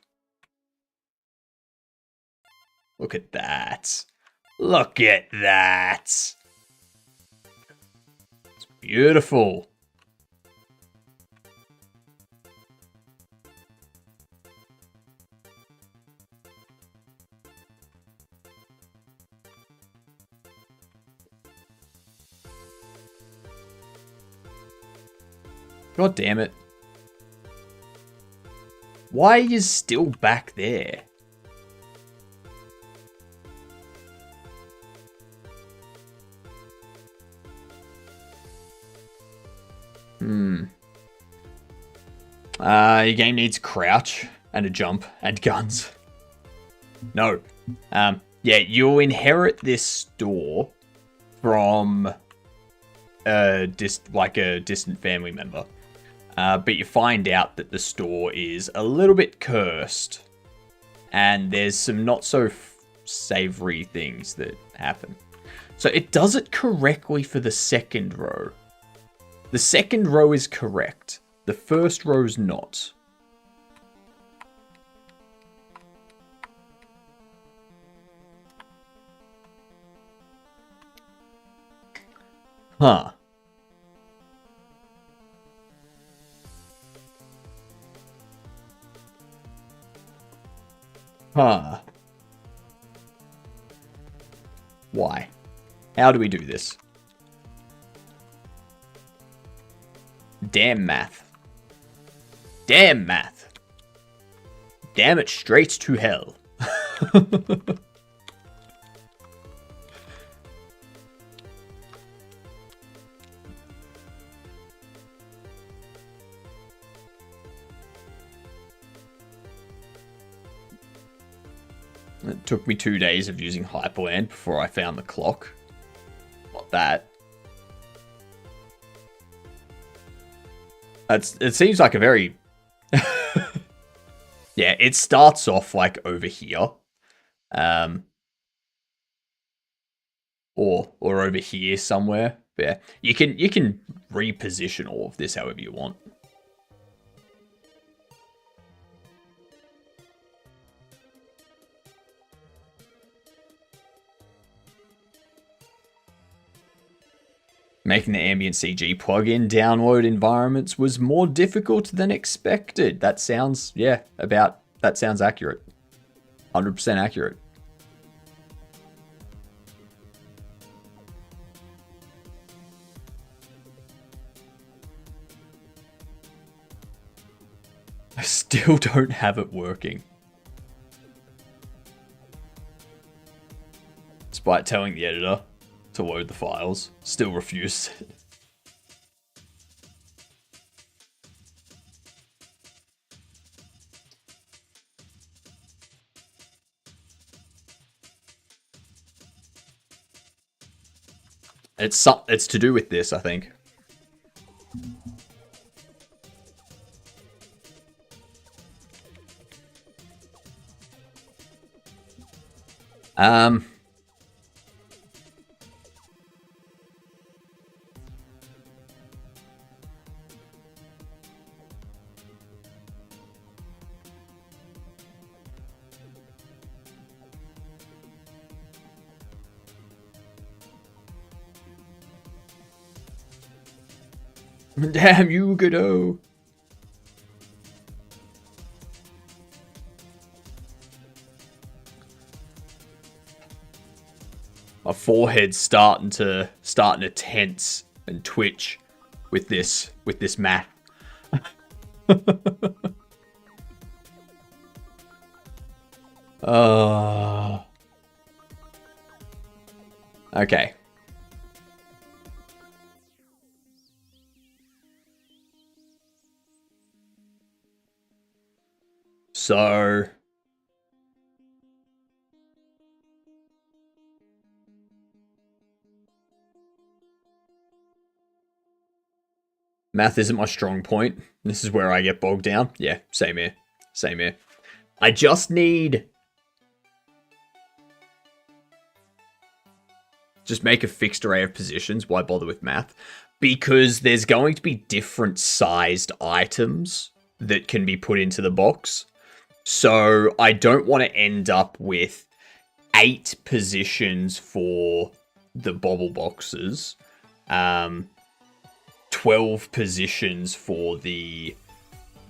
Speaker 1: Look at that. Look at that. It's beautiful. God damn it. Why are you still back there? Your game needs crouch and a jump and guns. No. Yeah, you'll inherit this store from a distant family member. But you find out that the store is a little bit cursed. And there's some not so savory things that happen. So it does it correctly for the second row. The second row is correct. The first row's not. Huh. Huh. Why? How do we do this? Damn math. Damn math. Damn it straight to hell. It took me 2 days of using Hyperland before I found the clock. Not that. It seems like a very... Yeah, it starts off like over here. Or over here somewhere. But yeah, you can reposition all of this however you want. Making the ambient CG plugin download environments was more difficult than expected. That sounds, yeah, that sounds accurate. 100% accurate. I still don't have it working. Despite telling the editor to load the files, still refused. It's to do with this, I think. Damn you, Godot. My forehead's starting to tense and twitch with this math. Okay. So math isn't my strong point. This is where I get bogged down. Yeah, same here. Same here. I just need... Just make a fixed array of positions. Why bother with math? Because there's going to be different sized items that can be put into the box. So I don't want to end up with 8 positions for the bobble boxes. 12 positions for the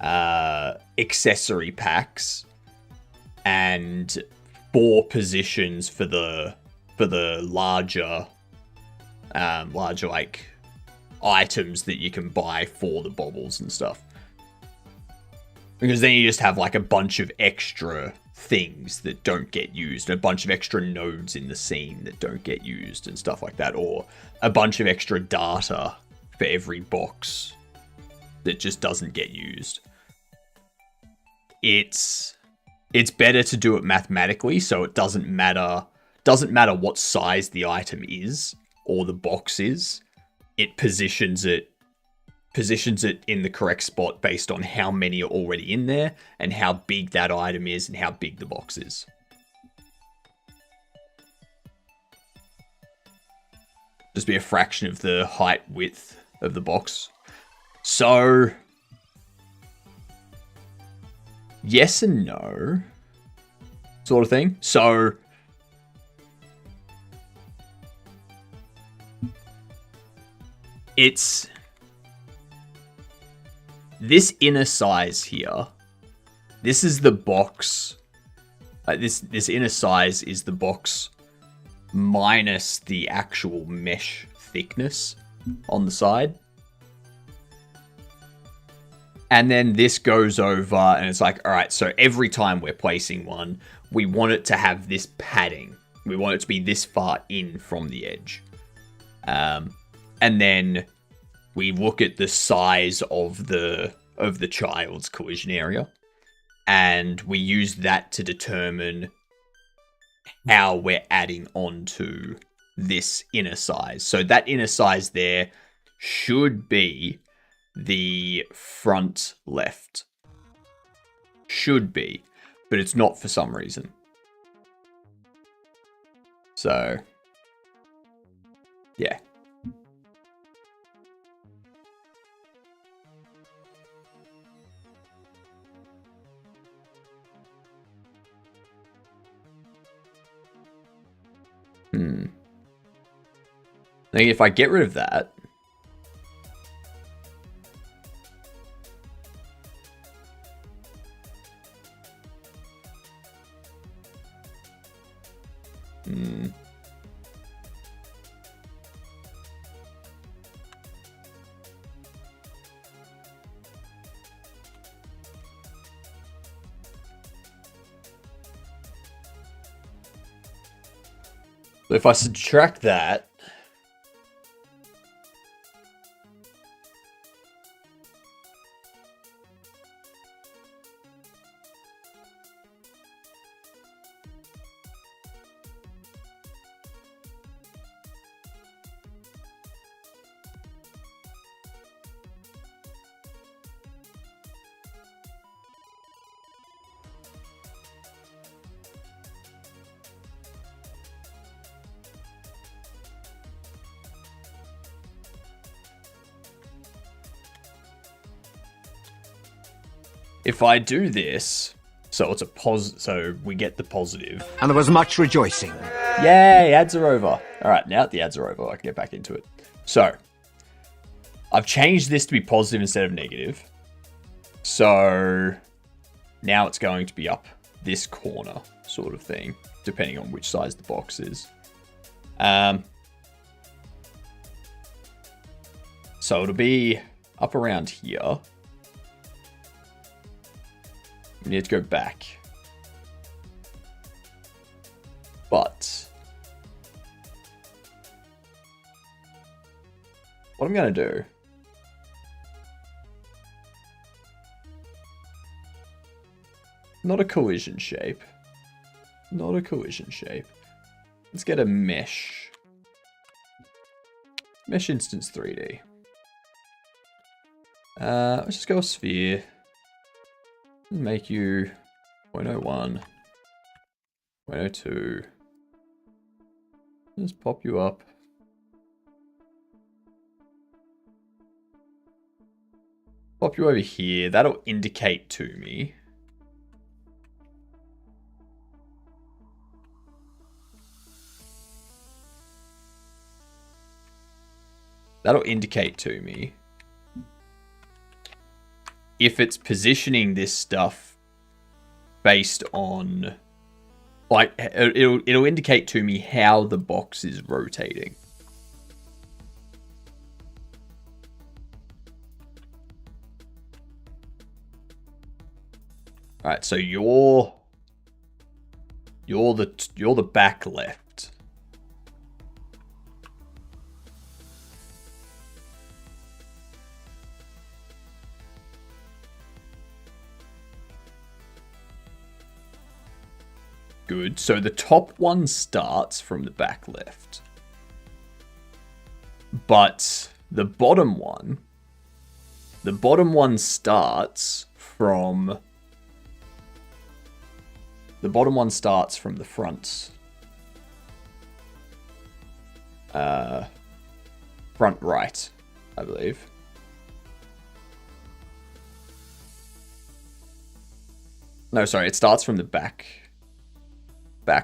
Speaker 1: accessory packs. And 4 positions for the larger like items that you can buy for the bobbles and stuff. Because then you just have like a bunch of extra things that don't get used, a bunch of extra nodes in the scene that don't get used and stuff like that, or a bunch of extra data for every box that just doesn't get used. It's better to do it mathematically, so it doesn't matter what size the item is or the box is. It positions it in the correct spot based on how many are already in there and how big that item is and how big the box is. Just be a fraction of the height width of the box. So yes and no sort of thing. So it's this inner size here. This is the box. This inner size is the box minus the actual mesh thickness on the side. And then this goes over and it's like, all right, so every time we're placing one, we want it to have this padding. We want it to be this far in from the edge. And then we look at the size of the child's collision area, and we use that to determine how we're adding on to this inner size. So that inner size there should be the front left. Should be, but it's not for some reason. So, yeah. I think if I get rid of that, so if I subtract that, if I do this, so it's a so we get the positive.
Speaker 3: And there was much rejoicing.
Speaker 1: Yay, ads are over. All right, now that the ads are over, I can get back into it. So, I've changed this to be positive instead of negative. So, now it's going to be up this corner sort of thing, depending on which size the box is. So, it'll be up around here. We need to go back. But what I'm going to do, not a collision shape. Not a collision shape. Let's get a mesh. Mesh instance 3D. Let's just go a sphere. Make you 0.01, 0.02. Just pop you up. Pop you over here. That'll indicate to me. That'll indicate to me if it's positioning this stuff based on, like, it'll indicate to me how the box is rotating. All right, so you're the back left. Good. So the top one starts from the back left. But the bottom one starts from the front. Front right, I believe. No, sorry, it starts from the back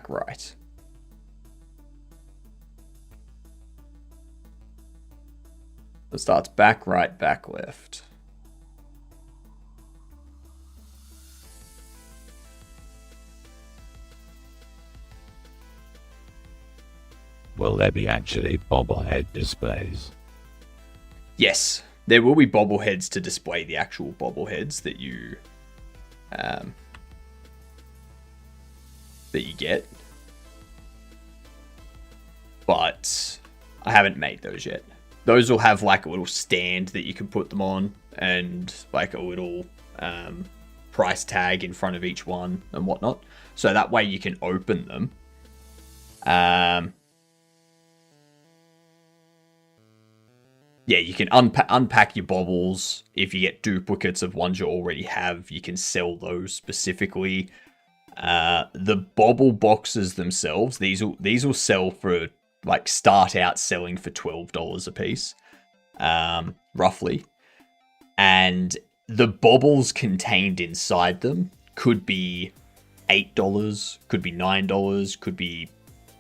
Speaker 1: right. It starts back right, back left.
Speaker 5: Will there be actually bobblehead displays?
Speaker 1: Yes, there will be bobbleheads to display the actual bobbleheads that you get, but I haven't made those yet. Those will have like a little stand that you can put them on, and like a little price tag in front of each one and whatnot, so that way you can open them Yeah, you can unpack your bobbles. If you get duplicates of ones you already have, you can sell those specifically. The bobble boxes themselves, these will sell for, like, start out selling for $12 a piece, roughly. And the bobbles contained inside them could be $8, could be $9, could be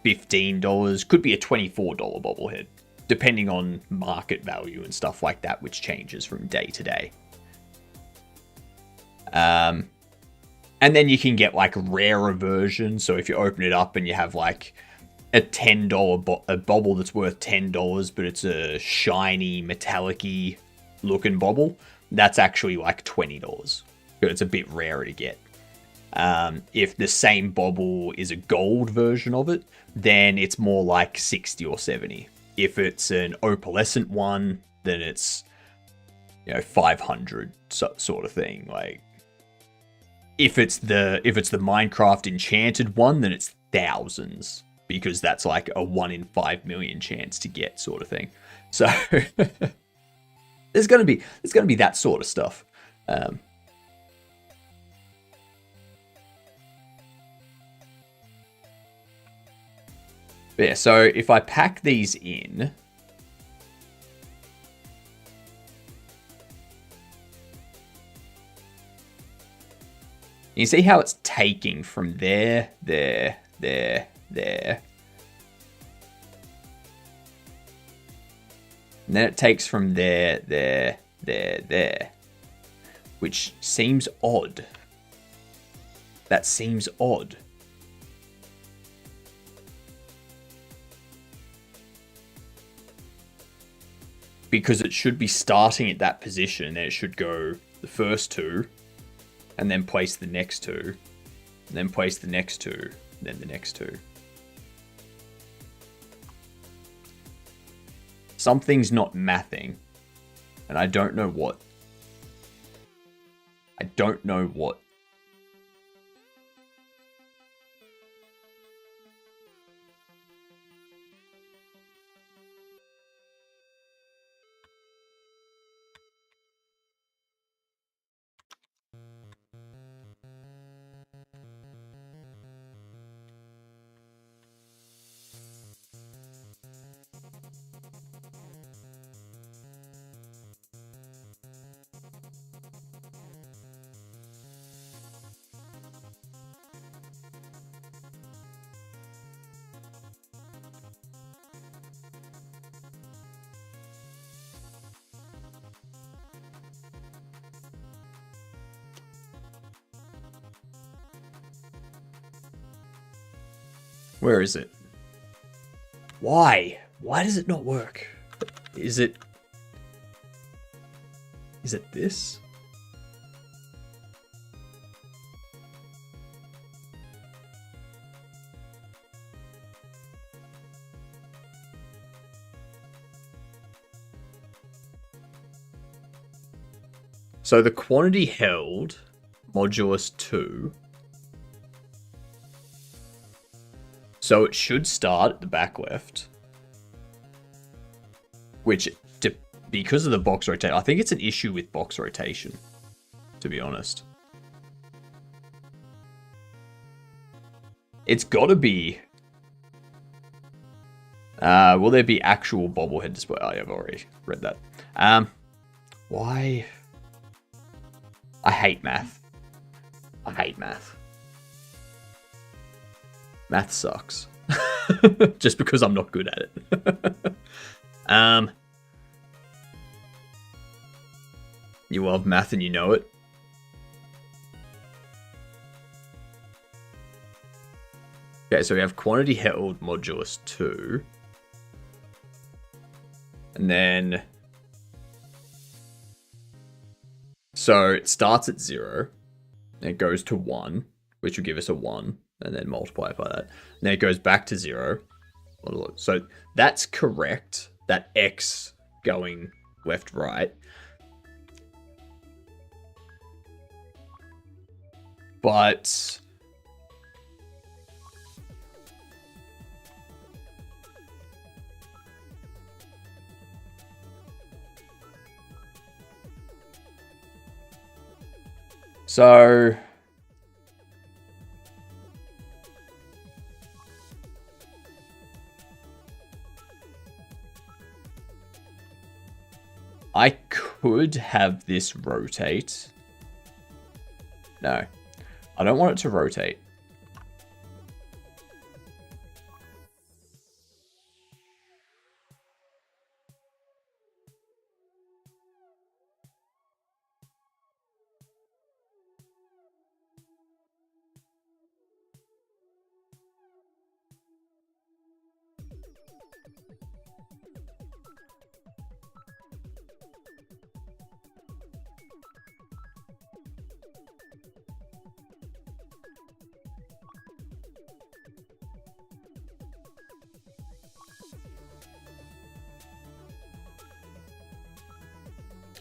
Speaker 1: $15, could be a $24 bobblehead, depending on market value and stuff like that, which changes from day to day. And then you can get, like, rarer versions. So if you open it up and you have, like, a $10 a bobble that's worth $10, but it's a shiny, metallic-y looking bobble, that's actually like $20. But it's a bit rarer to get. If the same bobble is a gold version of it, then it's more like 60 or 70. If it's an opalescent one, then it's, 500 sort of thing. Like, if it's the Minecraft enchanted one, then it's thousands, because that's like a 1 in 5 million chance to get sort of thing. So there's gonna be that sort of stuff. Yeah, so if I pack these in, you see how it's taking from there, there, there, there. And then it takes from there, there, there, there. Which seems odd. That seems odd. Because it should be starting at that position, and then it should go the first two, and then place the next two, and then place the next two, and then the next two. Something's not mathing, and I don't know what. I don't know what. Where is it? Why? Why does it not work? Is it this? So the quantity held, modulus 2. So it should start at the back left. Which, because of the box rotation, I think it's an issue with box rotation, to be honest. It's gotta be... will there be actual bobblehead display? Oh, yeah, I've already read that. Why? I hate math. I hate math. Math sucks. Just because I'm not good at it. You love math and you know it. Okay, so we have quantity held modulus 2. And then... So it starts at 0. And it goes to 1, which will give us a 1. And then multiply it by that. And then it goes back to 0. So that's correct. That X going left, right. But So I could have this rotate. No, I don't want it to rotate.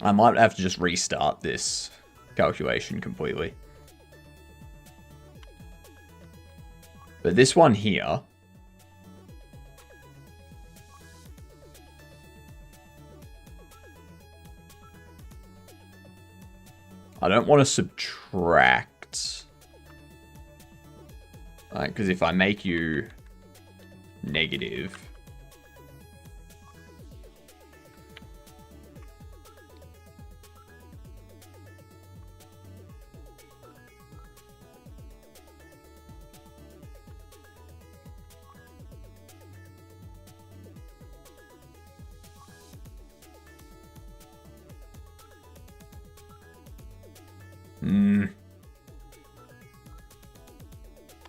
Speaker 1: I might have to just restart this calculation completely. But this one here, I don't want to subtract. Because if I make you negative,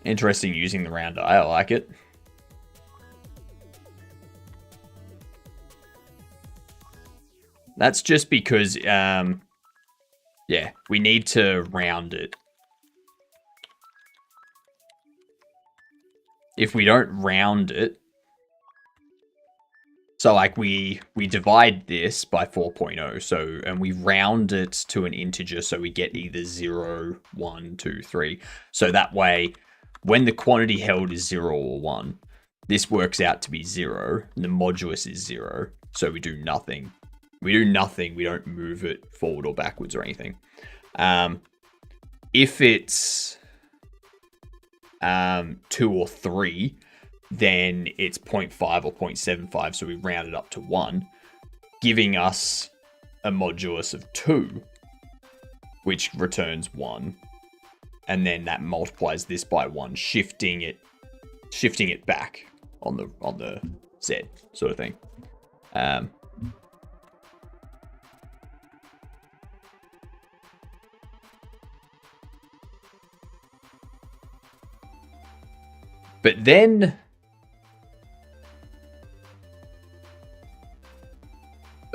Speaker 1: interesting using the round eye. I like it. That's just because, yeah, we need to round it. If we don't round it, so like we divide this by 4.0, so, and we round it to an integer, so we get either 0, 1, 2, 3. So that way, when the quantity held is 0 or 1, this works out to be 0, and the modulus is 0, so we do nothing. We do nothing, we don't move it forward or backwards or anything. If it's 2 or 3, then it's 0.5 or 0.75, so we round it up to 1, giving us a modulus of 2, which returns 1, and then that multiplies this by 1, shifting it back on the Z sort of thing. But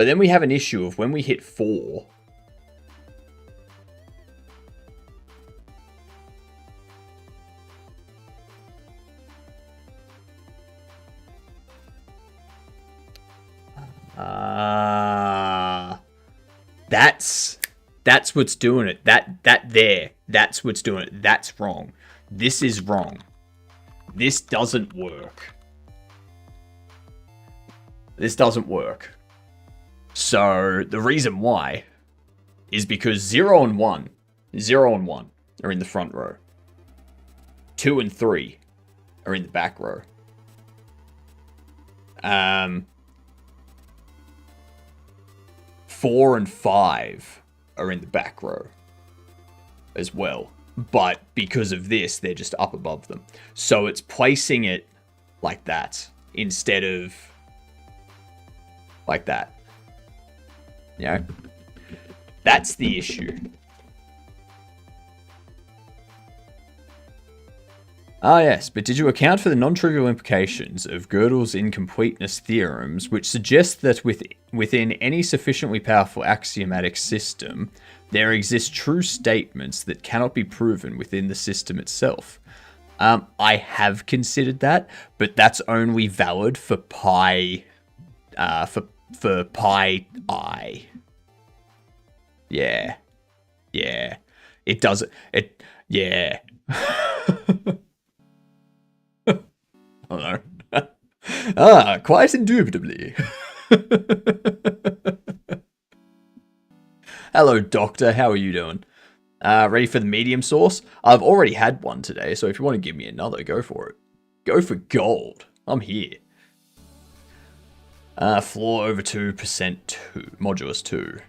Speaker 1: then we have an issue of when we hit 4. That's what's doing it. That's what's doing it. That's wrong. This is wrong. This doesn't work. This doesn't work. So the reason why is because 0 and 1 are in the front row. 2 and 3 are in the back row. 4 and 5 are in the back row as well. But because of this, they're just up above them. So it's placing it like that instead of like that. You know? That's the issue. Ah, yes, but did you account for the non-trivial implications of Gödel's incompleteness theorems, which suggest that within any sufficiently powerful axiomatic system, there exist true statements that cannot be proven within the system itself? I have considered that, but that's only valid for pi, for pi I. Yeah. Yeah. It doesn't, yeah. Oh no. Quite indubitably. Hello, Doctor. How are you doing? Ready for the medium sauce? I've already had one today, so if you want to give me another, go for it. Go for gold. I'm here. Floor over 2%, 2. Modulus 2.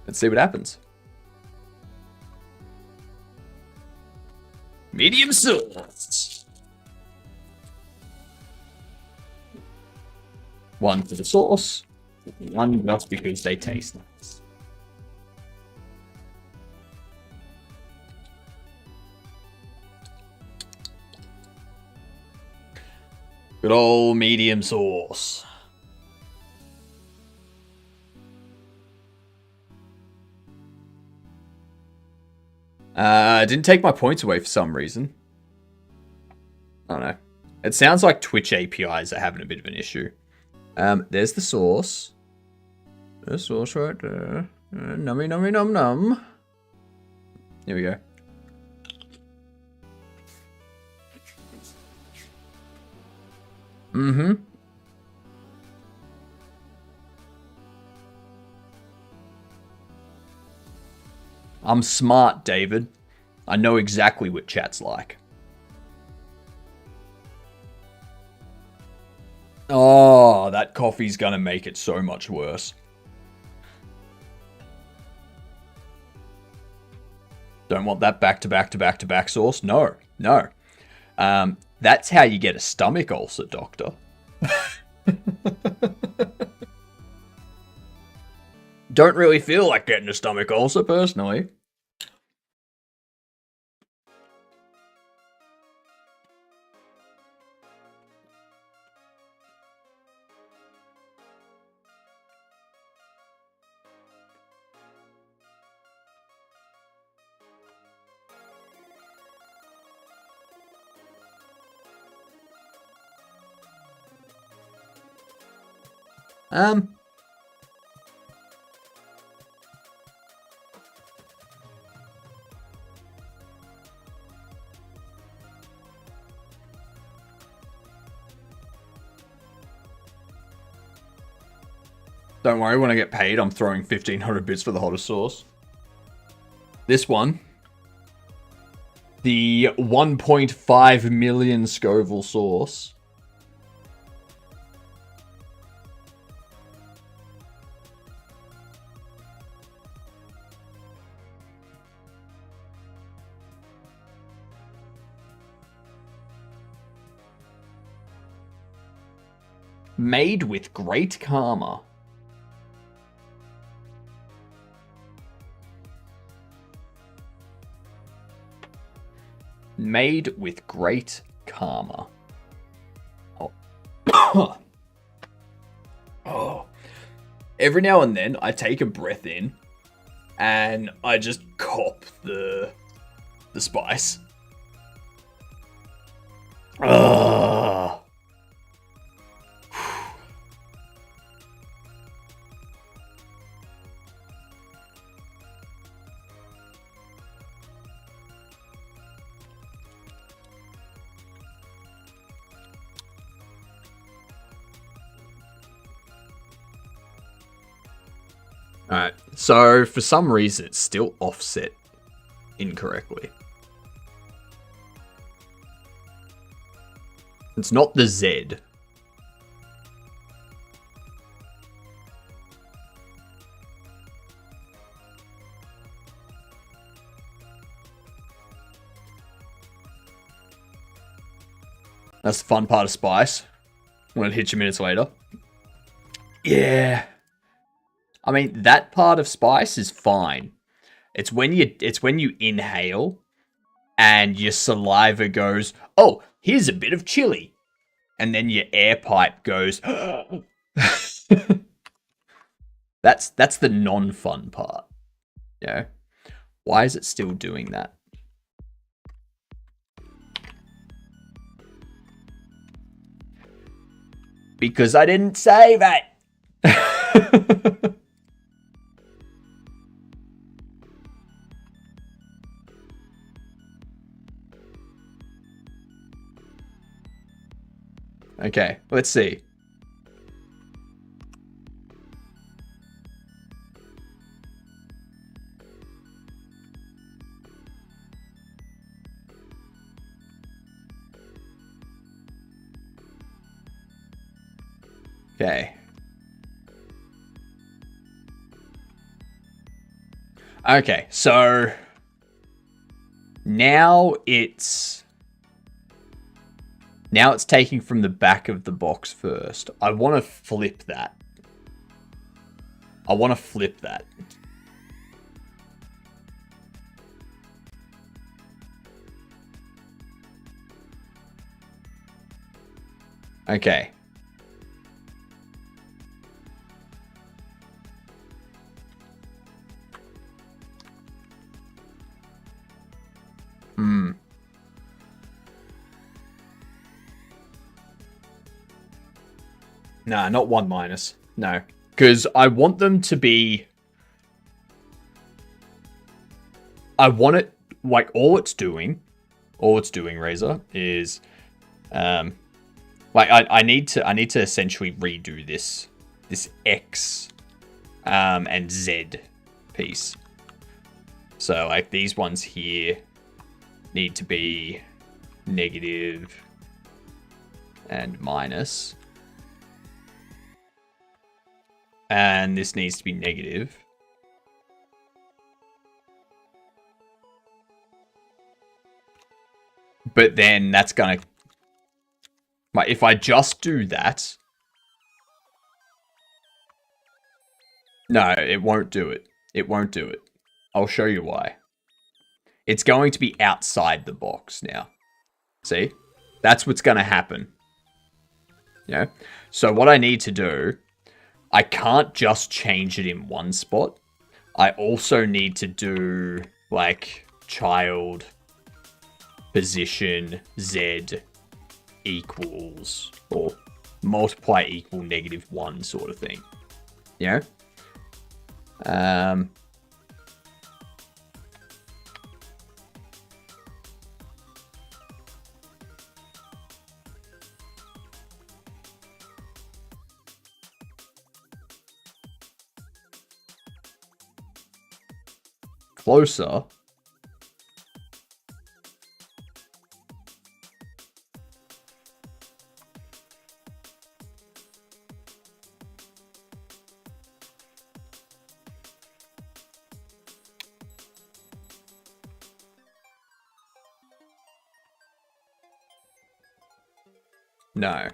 Speaker 1: Let's see what happens. Medium sauce. 1 for the sauce. 1 just because they taste nice. Good old medium sauce. Didn't take my points away for some reason. I don't know. It sounds like Twitch APIs are having a bit of an issue. There's the sauce. The sauce right there. Nummy, nummy, num, num. Here we go. Mm-hmm. I'm smart, David. I know exactly what chat's like. Oh, that coffee's gonna make it so much worse. Don't want that back-to-back-to-back-to-back sauce? No, no. That's how you get a stomach ulcer, doctor. Don't really feel like getting a stomach ulcer, personally. Don't worry, when I get paid, I'm throwing 1,500 bits for the hottest sauce. This one. The 1.5 million Scoville sauce. Made with great karma. Made with great karma. Oh. Oh. Every now and then, I take a breath in, and I just cop the spice. Ugh. Alright, so for some reason it's still offset incorrectly. It's not the Z. That's the fun part of Spice. When it hits you minutes later. Yeah. I mean, that part of Spice is fine. It's when you inhale and your saliva goes, oh, here's a bit of chili. And then your air pipe goes, that's the non-fun part. Yeah. Why is it still doing that? Because I didn't save it. Okay, let's see. Okay. Okay, so now it's taking from the back of the box first. I want to flip that. Okay. Nah, not 1 minus. No. Because I want them to be... I want it... Like, all it's doing, Razor, is... like, I need to essentially redo this X and Z piece. So, like, these ones here need to be negative and minus. And this needs to be negative. But then that's gonna... Like, if I just do that... No, it won't do it. It won't do it. I'll show you why. It's going to be outside the box now. See? That's what's going to happen. You know? So what I need to do... I can't just change it in one spot. I also need to do, like, child position Z equals, or multiply equal -1 sort of thing. You know? Closer. No.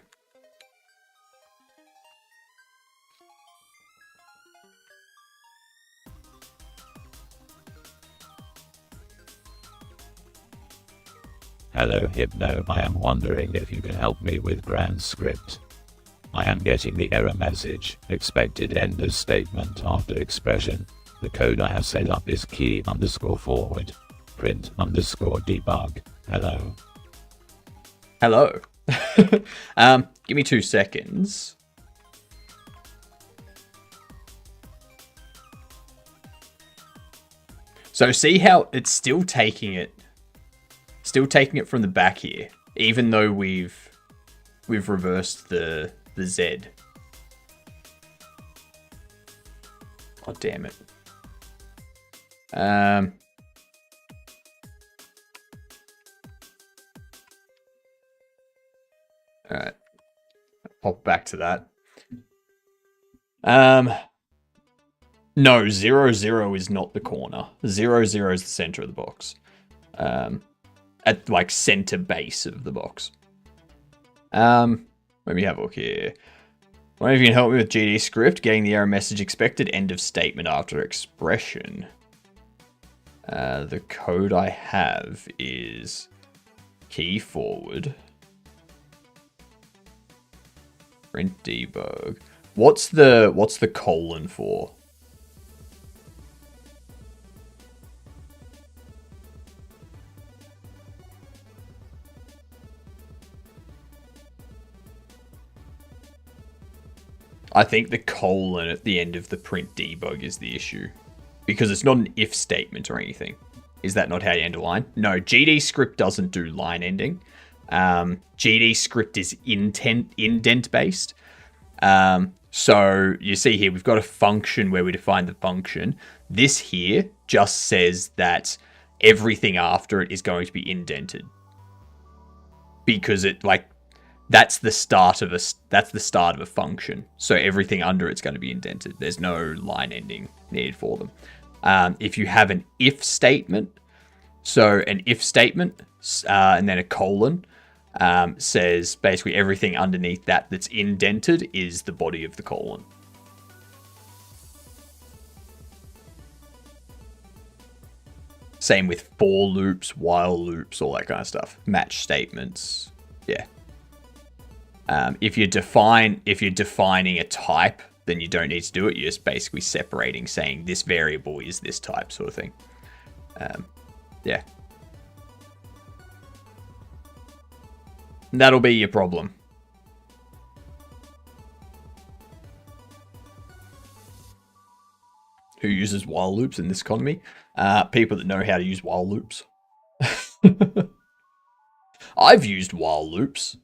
Speaker 5: Hello Hypno, I am wondering if you can help me with Grand Script. I am getting the error message, expected end of statement after expression. The code I have set up is key_forward, print_debug. Hello.
Speaker 1: Hello. Give me 2 seconds. So see how it's still taking it from the back here, even though we've reversed the Z. Oh damn it. Alright. Pop back to that. No, 0, 0 is not the corner. 0, 0 is the center of the box. At like center base of the box. Let me have a look here. Wonder if you can help me with GD script, getting the error message expected end of statement after expression. The code I have is key forward, print debug. What's the colon for? I think the colon at the end of the print debug is the issue. Because it's not an if statement or anything. Is that not how you end a line? No, GD script doesn't do line ending. GD script is indent based. So you see here, we've got a function where we define the function. This here just says that everything after it is going to be indented, because it that's the start of a function. So everything under it's going to be indented. There's no line ending needed for them. If you have an if statement, so an if statement and then a colon, says basically everything underneath that's indented is the body of the colon. Same with for loops, while loops, all that kind of stuff. Match statements. Yeah. If you're defining a type, then you don't need to do it. You're just basically separating, saying this variable is this type, sort of thing. Yeah. That'll be your problem. Who uses while loops in this economy? People that know how to use while loops. I've used while loops.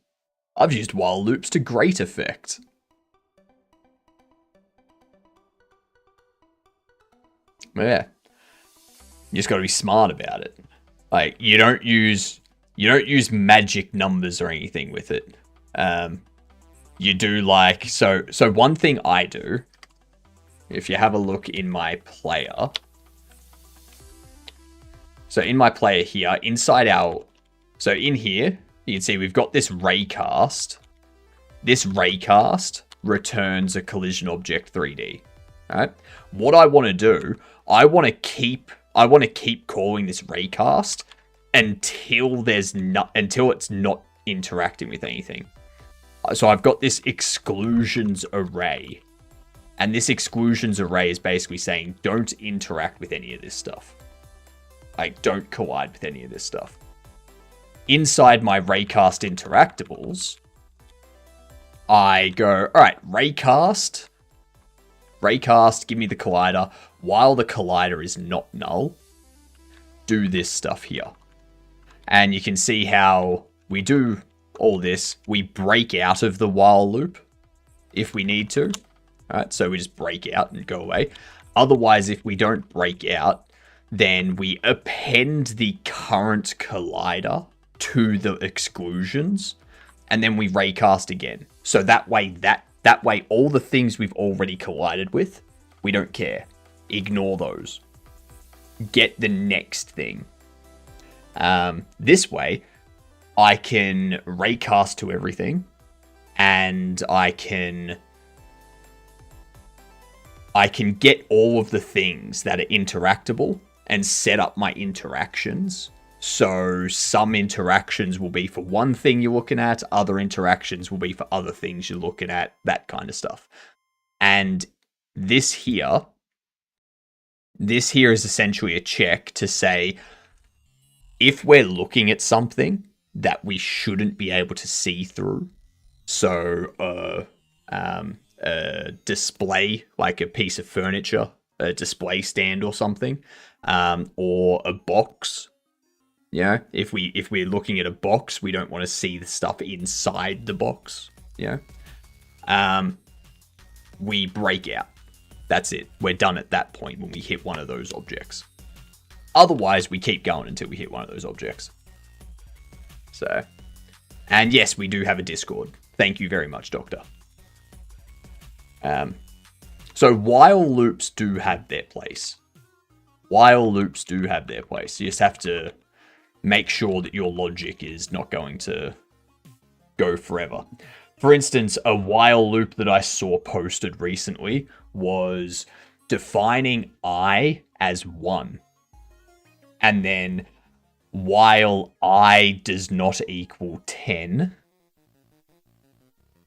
Speaker 1: I've used while loops to great effect. Yeah. You just got to be smart about it. Like, you don't use magic numbers or anything with it. You do so one thing I do, if you have a look in my player. So in my player here, so in here, you can see we've got this raycast. This raycast returns a collision object 3D. All right. What I want to do, I want to keep calling this raycast until it's not interacting with anything. So I've got this exclusions array. And this exclusions array is basically saying don't interact with any of this stuff. Like, don't collide with any of this stuff. Inside my raycast interactables, I go, all right, raycast, give me the collider. While the collider is not null, do this stuff here. And you can see how we do all this. We break out of the while loop if we need to. All right, so we just break out and go away. Otherwise, if we don't break out, then we append the current collider to the exclusions, and then we raycast again. So that way, all the things we've already collided with, we don't care. Ignore those. Get the next thing. This way, I can raycast to everything, and I can get all of the things that are interactable and set up my interactions. So some interactions will be for one thing you're looking at, other interactions will be for other things you're looking at, that kind of stuff. And this here is essentially a check to say, if we're looking at something that we shouldn't be able to see through, so a display, like a piece of furniture, a display stand or something, or a box. Yeah, if we're looking at a box, we don't want to see the stuff inside the box. Yeah, we break out. That's it. We're done at that point when we hit one of those objects. Otherwise, we keep going until we hit one of those objects. So, and yes, we do have a Discord. Thank you very much, Doctor. So while loops do have their place. You just have to make sure that your logic is not going to go forever. For instance, a while loop that I saw posted recently was defining I as 1. And then while I does not equal 10,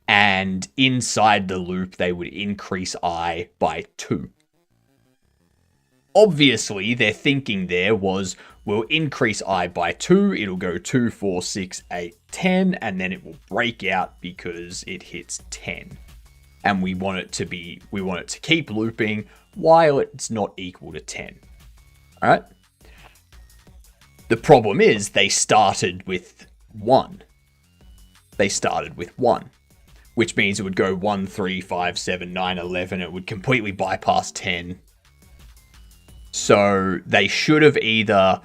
Speaker 1: and inside the loop they would increase I by 2. Obviously, their thinking there was, we'll increase I by 2, it'll go 2, 4, 6, 8, 10, and then it will break out because it hits 10. And we want it to keep looping while it's not equal to 10. Alright? The problem is, they started with 1. they started with 1, which means it would go 1, 3, 5, 7, 9, 11. It would completely bypass 10. So they should have either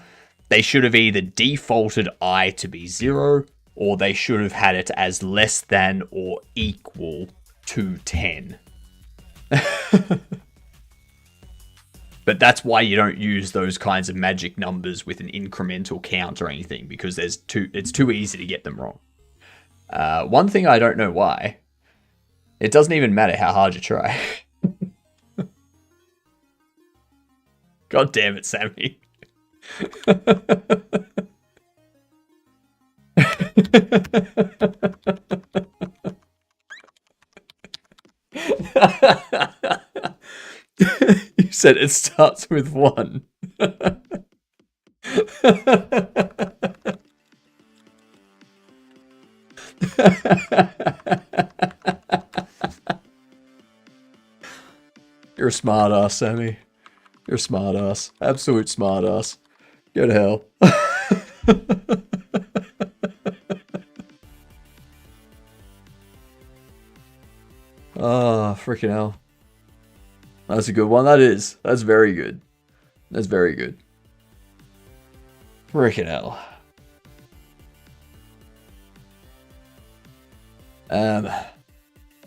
Speaker 1: defaulted I to be 0, or they should have had it as less than or equal to 10. But that's why you don't use those kinds of magic numbers with an incremental count or anything, because it's too easy to get them wrong. One thing I don't know why, it doesn't even matter how hard you try. God damn it, Sammy. You said it starts with 1. You're a smart ass, Sammy. You're a smart ass. Absolute smart ass. Go to hell. Oh, freaking hell. That's a good one. That is. That's very good. That's very good. Freaking hell.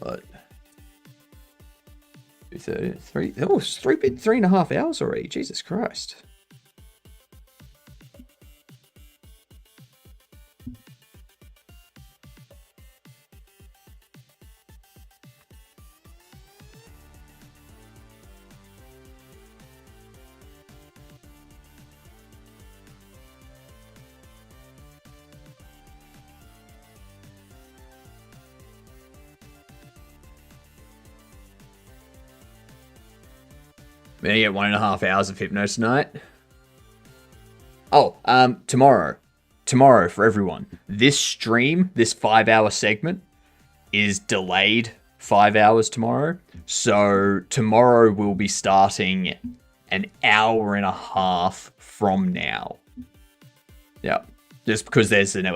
Speaker 1: What? 3 oh, it's 3.5 hours already. Jesus Christ. We're gonna get 1.5 hours of hypno tonight. Oh, tomorrow for everyone. This stream, this 5-hour segment, is delayed 5 hours tomorrow. So tomorrow we'll be starting an hour and a half from now. Yeah, just because there's an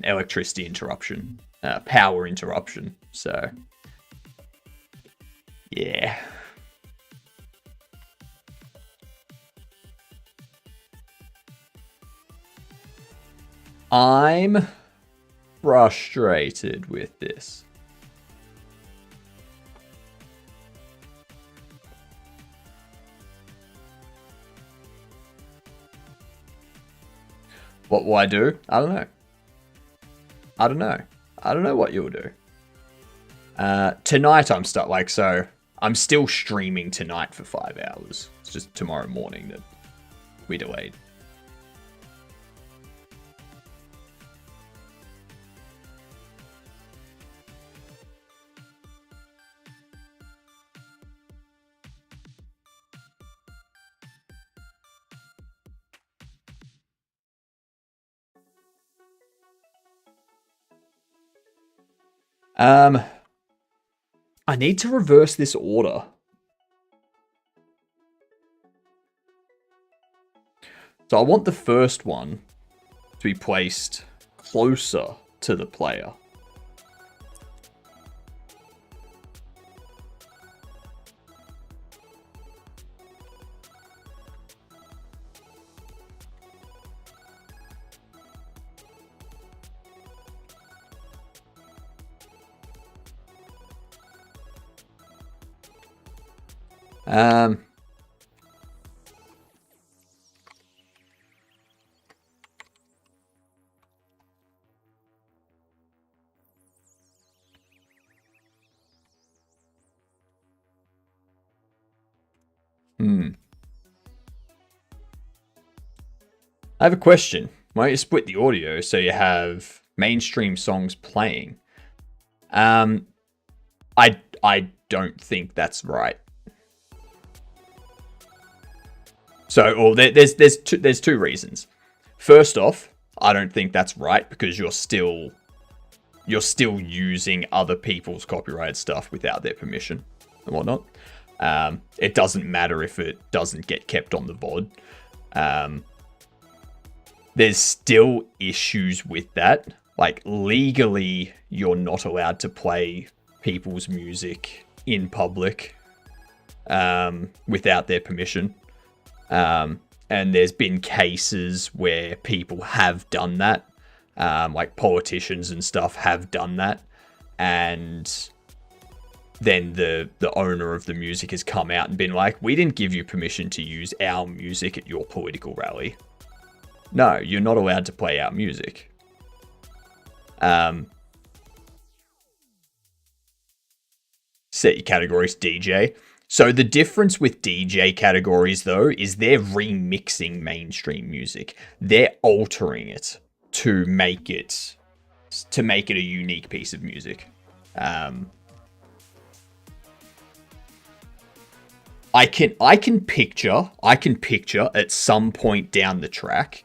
Speaker 1: electricity interruption, power interruption. So yeah. I'm frustrated with this. What will I do? I don't know. I don't know what you'll do. Tonight I'm I'm still streaming tonight for 5 hours. It's just tomorrow morning that we delayed. I need to reverse this order. So I want the first one to be placed closer to the player. I have a question. Why don't you split the audio so you have mainstream songs playing? I don't think that's right. So, there's two reasons. First off, I don't think that's right because you're still using other people's copyrighted stuff without their permission and whatnot. It doesn't matter if it doesn't get kept on the VOD. There's still issues with that like, legally, you're not allowed to play people's music in public without their permission. And there's been cases where people have done that. Like politicians and stuff have done that. And then the owner of the music has come out and been like, we didn't give you permission to use our music at your political rally. No, you're not allowed to play our music. Set your categories DJ. So the difference with DJ categories, though, is they're remixing mainstream music. They're altering it to make it a unique piece of music. I can picture at some point down the track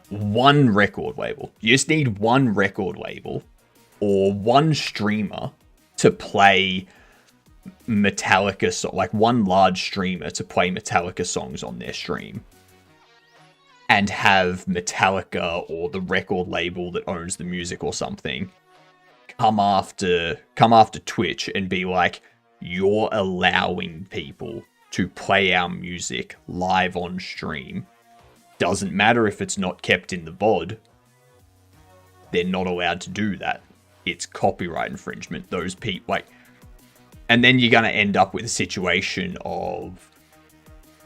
Speaker 1: one record label. You just need one record label or one streamer to play Metallica, like one large streamer to play Metallica songs on their stream, and have Metallica or the record label that owns the music or something come after Twitch and be like, you're allowing people to play our music live on stream. Doesn't matter if it's not kept in the VOD. They're not allowed to do that. It's copyright infringement. Those people, like, and then you're going to end up with a situation of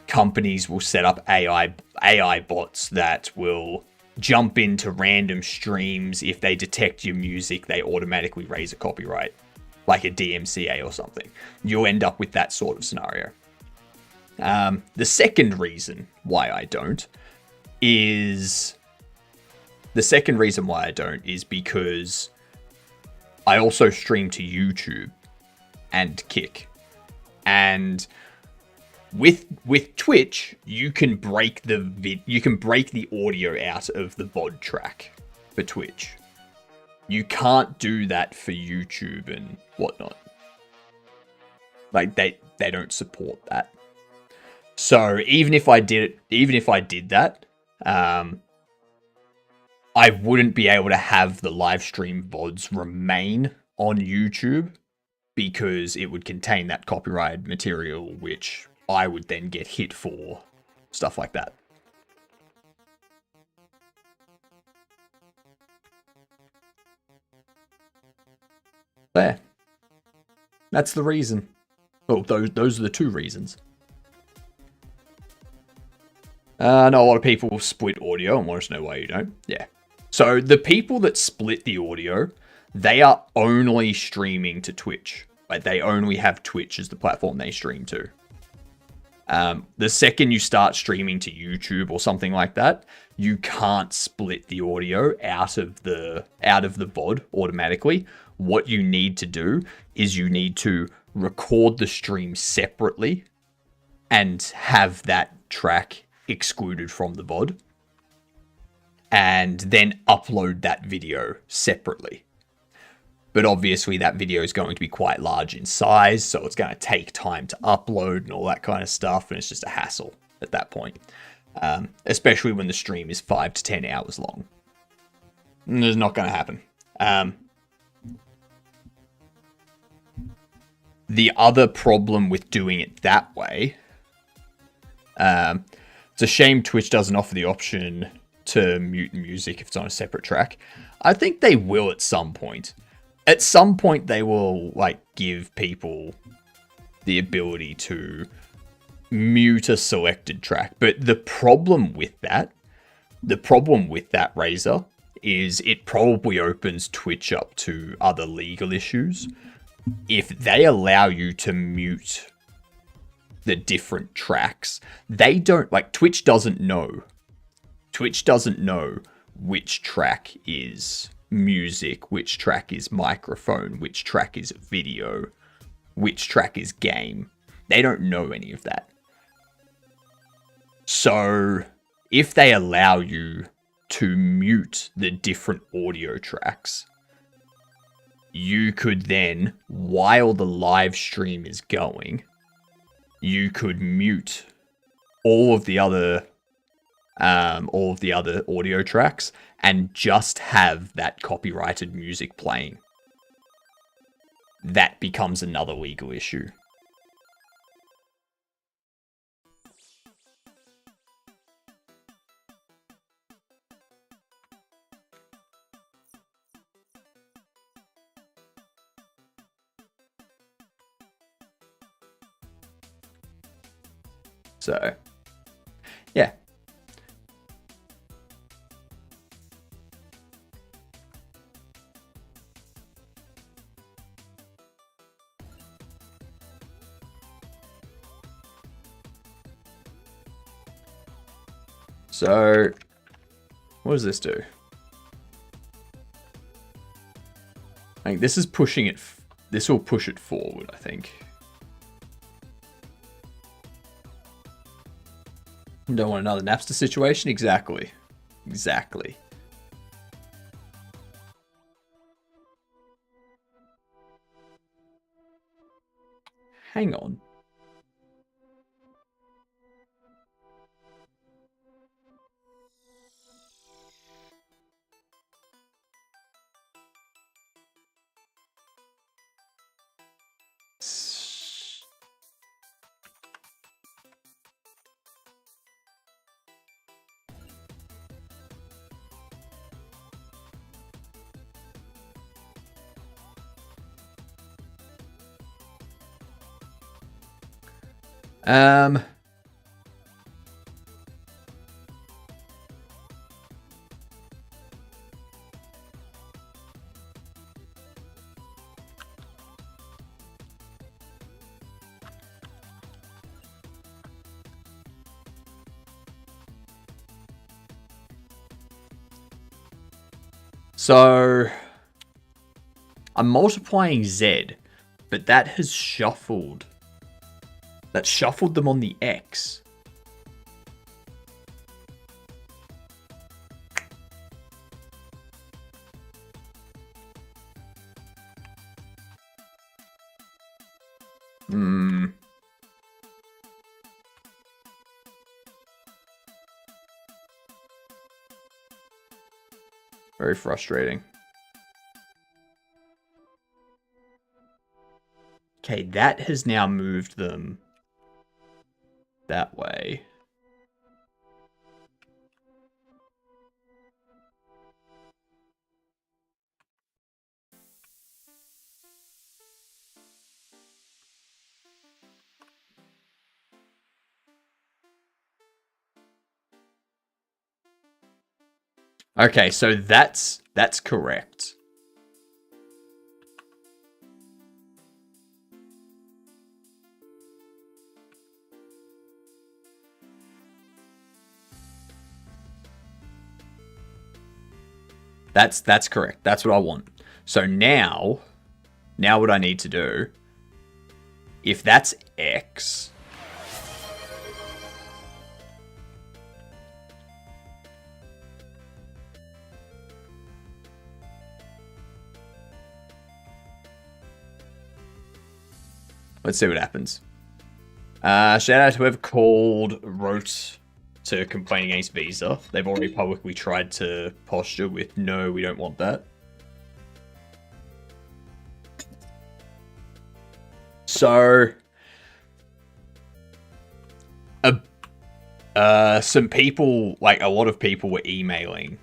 Speaker 1: companies will set up AI bots that will jump into random streams. If they detect your music, they automatically raise a copyright, like a DMCA or something. You'll end up with that sort of scenario. The second reason why I don't is because I also stream to YouTube and Kick. And with Twitch, you can break the audio out of the VOD track for Twitch. You can't do that for YouTube and whatnot. Like, they don't support that. So even if I did that, I wouldn't be able to have the live stream VODs remain on YouTube because it would contain that copyrighted material, which I would then get hit for, stuff like that. There. That's the reason. Well, those are the two reasons. I know a lot of people split audio and want to know why you don't. Yeah. So the people that split the audio, they are only streaming to Twitch. Like, they only have Twitch as the platform they stream to. The second you start streaming to YouTube or something like that, you can't split the audio out of the VOD automatically. What you need to do is you need to record the stream separately and have that track excluded from the VOD, and then upload that video separately. But obviously that video is going to be quite large in size, so it's going to take time to upload and all that kind of stuff, and it's just a hassle at that point. Especially when the stream is 5 to 10 hours long. And it's not going to happen. The other problem with doing it that way, it's a shame Twitch doesn't offer the option to mute music if it's on a separate track. I think they will at some point. At some point, they will, like, give people the ability to mute a selected track. But the problem with that, Razor, is it probably opens Twitch up to other legal issues. If they allow you to mute the different tracks, they don't, like, Twitch doesn't know which track is music, which track is microphone, which track is video, which track is game. They don't know any of that. So if they allow you to mute the different audio tracks, you could then, while the live stream is going, you could mute all of the other all of the other audio tracks, and just have that copyrighted music playing. That becomes another legal issue. So, yeah. So, what does this do? I think this is pushing it. This will push it forward, I think. Don't want another Napster situation? Exactly. Exactly. Hang on. So I'm multiplying Z, but that has shuffled. That shuffled them on the X. Very frustrating. Okay, that has now moved them that way. Okay, so that's correct. That's correct. That's what I want. So now what I need to do, if that's X, let's see what happens. Shout out to whoever wrote to complain against Visa. They've already publicly tried to posture with, no, we don't want that. So, some people, like a lot of people were emailing,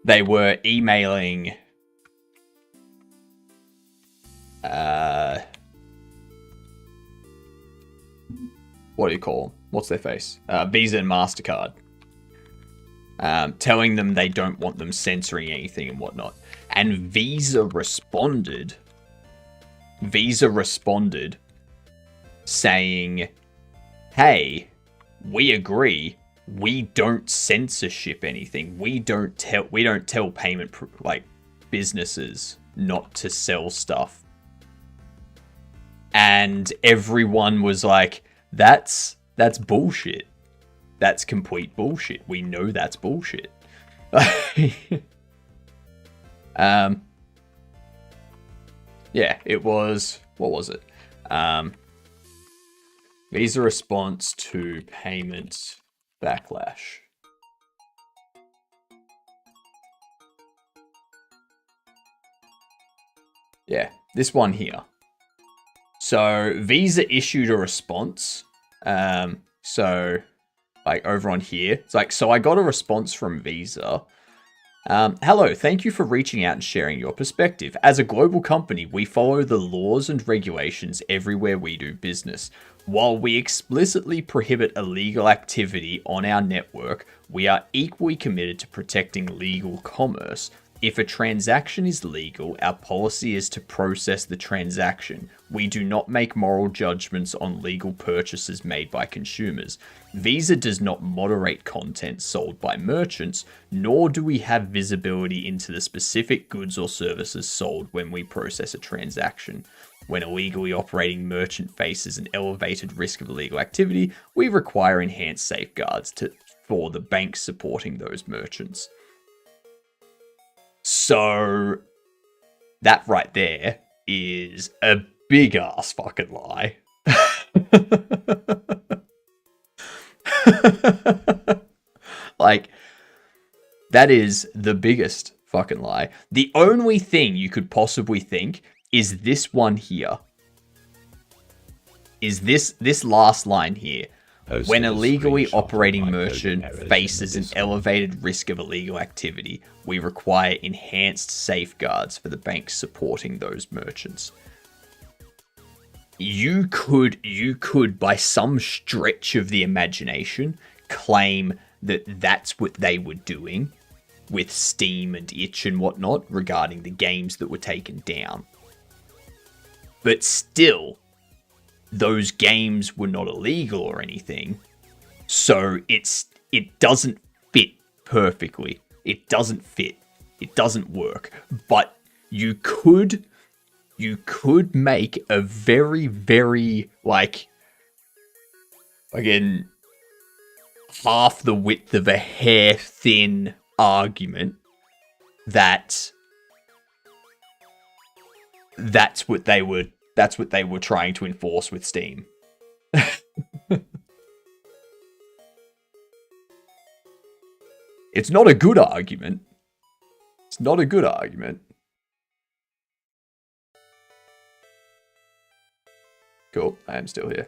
Speaker 1: they were emailing what do you call them? What's their face? Visa and MasterCard. Telling them they don't want them censoring anything and whatnot. And Visa responded saying, hey, we agree. We don't censorship anything. We don't tell payment businesses not to sell stuff. And everyone was like, that's bullshit. That's complete bullshit. We know that's bullshit. Yeah, Yeah, it was, what was it? Visa response to payment backlash. Yeah, this one here. So Visa issued a response. So like over on here, it's like, so I got a response from Visa. Hello, thank you for reaching out and sharing your perspective. As a global company, we follow the laws and regulations everywhere we do business. While we explicitly prohibit illegal activity on our network, we are equally committed to protecting legal commerce. If a transaction is legal, our policy is to process the transaction. We do not make moral judgments on legal purchases made by consumers. Visa does not moderate content sold by merchants, nor do we have visibility into the specific goods or services sold when we process a transaction. When a legally operating merchant faces an elevated risk of illegal activity, we require enhanced safeguards for the banks supporting those merchants. So that right there is a big ass fucking lie. Like, that is the biggest fucking lie. The only thing you could possibly think is this one here. Is this last line here. When a legally operating merchant faces an elevated risk of illegal activity, we require enhanced safeguards for the banks supporting those merchants. You could, by some stretch of the imagination, claim that that's what they were doing with Steam and Itch and whatnot regarding the games that were taken down. But still, those games were not illegal or anything, so it doesn't fit perfectly. It doesn't fit. It doesn't work. But you could make a very, very, like, again, half the width of a hair thin argument that that's what they were trying to enforce with Steam. It's not a good argument. It's not a good argument. Cool, I am still here.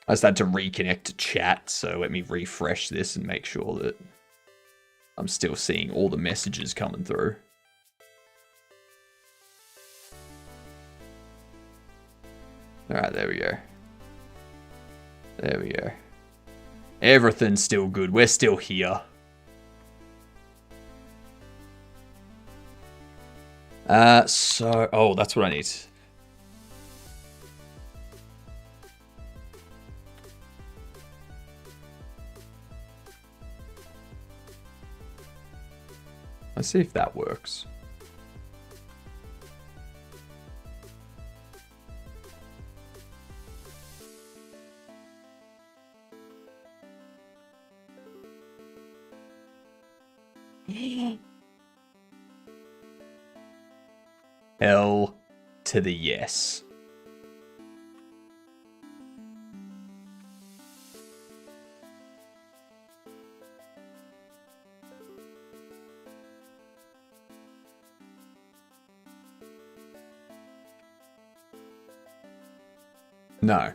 Speaker 1: I just had to reconnect to chat, so let me refresh this and make sure that I'm still seeing all the messages coming through. Alright, there we go. There we go. Everything's still good. We're still here. Oh, that's what I need. Let's see if that works. Hell to the yes. No.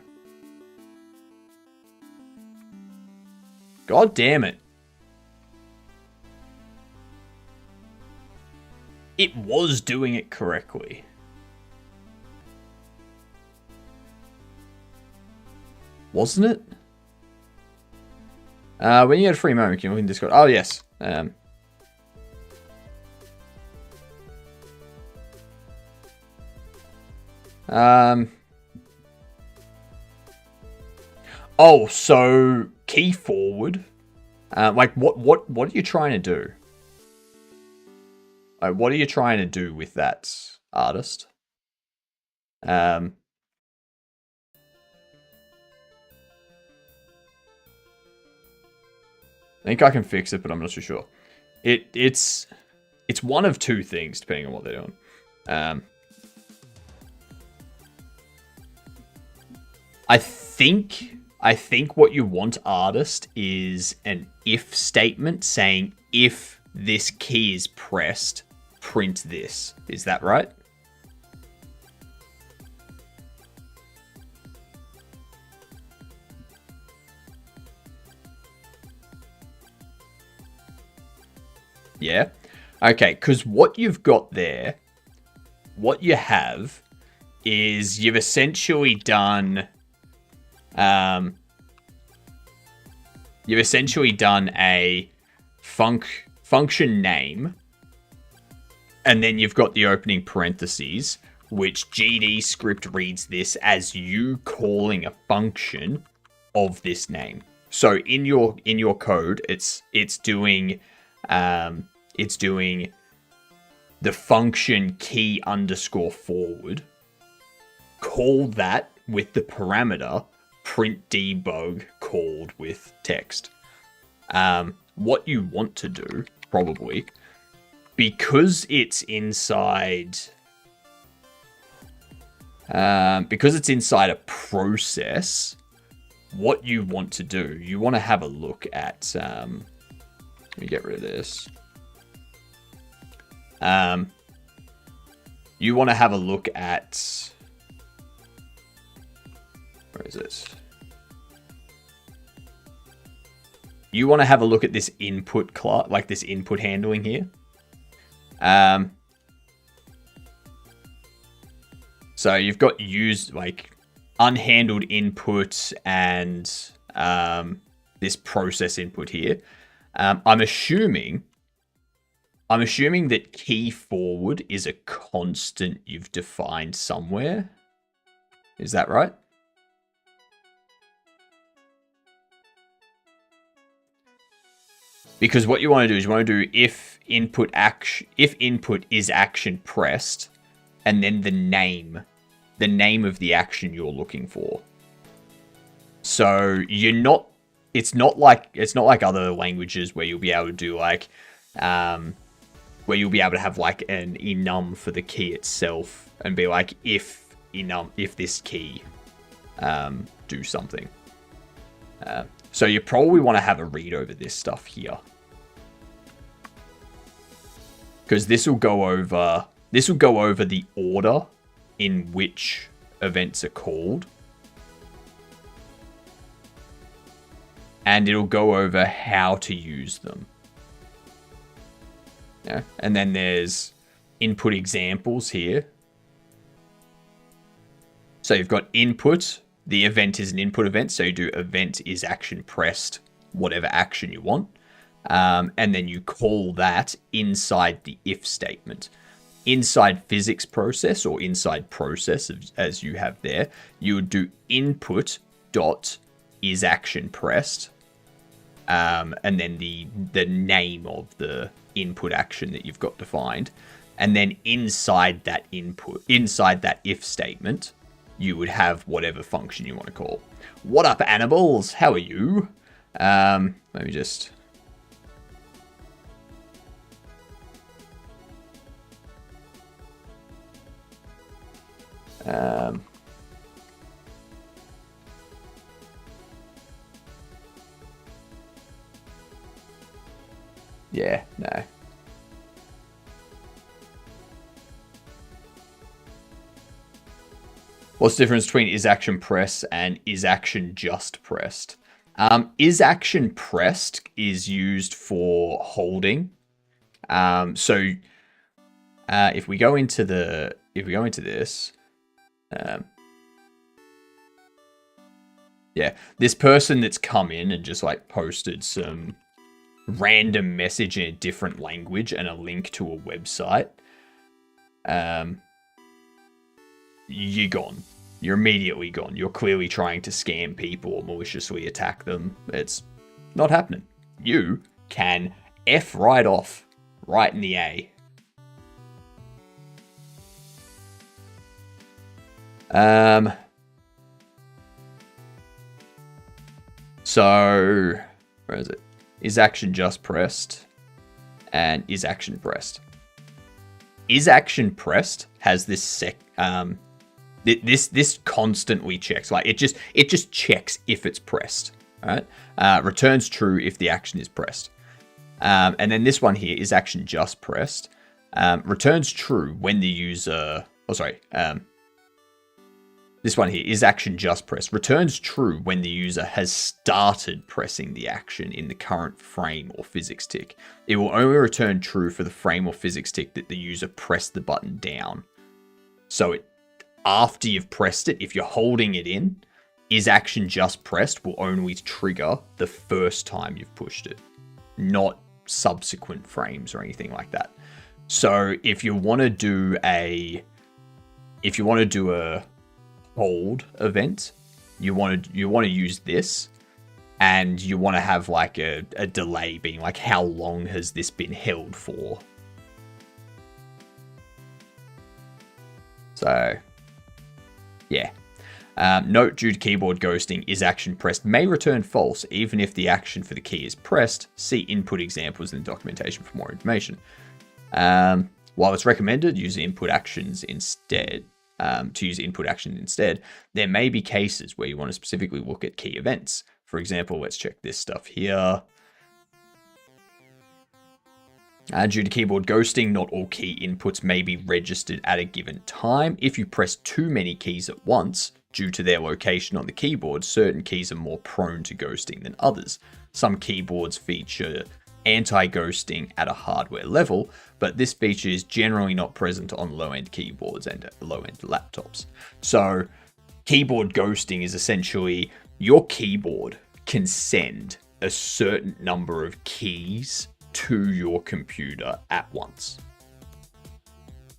Speaker 1: God damn it. It was doing it correctly. Wasn't it? When you get a free moment, you can look in Discord. Oh, yes. Oh, so key forward. Like, what are you trying to do? What are you trying to do with that, artist? I think I can fix it, but I'm not too sure. It's It's one of two things, depending on what they're doing. I think what you want, artist, is an if statement saying if this key is pressed, print this. Is that right? Yeah. Okay, because what you've got there, what you have is you've essentially done a function name, and then you've got the opening parentheses, which GD script reads this as you calling a function of this name. So in your code, it's doing the function key underscore forward. Call that with the parameter print debug called with text. What you want to do, probably, because it's inside a process, what you want to do, you want to have a look at, let me get rid of this. You want to have a look at, where is it? You want to have a look at this input class, like this input handling here. So you've got unhandled input and this process input here. I'm assuming that key forward is a constant you've defined somewhere. Is that right? Because what you want to do is if input is action pressed, and then the name of the action you're looking for. So it's not like other languages where you'll be able to do where you'll be able to have like an enum for the key itself and be like, if this key do something. So you probably want to have a read over this stuff here, because this will go over the order in which events are called, and it'll go over how to use them. Yeah, and then there's input examples here. So you've got input. The event is an input event, so you do event is action pressed, whatever action you want. And then you call that inside the if statement. Inside physics process or inside process, as you have there, you would do input dot is action pressed, and then the name of the input action that you've got defined. And then inside that if statement, you would have whatever function you want to call. What up, animals? How are you? Let me just... yeah, no. What's the difference between is action press and is action just pressed? Is action pressed is used for holding. So if we go into this, yeah, this person that's come in and just like posted some random message in a different language and a link to a website, you're gone. You're immediately gone. You're clearly trying to scam people or maliciously attack them. It's not happening. You can F right off, right in the A. So, where is it? Is action just pressed? And is action pressed? is action pressed has this this constantly checks. Like it just checks if it's pressed. All right. Returns true if the action is pressed. And then this one here is action just pressed. Returns true when the user. Oh, sorry. This one here is action just pressed. Returns true when the user has started pressing the action in the current frame or physics tick. It will only return true for the frame or physics tick that the user pressed the button down. So after you've pressed it, if you're holding it in, is action just pressed will only trigger the first time you've pushed it, not subsequent frames or anything like that. So if you want to do a hold event, you want to use this, and you want to have like a delay being like how long has this been held for. So yeah. Note, due to keyboard ghosting, is action pressed may return false even if the action for the key is pressed. See input examples in the documentation for more information. While it's recommended use input actions instead, there may be cases where you want to specifically look at key events. For example, let's check this stuff here. Due to keyboard ghosting, not all key inputs may be registered at a given time. If you press too many keys at once, due to their location on the keyboard, certain keys are more prone to ghosting than others. Some keyboards feature anti-ghosting at a hardware level, but this feature is generally not present on low-end keyboards and low-end laptops. So keyboard ghosting is essentially your keyboard can send a certain number of keys to your computer at once.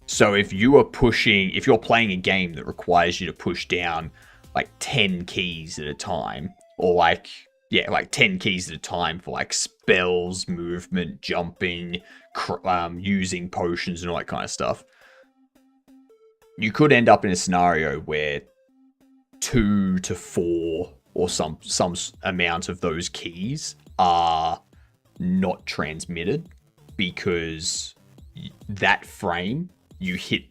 Speaker 1: So if you're playing a game that requires you to push down like 10 keys at a time, or like 10 keys at a time for like spells, movement, jumping, using potions and all that kind of stuff, you could end up in a scenario where 2 to 4 or some amount of those keys are not transmitted, because that frame you hit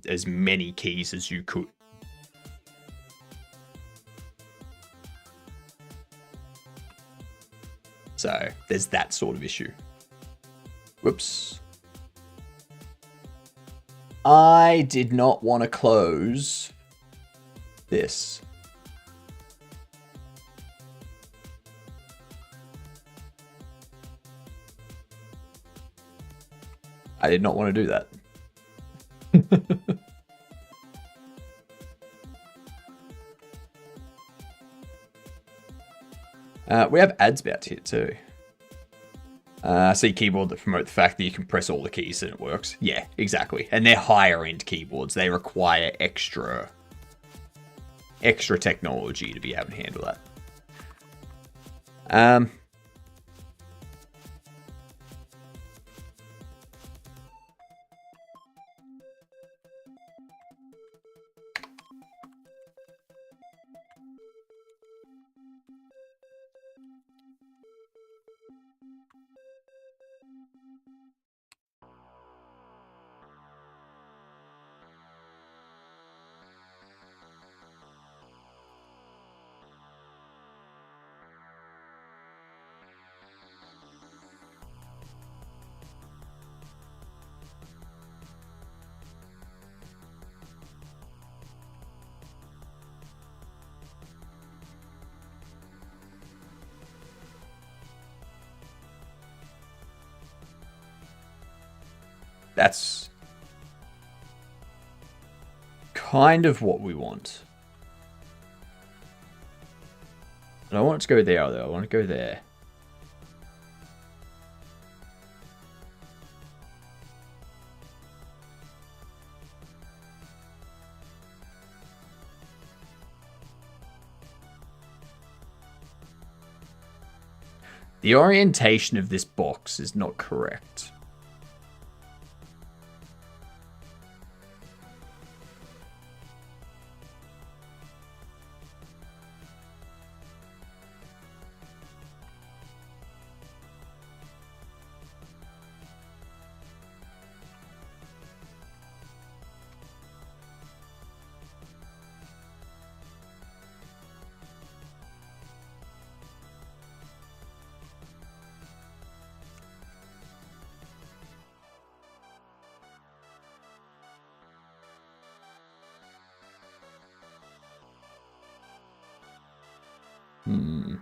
Speaker 1: as many keys as you could. So there's that sort of issue. Whoops. I did not want to close this. I did not want to do that. We have ads about here too. See keyboard that promote the fact that you can press all the keys and it works. Yeah, exactly. And they're higher end keyboards. They require extra technology to be able to handle that. That's kind of what we want. I don't want it to go there, though. I want to go there. The orientation of this box is not correct. Hmm.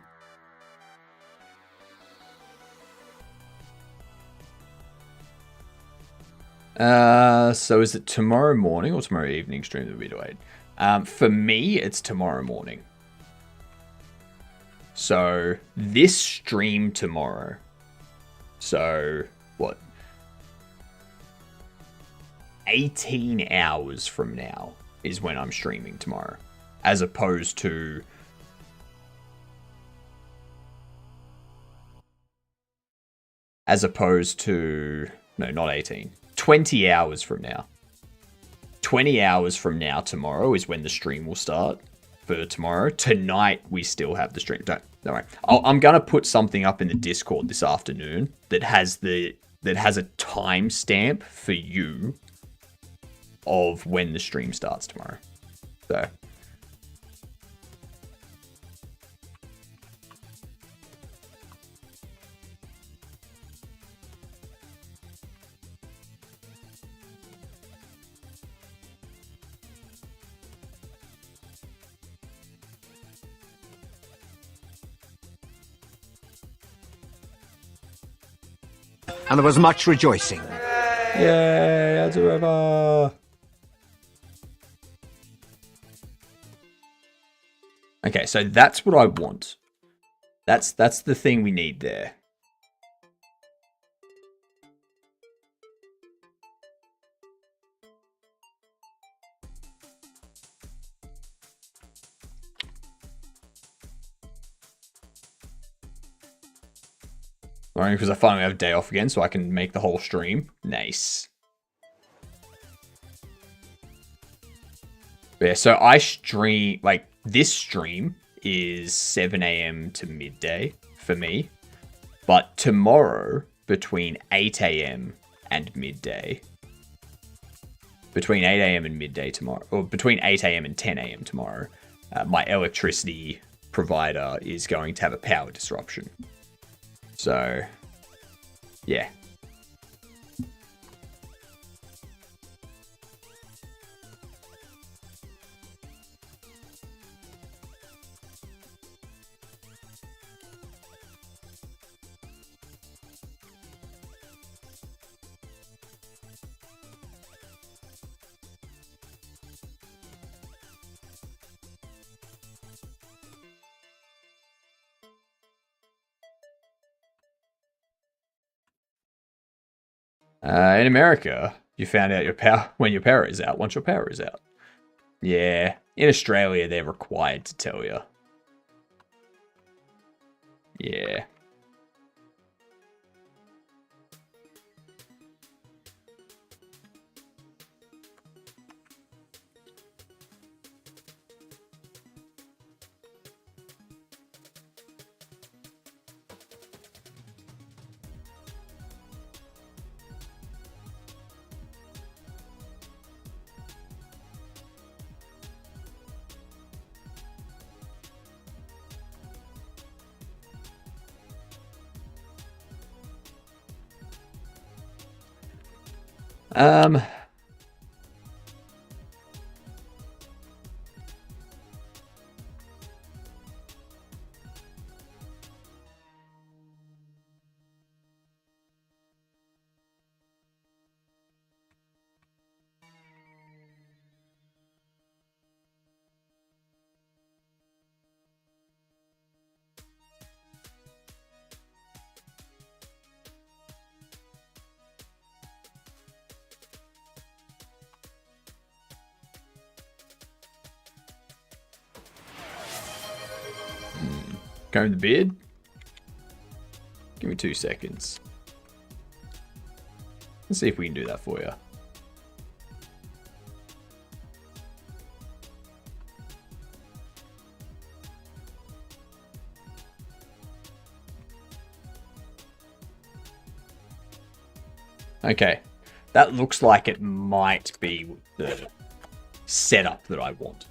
Speaker 1: So is it tomorrow morning or tomorrow evening stream that we do it? For me, it's tomorrow morning. So this stream tomorrow. So what? 18 hours from now is when I'm streaming tomorrow, as opposed to no, not 18. 20 hours from now. 20 hours from now tomorrow is when the stream will start for tomorrow. Tonight we still have the stream. Don't worry. I'm gonna put something up in the Discord this afternoon that has a timestamp for you of when the stream starts tomorrow. So
Speaker 3: And there was much rejoicing.
Speaker 1: yay, ads are over. Okay, so that's what I want. That's the thing we need there. Only because I finally have a day off again, so I can make the whole stream. Nice. But yeah, so I stream, like, this stream is 7 a.m. to midday for me. But tomorrow, between 8 a.m. and midday, between 8 a.m. and midday tomorrow, or between 8 a.m. and 10 a.m. tomorrow, my electricity provider is going to have a power disruption. So, yeah. In America, you found out your power when your power is out. Once your power is out, yeah. In Australia, they're required to tell you. Yeah. Um. Comb the beard? Give me 2 seconds. Let's see if we can do that for you. Okay. That looks like it might be the setup that I want.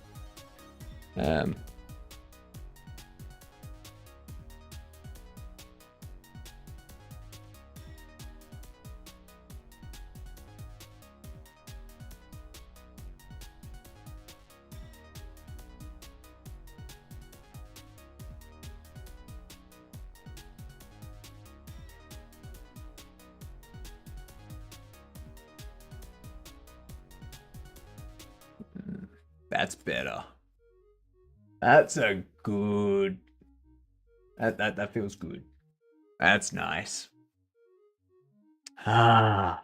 Speaker 1: That's better. That's a good... That feels good. That's nice. Ah.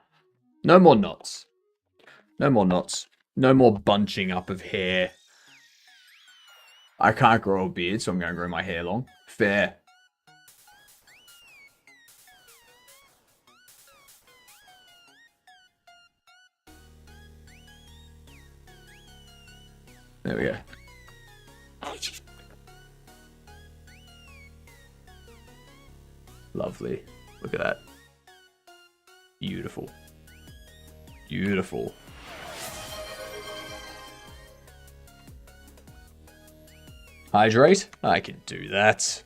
Speaker 1: No more knots. No more knots. No more bunching up of hair. I can't grow a beard, so I'm going to grow my hair long. Fair. There we go. Lovely. Look at that. Beautiful. Beautiful. Hydrate? I can do that.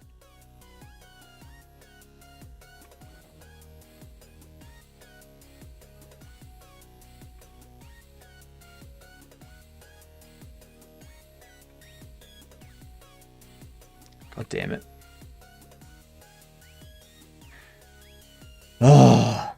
Speaker 1: God damn it. Ah.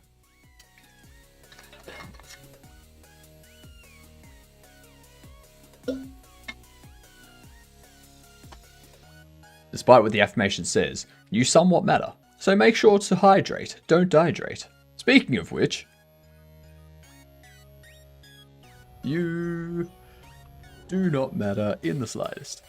Speaker 1: Despite what the affirmation says, you somewhat matter. So make sure to hydrate, don't dehydrate. Speaking of which, you do not matter in the slightest.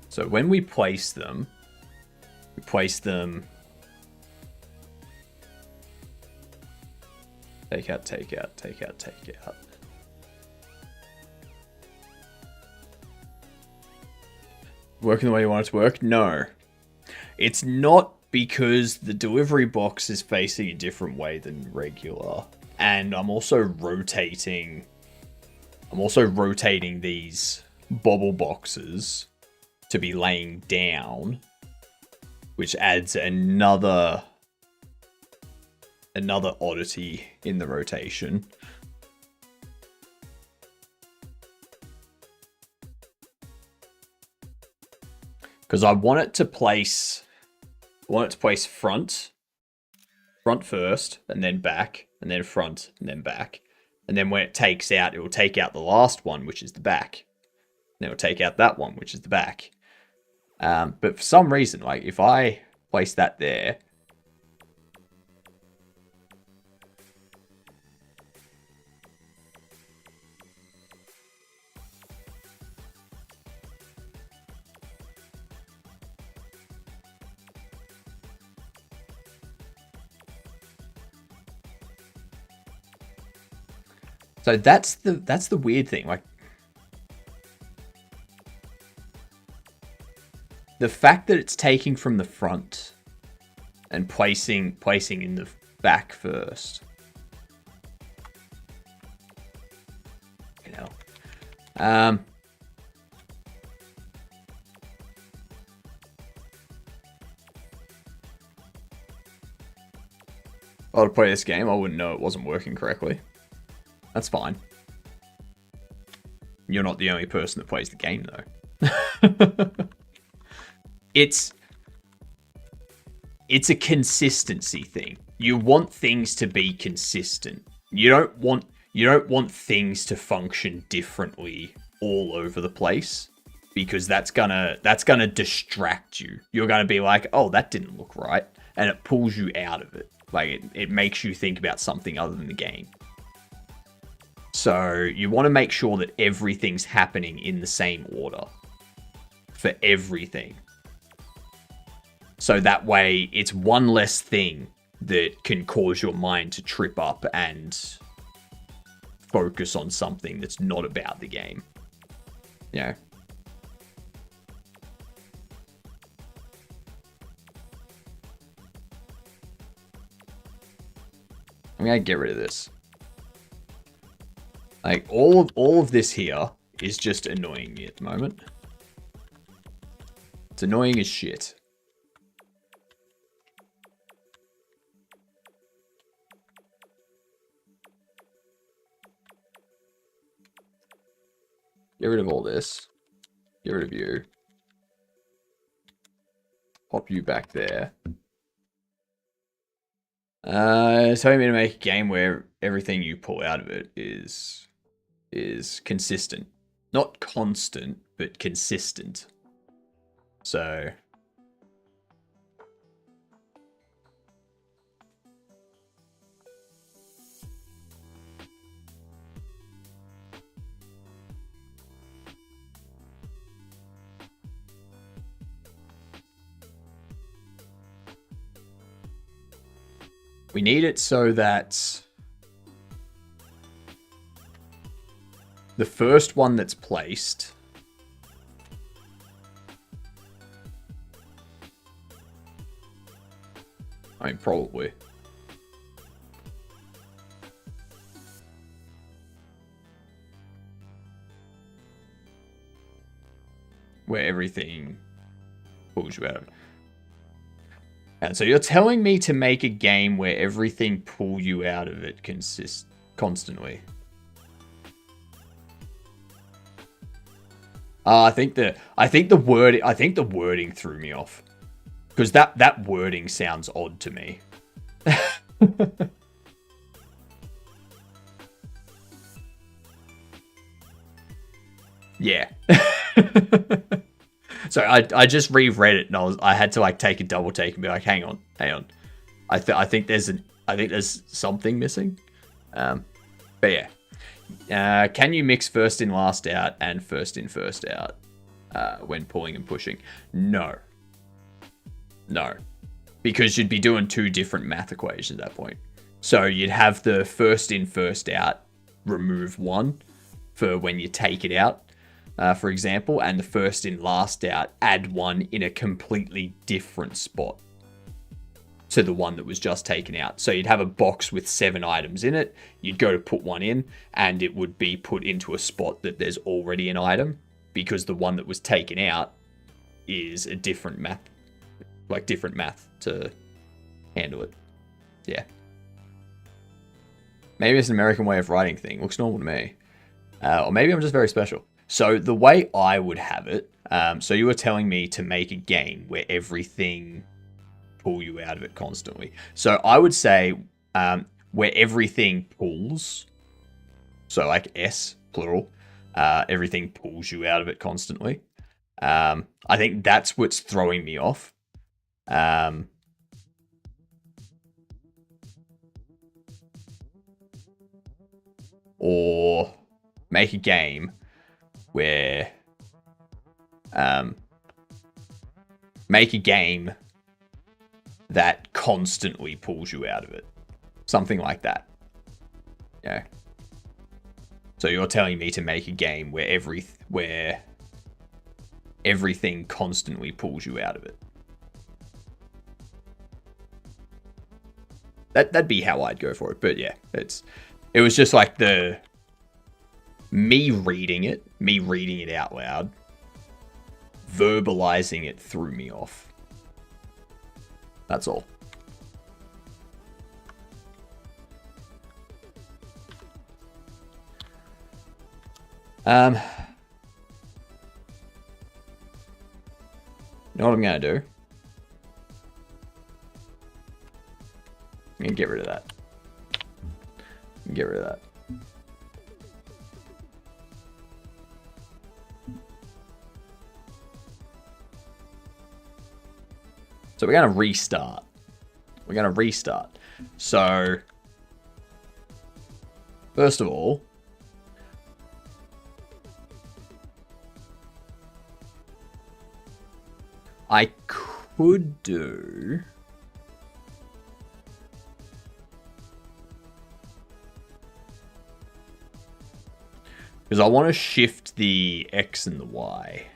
Speaker 1: So when we place them, take out, take out, take out, take out. Working the way you want it to work? No. It's not, because the delivery box is facing a different way than regular. And I'm also rotating these bobble boxes to be laying down, which adds another oddity in the rotation. Because I want it to place front first, and then back, and then front, and then back. And then when it takes out, it will take out the last one, which is the back. And it will take out that one, which is the back. But for some reason, like, if I place that there, so that's the weird thing. Like, the fact that it's taking from the front and placing in the back first. You know. I would play this game, I wouldn't know it wasn't working correctly. That's fine. You're not the only person that plays the game, though. It's a consistency thing. You want things to be consistent. You don't want things to function differently all over the place, because that's gonna distract you. You're gonna be like, oh, that didn't look right, and it pulls you out of it. Like, it makes you think about something other than the game. So you want to make sure that everything's happening in the same order for everything. So that way, it's one less thing that can cause your mind to trip up and focus on something that's not about the game. You know? I'm gonna get rid of this. Like, all of this here is just annoying me at the moment. It's annoying as shit. Get rid of all this. Get rid of you. Pop you back there. Telling me to make a game where everything you pull out of it is consistent. Not constant, but consistent. So we need it so that the first one that's placed I mean, probably. Where everything pulls you out of it. And so you're telling me to make a game where everything pull you out of it constantly. I think the wording threw me off. Because that wording sounds odd to me. Yeah. So I just reread it and I had to like take a double take and be like, hang on. I think there's something missing. But yeah. Can you mix first in last out and first in first out when pulling and pushing? No. Because you'd be doing two different math equations at that point. So you'd have the first in first out remove one for when you take it out. For example, and the first in last out, add one in a completely different spot to the one that was just taken out. So you'd have a box with 7 items in it. You'd go to put one in and it would be put into a spot that there's already an item because the one that was taken out is a different math, like different math to handle it. Yeah. Maybe it's an American way of writing thing. Looks normal to me. Or maybe I'm just very special. So the way I would have it, so you were telling me to make a game where everything pull you out of it constantly. So I would say where everything pulls, so like S, plural, everything pulls you out of it constantly. I think that's what's throwing me off. Or make a game where make a game that constantly pulls you out of it. Something like that. Yeah. So you're telling me to make a game where everything constantly pulls you out of it. That'd be how I'd go for it. But yeah, it was just like me reading it out loud, verbalizing it threw me off. That's all. You know what I'm gonna do? I'm gonna get rid of that. Get rid of that. So we're going to restart. So, first of all, I could do... because I want to shift the X and the Y.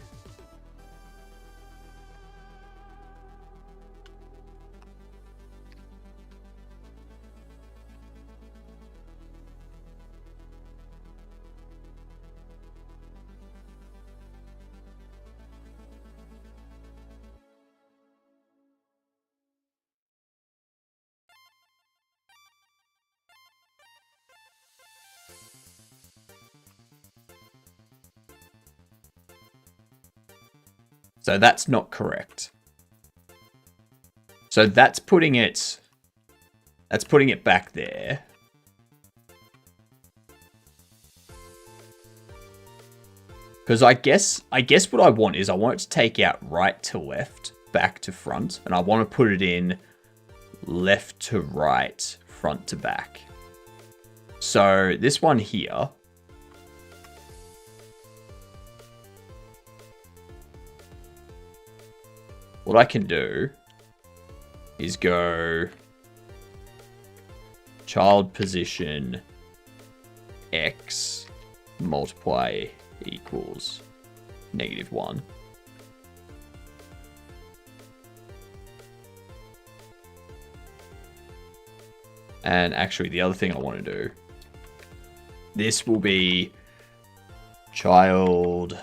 Speaker 1: So that's not correct. So that's putting it back there. Because I guess what I want is I want it to take out right to left, back to front, and I want to put it in left to right, front to back. So this one here, what I can do is go child position X multiply equals -1. And actually the other thing I want to do, this will be child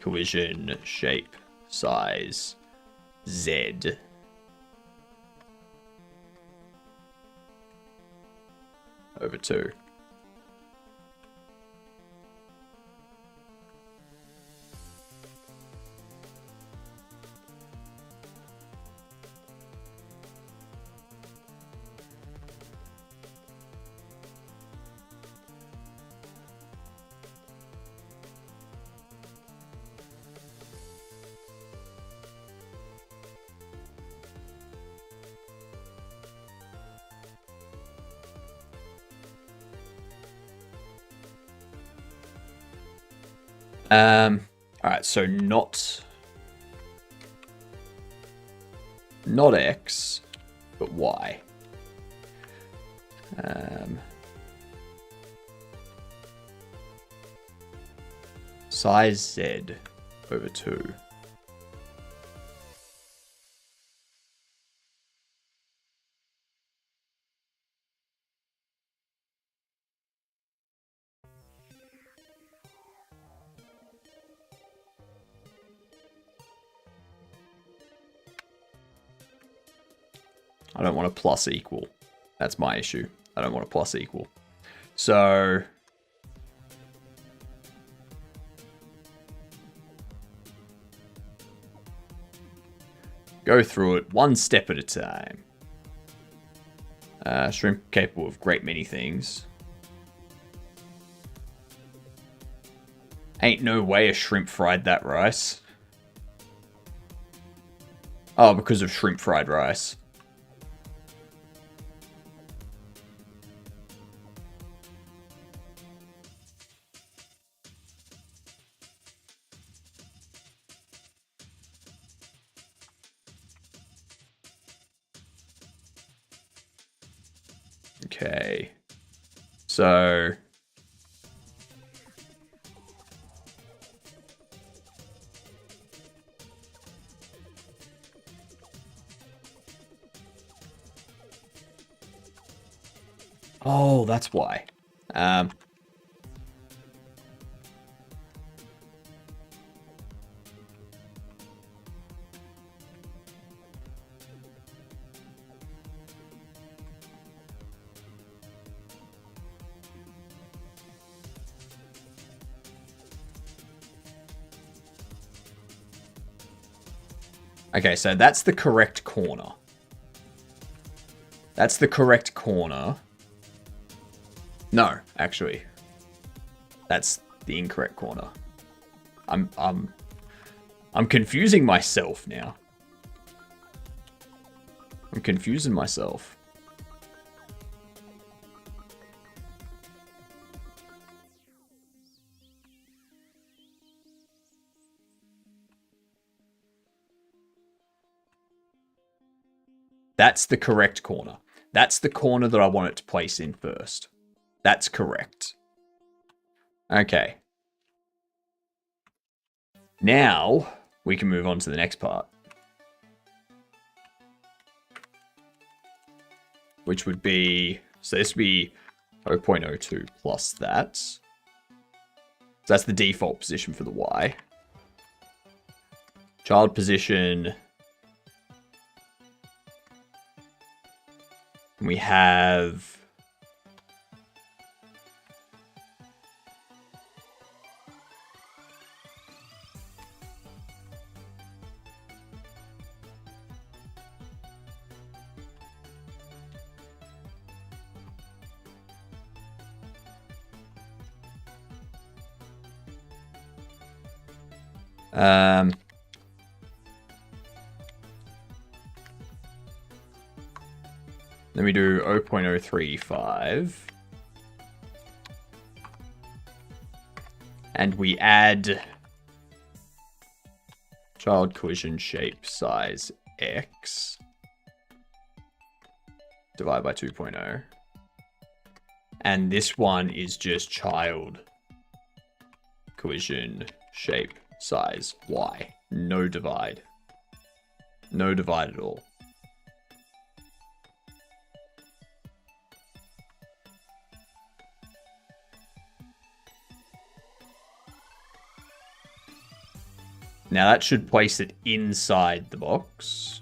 Speaker 1: collision shape size Z over 2. Alright, so not X, but Y. Size Z over 2. I don't want a plus equal. That's my issue. I don't want a plus equal. So go through it one step at a time. Shrimp capable of great many things. Ain't no way a shrimp fried that rice. Oh, because of shrimp fried rice. Okay. So oh, that's why. Okay, so that's the correct corner. That's the correct corner. No, actually. That's the incorrect corner. I'm confusing myself now. I'm confusing myself. That's the correct corner. That's the corner that I want it to place in first. That's correct. Okay. Now, we can move on to the next part. Which would be... So this would be 0.02 plus that. So that's the default position for the Y. Child position... We have... Then we do 0.035. And we add child collision shape size X. Divide by 2.0. And this one is just child collision shape size Y. No divide. No divide at all. Now that should place it inside the box.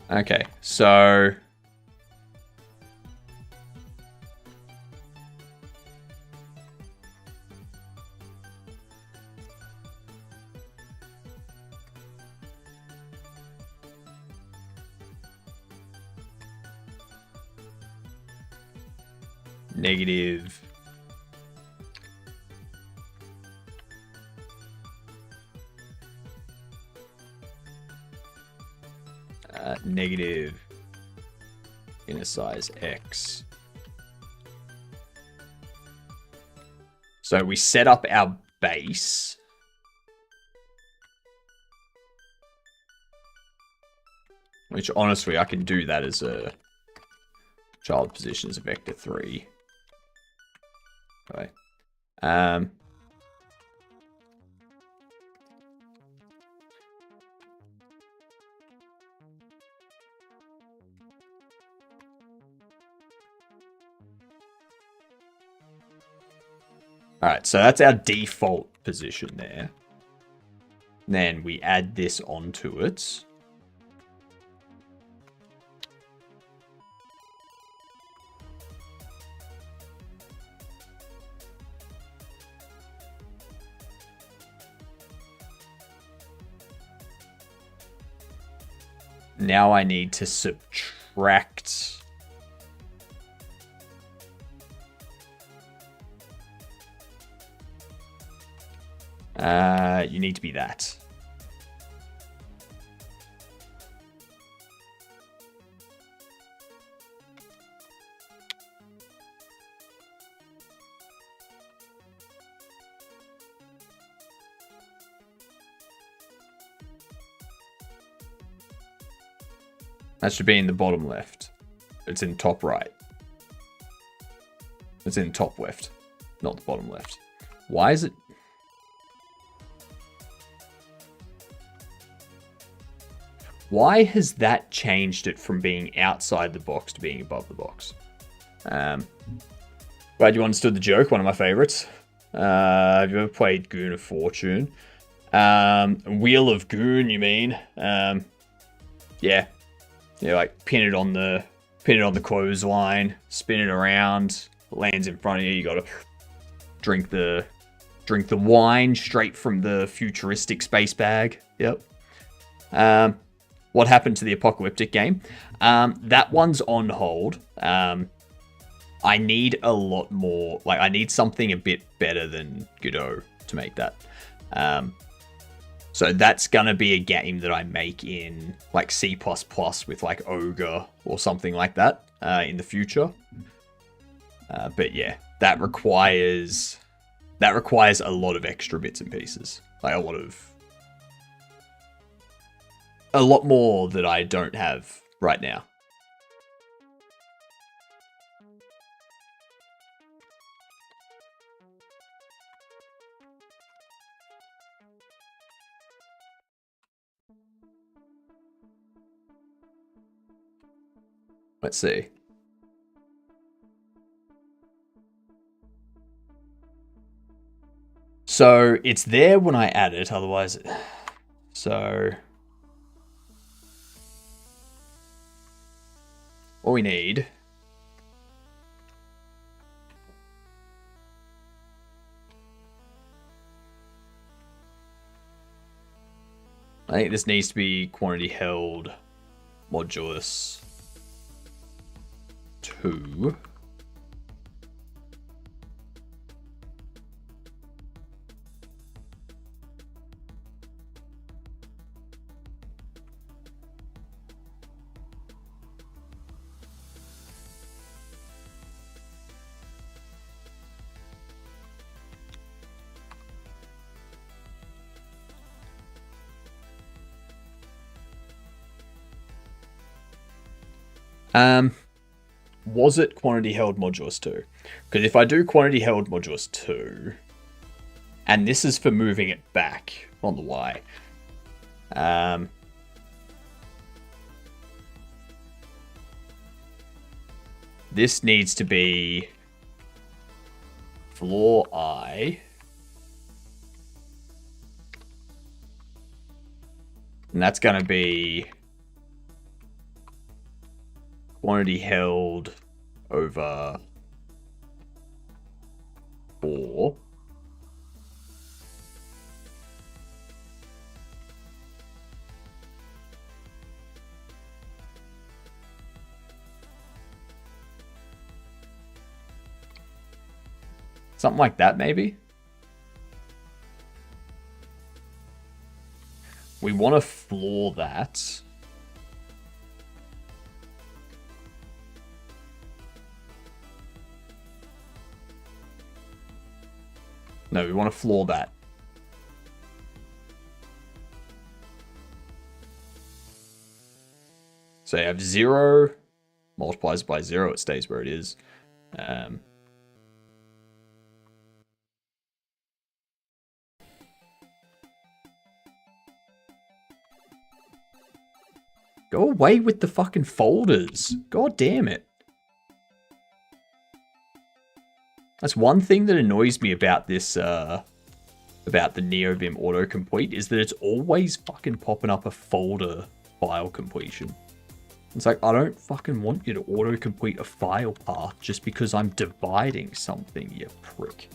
Speaker 1: Okay, so negative negative inner size X. So we set up our base. Which honestly, I can do that as a child position as a vector 3. Okay. Alright, so that's our default position there. Then we add this onto it. Now I need to subtract you need to be that. That should be in the bottom left. It's in top right. It's in top left, not the bottom left. Why is it? Why has that changed it from being outside the box to being above the box? Glad you understood the joke, one of my favorites. Have you ever played Goon of Fortune? Wheel of Goon, you mean? Yeah. You like pin it on the clothesline, spin it around, lands in front of you, you gotta drink the wine straight from the futuristic space bag. Yep. What happened to the apocalyptic game? That one's on hold. I need a lot more, like I need something a bit better than Godot to make that. So that's gonna be a game that I make in like C++ with like Ogre or something like that in the future. But yeah, that requires a lot of extra bits and pieces, like a lot more that I don't have right now. Let's see. So it's there when I add it, otherwise. So what we need . I think this needs to be quantity held modulus 2. Was it quantity held modulus 2? Because if I do quantity held modulus 2, and this is for moving it back on the Y, this needs to be floor I, and that's going to be quantity held over 4. Something like that, maybe? We want to floor that. No, we want to floor that. So you have 0 multiplies by 0, it stays where it is. Go away with the fucking folders. God damn it. That's one thing that annoys me about this, about the NeoVim autocomplete, is that it's always fucking popping up a folder file completion. It's like, I don't fucking want you to autocomplete a file path just because I'm dividing something, you prick.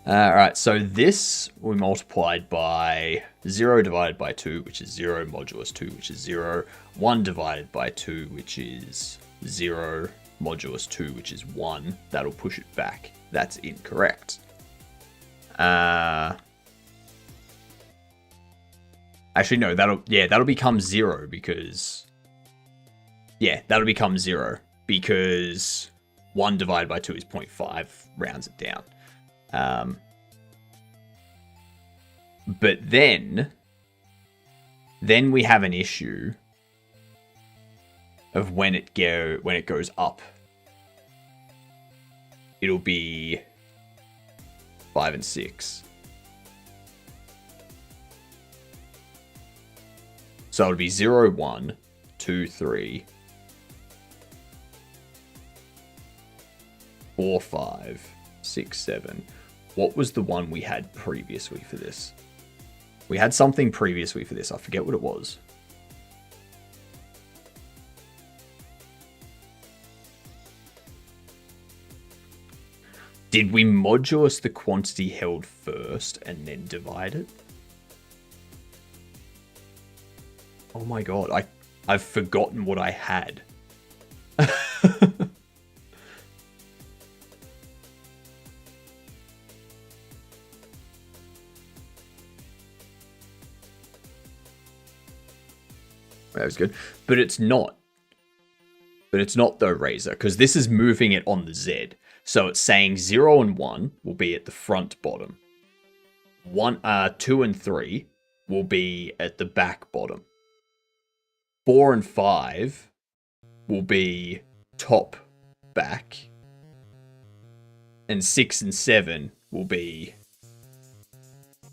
Speaker 1: Alright, so this we multiplied by 0 divided by 2, which is 0, modulus 2, which is 0, 1 divided by 2, which is 0, modulus 2, which is 1. That'll push it back. That's incorrect. Actually, no, that'll become 0 because... Yeah, that'll become 0 because 1 divided by 2 is 0.5, rounds it down. But then we have an issue of when it goes up. It'll be 5 and 6. So it'll be 0, 1, 2, 3, 4, 5, 6, 7. What was the one we had previously for this? We had something previously for this. I forget what it was. Did we modulus the quantity held first and then divide it? Oh my god, I've forgotten what I had. That was good. But it's not. But it's not though, Razor, because this is moving it on the Z. So it's saying 0 and 1 will be at the front bottom. 2 and 3 will be at the back bottom. 4 and 5 will be top back. And 6 and 7 will be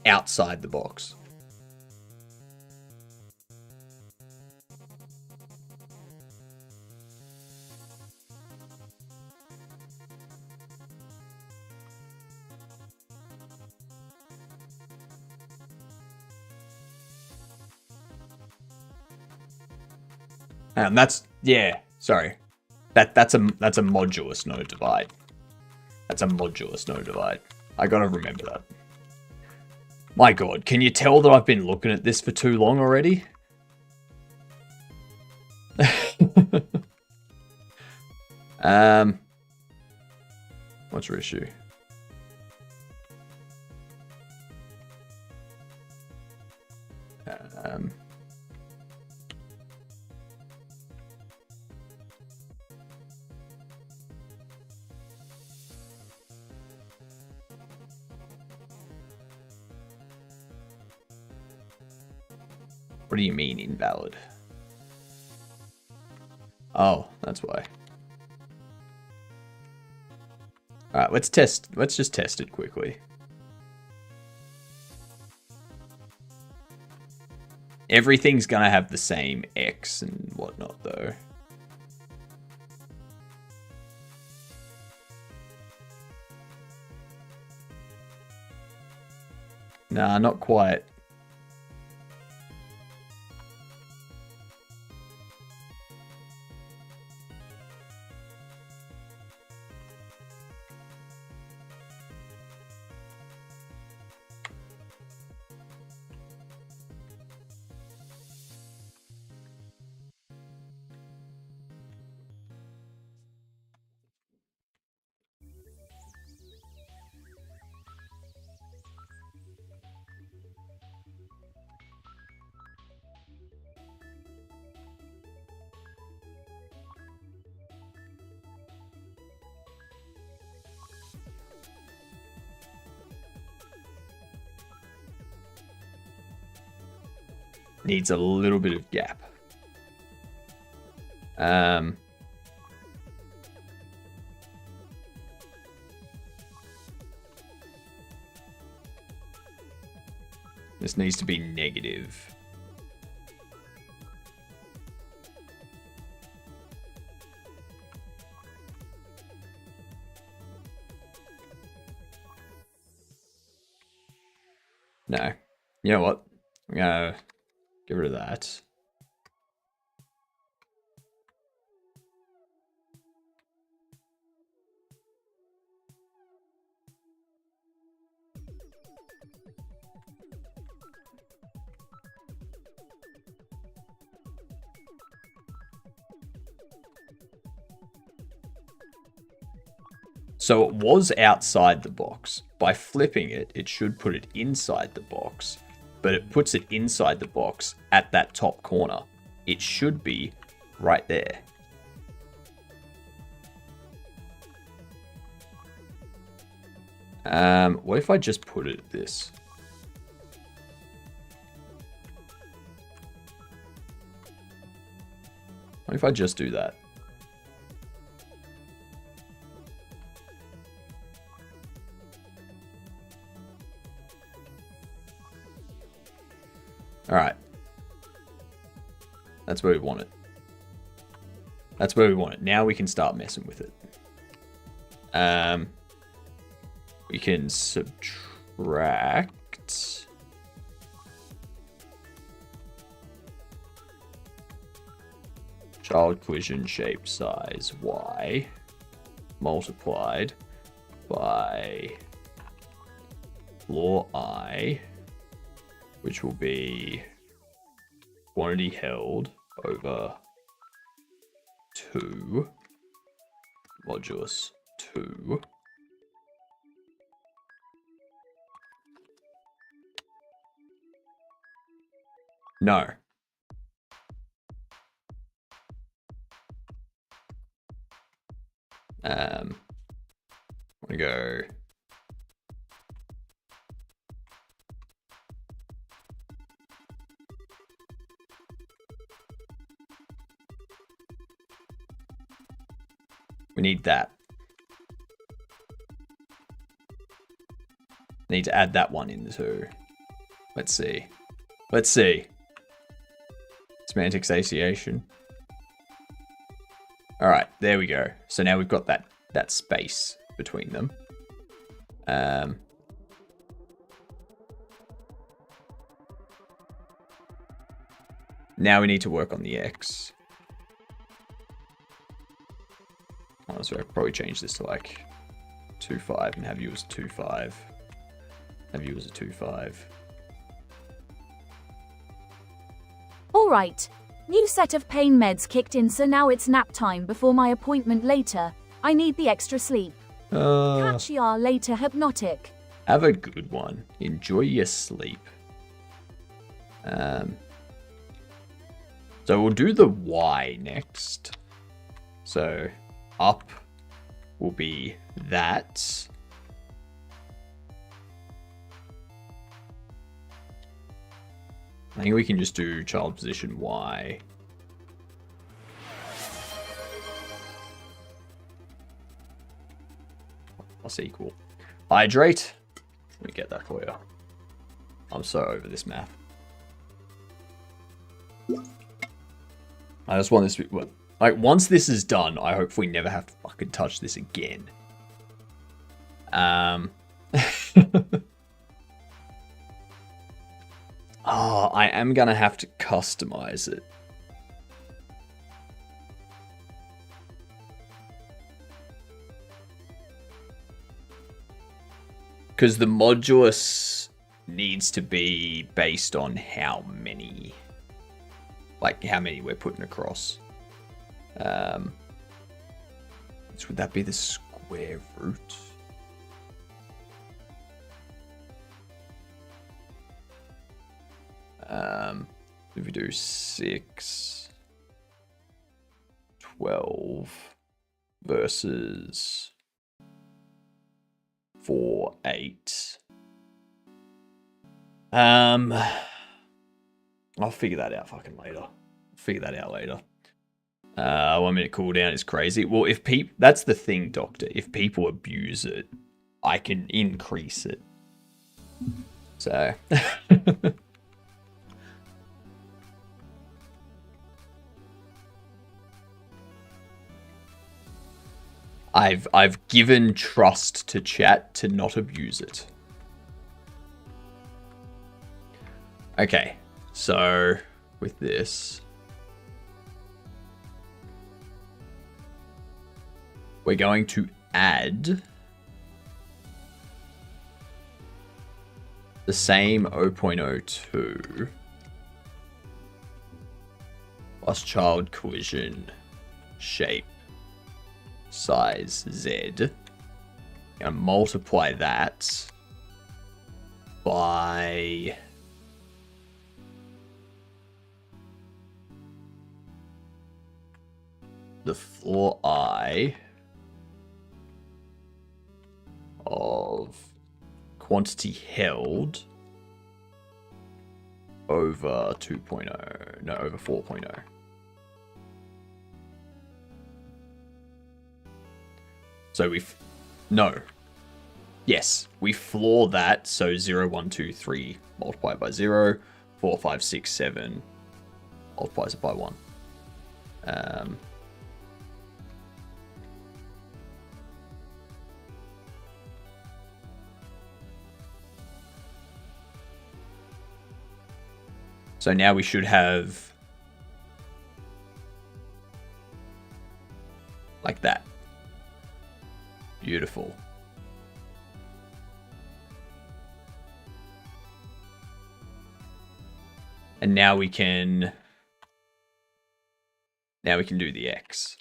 Speaker 1: outside the box. That's sorry. That's a modulus, no divide. That's a modulus, no divide. I gotta remember that. My god, can you tell that I've been looking at this for too long already? What's your issue? What do you mean invalid? Oh, that's why. Alright, let's just test it quickly. Everything's gonna have the same X and whatnot though. Nah, not quite. Needs a little bit of gap. This needs to be negative. No. You know what? I'm gonna get rid of that. So it was outside the box. By flipping it, it should put it inside the box, but it puts it inside the box at that top corner. It should be right there. What if I just put it at this? What if I just do that? Alright. That's where we want it. That's where we want it. Now we can start messing with it. We can subtract. Child collision shape size Y multiplied by floor I, which will be quantity held over 2 modulus 2 no. I'm gonna go we need that. Need to add that one in too. Let's see. Let's see. Semantic satiation. All right, there we go. So now we've got that space between them. Now we need to work on the X. Honestly, I could probably change this to like 2.5 and have you as 2.5. Have you as a 2.5.
Speaker 2: Alright. New set of pain meds kicked in, so now it's nap time before my appointment later. I need the extra sleep. Catch ya later, HypnotiK.
Speaker 1: Have a good one. Enjoy your sleep. So we'll do the Y next. So up will be that. I think we can just do child position Y. Plus equal. Hydrate. Let me get that for you. I'm so over this math. I just want this to be, like, once this is done, I hope we never have to fucking touch this again. Oh, I am gonna have to customize it. Because the modulus needs to be based on how many, like how many we're putting across. So would that be the square root? If we do 6, 12 versus 4, 8. I'll figure that out fucking later. Figure that out later. 1 minute cooldown is crazy. Well, if that's the thing, Doctor. If people abuse it, I can increase it. So I've given trust to chat to not abuse it. Okay, so with this, we're going to add the same 0.02 plus child collision shape size Z, and multiply that by the floor I of quantity held over 2.0, no, over 4.0. So we floor that, so 0, 1, 2, 3 multiplied by 0, 4, 5, 6, 7 multiplies it by 1. So now we should have like that. Beautiful. And now we can do the X.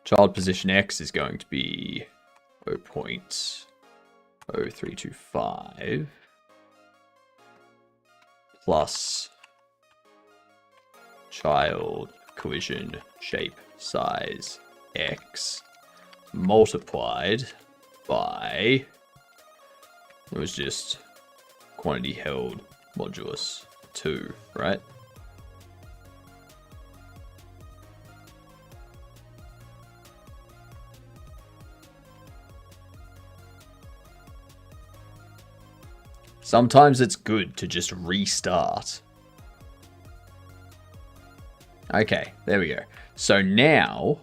Speaker 1: Child position X is going to be 0.0325 plus child collision shape size X multiplied by, it was just quantity held modulus 2, right? Sometimes it's good to just restart. Okay, there we go. So now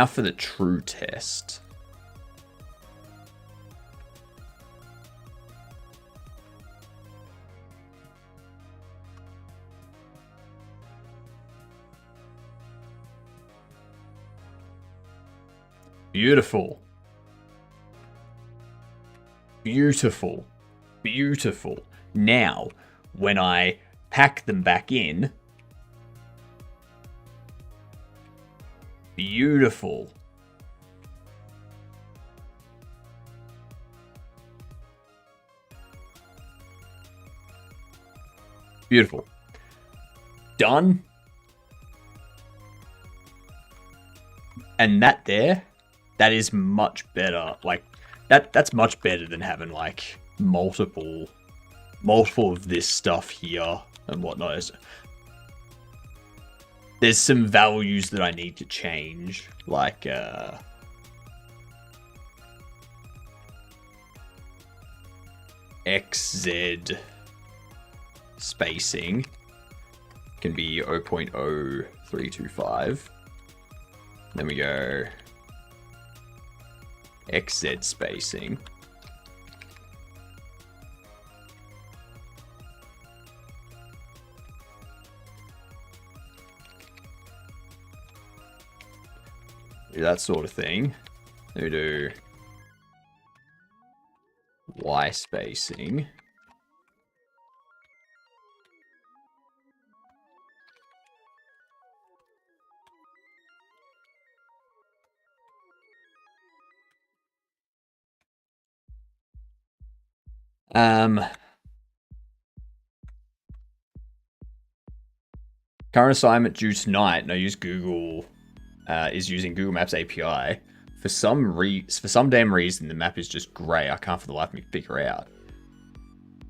Speaker 1: for the true test. Beautiful. Beautiful. Beautiful. Now, when I pack them back in, beautiful. Beautiful. Done. And that is much better. Like, that's much better than having like multiple of this stuff here and whatnot. There's some values that I need to change, like XZ spacing can be 0.0325. Then we go XZ spacing. Do that sort of thing. Then we do Y spacing. Current assignment due tonight, and I use Google, is using Google Maps API. For some damn reason, the map is just grey. I can't for the life of me figure out.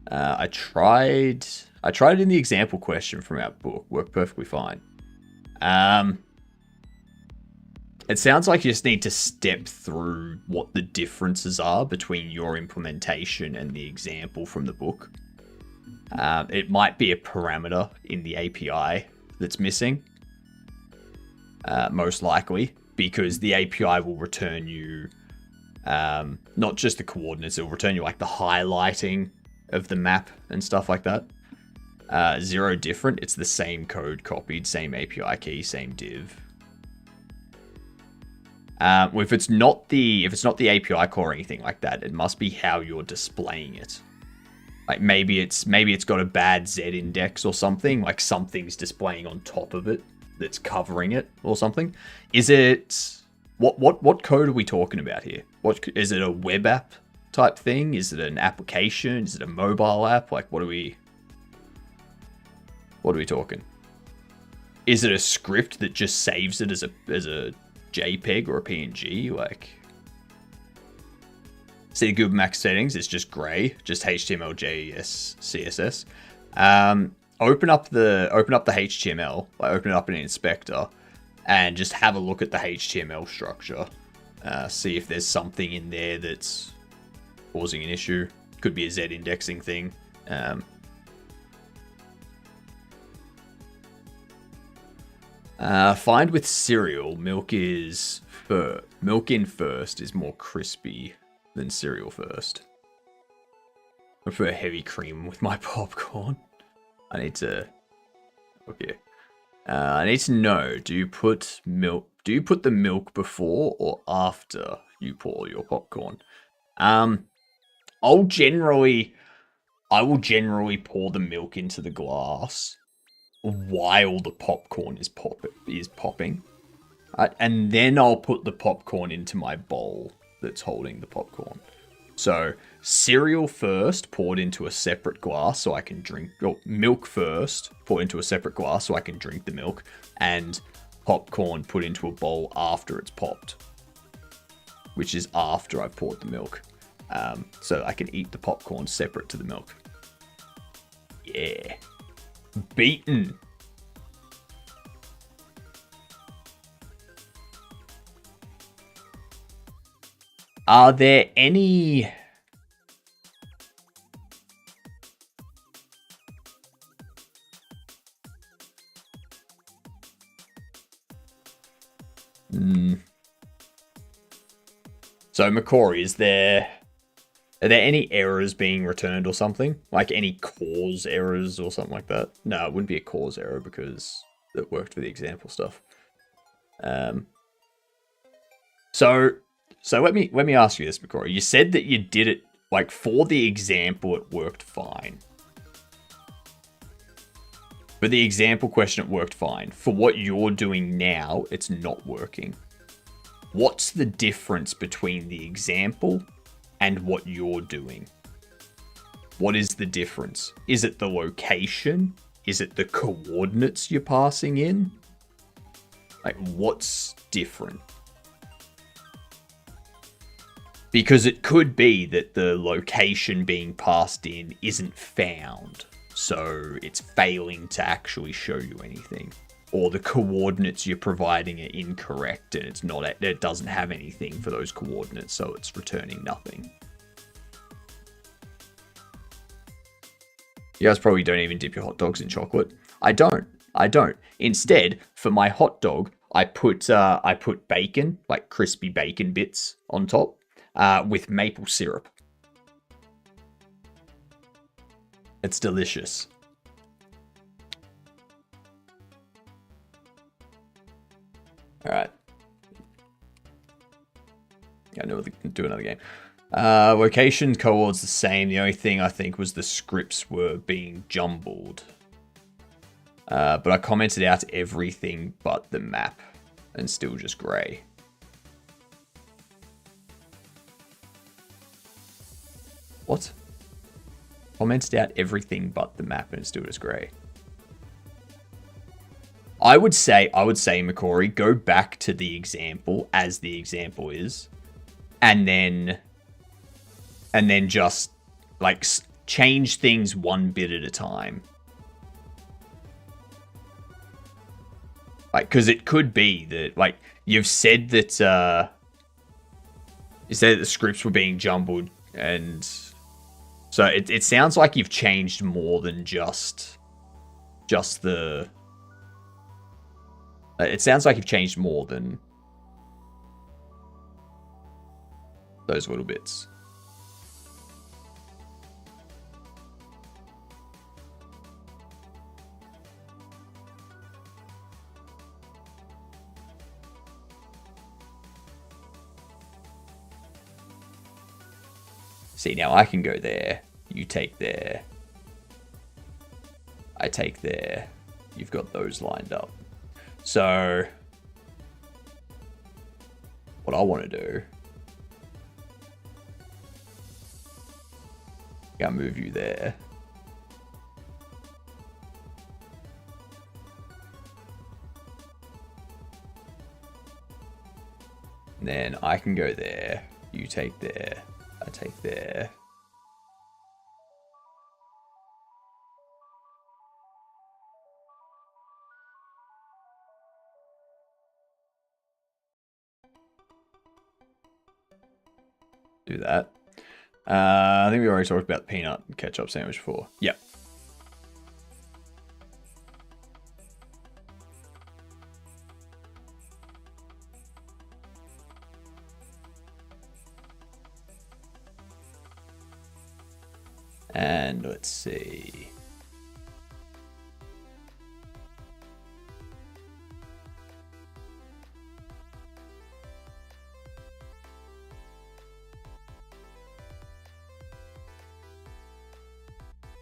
Speaker 1: I tried it in the example question from our book. Worked perfectly fine. It sounds like you just need to step through what the differences are between your implementation and the example from the book. It might be a parameter in the API that's missing. Most likely, because the API will return you not just the coordinates, it will return you like the highlighting of the map and stuff like that. Zero different, it's the same code copied, same API key, same div. If it's not the API core or anything like that, it must be how you're displaying it. Like maybe it's got a bad Z index or something, like something's displaying on top of it that's covering it or something. Is it what code are we talking about here? What is it, a web app type thing? Is it an application? Is it a mobile app? Like what are we talking? Is it a script that just saves it as a JPEG or a PNG? Like, see the Google Maps settings, it's just grey, just HTML, JS, CSS. Open up the HTML, like open it up in an inspector, and just have a look at the HTML structure. See if there's something in there that's causing an issue. Could be a Z indexing thing. Find with cereal, milk in first is more crispy than cereal first. I prefer heavy cream with my popcorn. I need to know, do you put the milk before or after you pour your popcorn? I will generally pour the milk into the glass while the popcorn is popping. And then I'll put the popcorn into my bowl that's holding the popcorn. So cereal first, poured into a separate glass so I can drink, or milk first, poured into a separate glass so I can drink the milk, and popcorn put into a bowl after it's popped, which is after I've poured the milk. So I can eat the popcorn separate to the milk. Yeah. Beaten. Are there any So Macquarie, are there any errors being returned or something? Like any cause errors or something like that? No, it wouldn't be a cause error because it worked for the example stuff. So let me ask you this, Macquarie. You said that you did it, like, for the example, it worked fine. For the example question, it worked fine. For what you're doing now, it's not working. What's the difference between the example and what you're doing? What is the difference? Is it the location? Is it the coordinates you're passing in? Like, what's different? Because it could be that the location being passed in isn't found, so it's failing to actually show you anything. Or the coordinates you're providing are incorrect and it doesn't have anything for those coordinates, so it's returning nothing. You guys probably don't even dip your hot dogs in chocolate. I don't. Instead, for my hot dog, I put bacon, like crispy bacon bits on top, with maple syrup. It's delicious. Alright. I know we can do another game. Location coordinates the same. The only thing I think was the scripts were being jumbled. But I commented out everything but the map and still just grey. What? Commented out everything but the map and it's still just grey. I would say, Macquarie, go back to the example as the example is, and then just like change things one bit at a time. Like, because it could be that, like, you've said that the scripts were being jumbled, and so it sounds like you've changed more than just the. It sounds like you've changed more than those little bits. See, now I can go there. You take there. I take there. You've got those lined up. So, what I want to do, I'll move you there. And then I can go there. You take there. I take there. Do that. I think we already talked about the peanut and ketchup sandwich before. Yep. And let's see.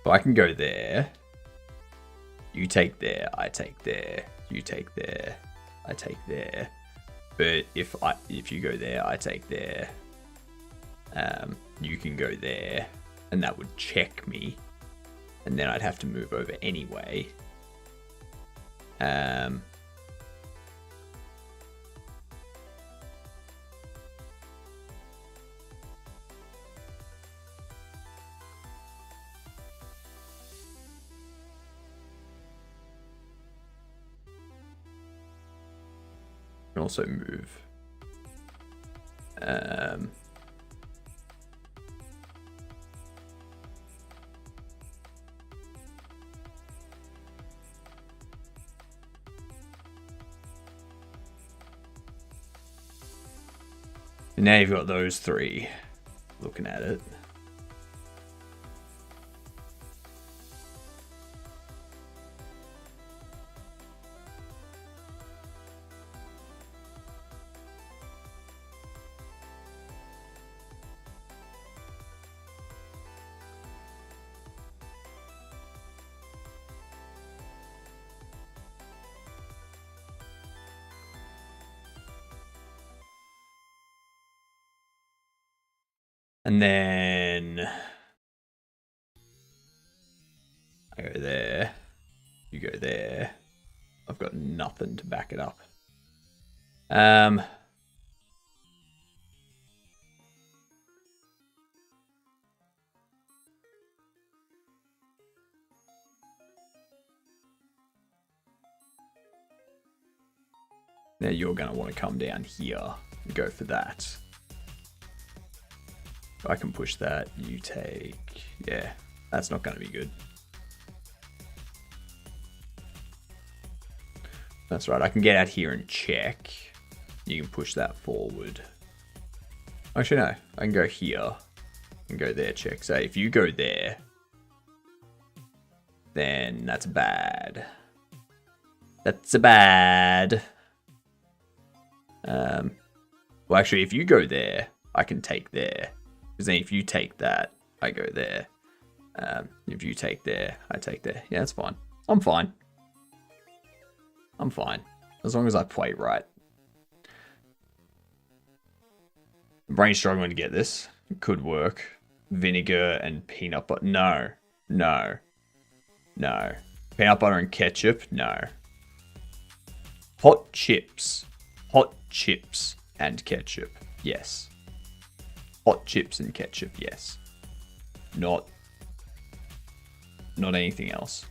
Speaker 1: So I can go there. You take there, I take there. You take there, I take there. But if you go there, I take there. You can go there, and that would check me, and then I'd have to move over anyway. Can also move. Now you've got those three looking at it. And then I go there, you go there. I've got nothing to back it up. Now you're going to want to come down here and go for that. I can push that. You take... Yeah, that's not going to be good. That's right. I can get out here and check. You can push that forward. Actually, no. I can go here and go there, check. So if you go there, then that's bad. That's a bad. Well, actually, if you go there, I can take there. Because then if you take that, I go there. If you take there, I take there. Yeah, that's fine. I'm fine. I'm fine. As long as I play right. Brain's struggling to get this. It could work. Vinegar and peanut butter. No. No. No. Peanut butter and ketchup? No. Hot chips. Hot chips and ketchup. Yes. Hot chips and ketchup. Yes. Not anything else.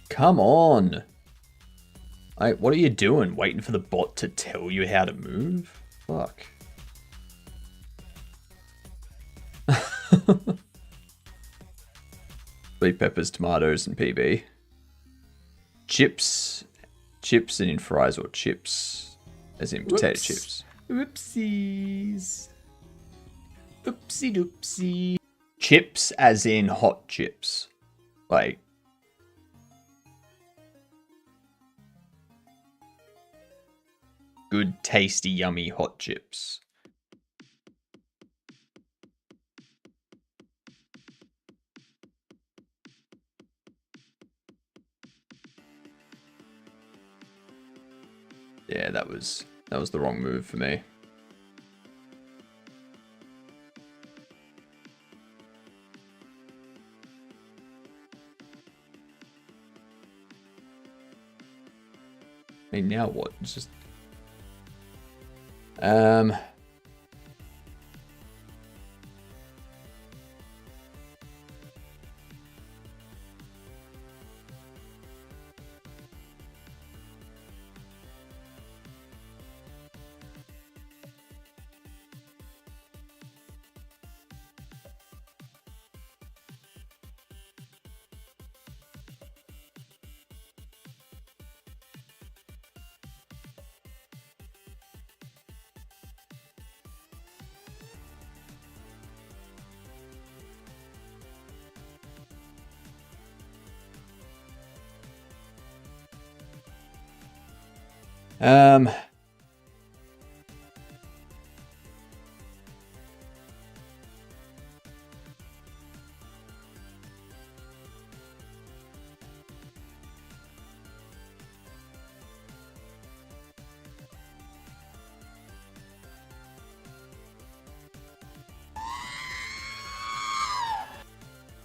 Speaker 1: Come on. What are you doing? Waiting for the bot to tell you how to move? Fuck. Sweet peppers, tomatoes, and PB. Chips. Chips and in fries or chips. As in potato chips. Oopsies. Oopsie doopsie. Chips as in hot chips. Like. Good, tasty, yummy hot chips. Yeah, that was the wrong move for me. I mean, now what? It's just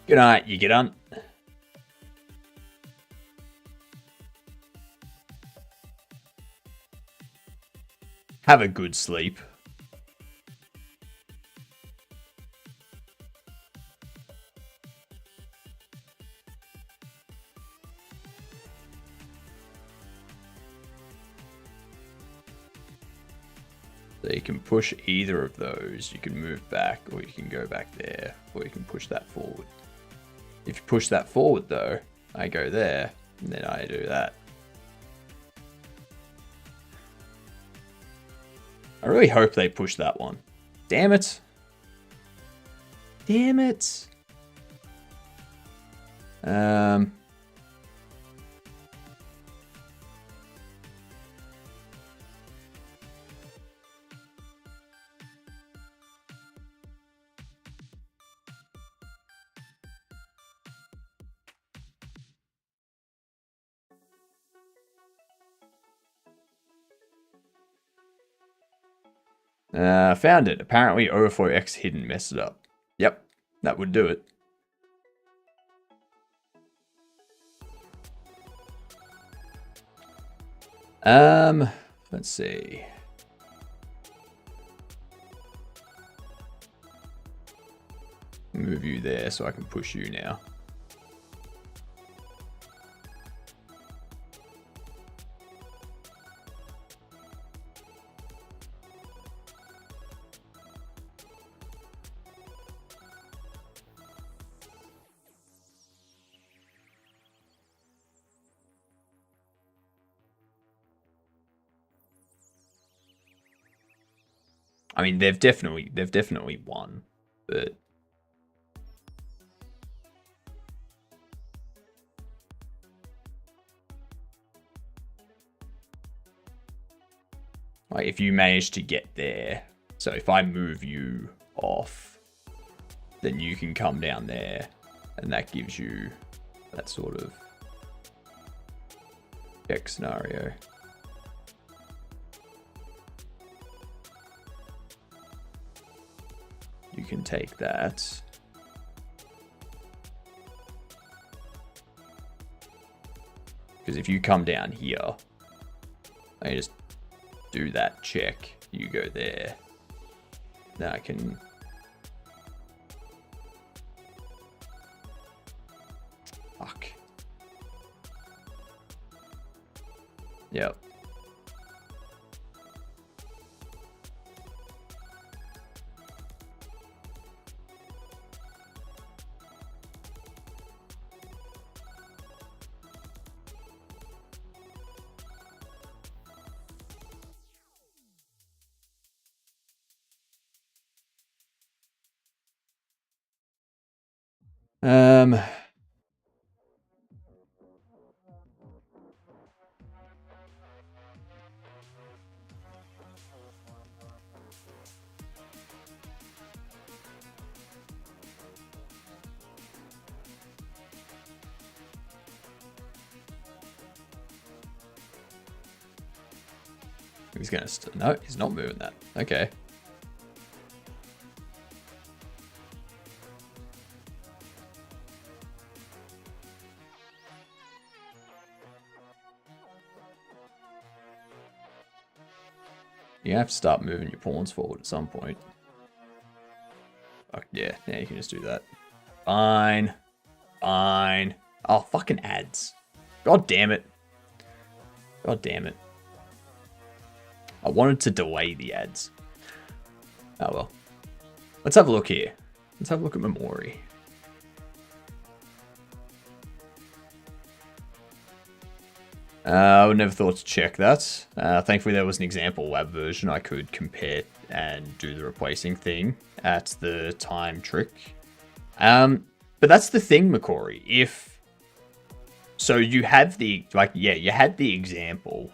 Speaker 1: good night, you get on. Have a good sleep. So you can push either of those. You can move back, or you can go back there, or you can push that forward. If you push that forward though, I go there, and then I do that. I really hope they push that one. Damn it. Damn it. Found it. Apparently overflow X hidden messed it up. Yep, that would do it. Let's see. Move you there so I can push you now. I mean, they've definitely won, but like if you manage to get there, so if I move you off, then you can come down there, and that gives you that sort of check scenario. You can take that. Because if you come down here, I just do that check. You go there. Then I can... Fuck. Yep. He's gonna no, he's not moving that. Okay. You have to start moving your pawns forward at some point. Oh, yeah, you can just do that. Fine. Fine. Oh, fucking ads. God damn it. God damn it. I wanted to delay the ads. Oh well. Let's have a look here. Let's have a look at Memori. I would never thought to check that. Thankfully there was an example lab version I could compare and do the replacing thing at the time trick. But that's the thing, Macori. If so, you have the you had the example.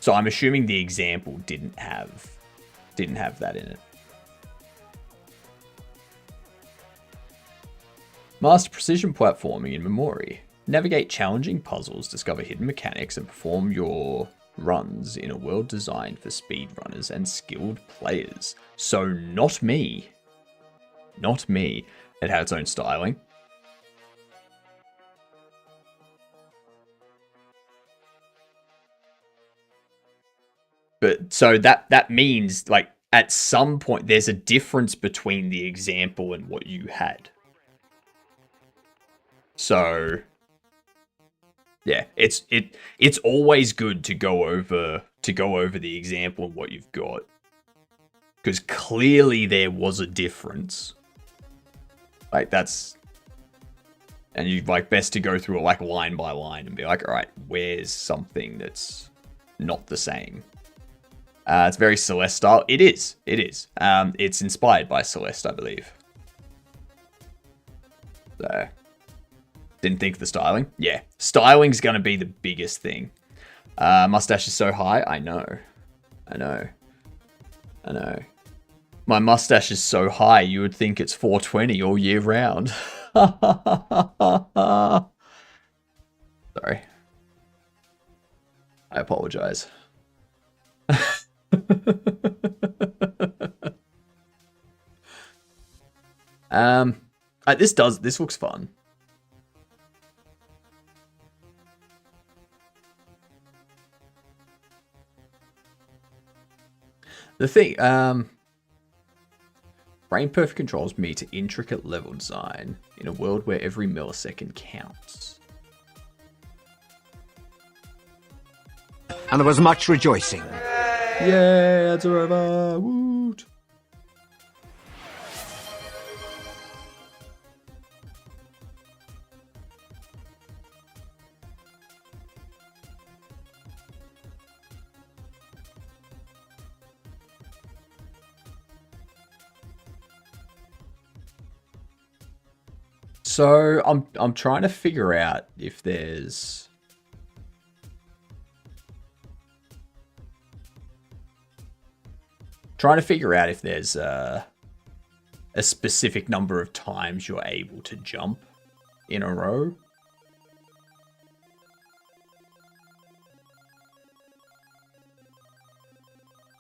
Speaker 1: So I'm assuming the example didn't have that in it. Master precision platforming in Memori. Navigate challenging puzzles, discover hidden mechanics, and perform your runs in a world designed for speedrunners and skilled players. So not me. Not me. It had its own styling. But so that means like at some point there's a difference between the example and what you had. So yeah, it's always good to go over the example and what you've got. Because clearly there was a difference. Like that's and you like best to go through it like line by line and be like, all right, where's something that's not the same? It's very Celeste style. It is. It's inspired by Celeste, I believe. So, didn't think of the styling. Yeah, styling's gonna be the biggest thing. Mustache is so high. I know. My mustache is so high, you would think it's 420 all year round. Sorry. I apologize. This looks fun. The thing, Brain Perfect controls me to intricate level design in a world where every millisecond counts.
Speaker 3: And there was much rejoicing.
Speaker 1: Yeah, it's over. Woot. So I'm trying to figure out if there's a specific number of times you're able to jump in a row.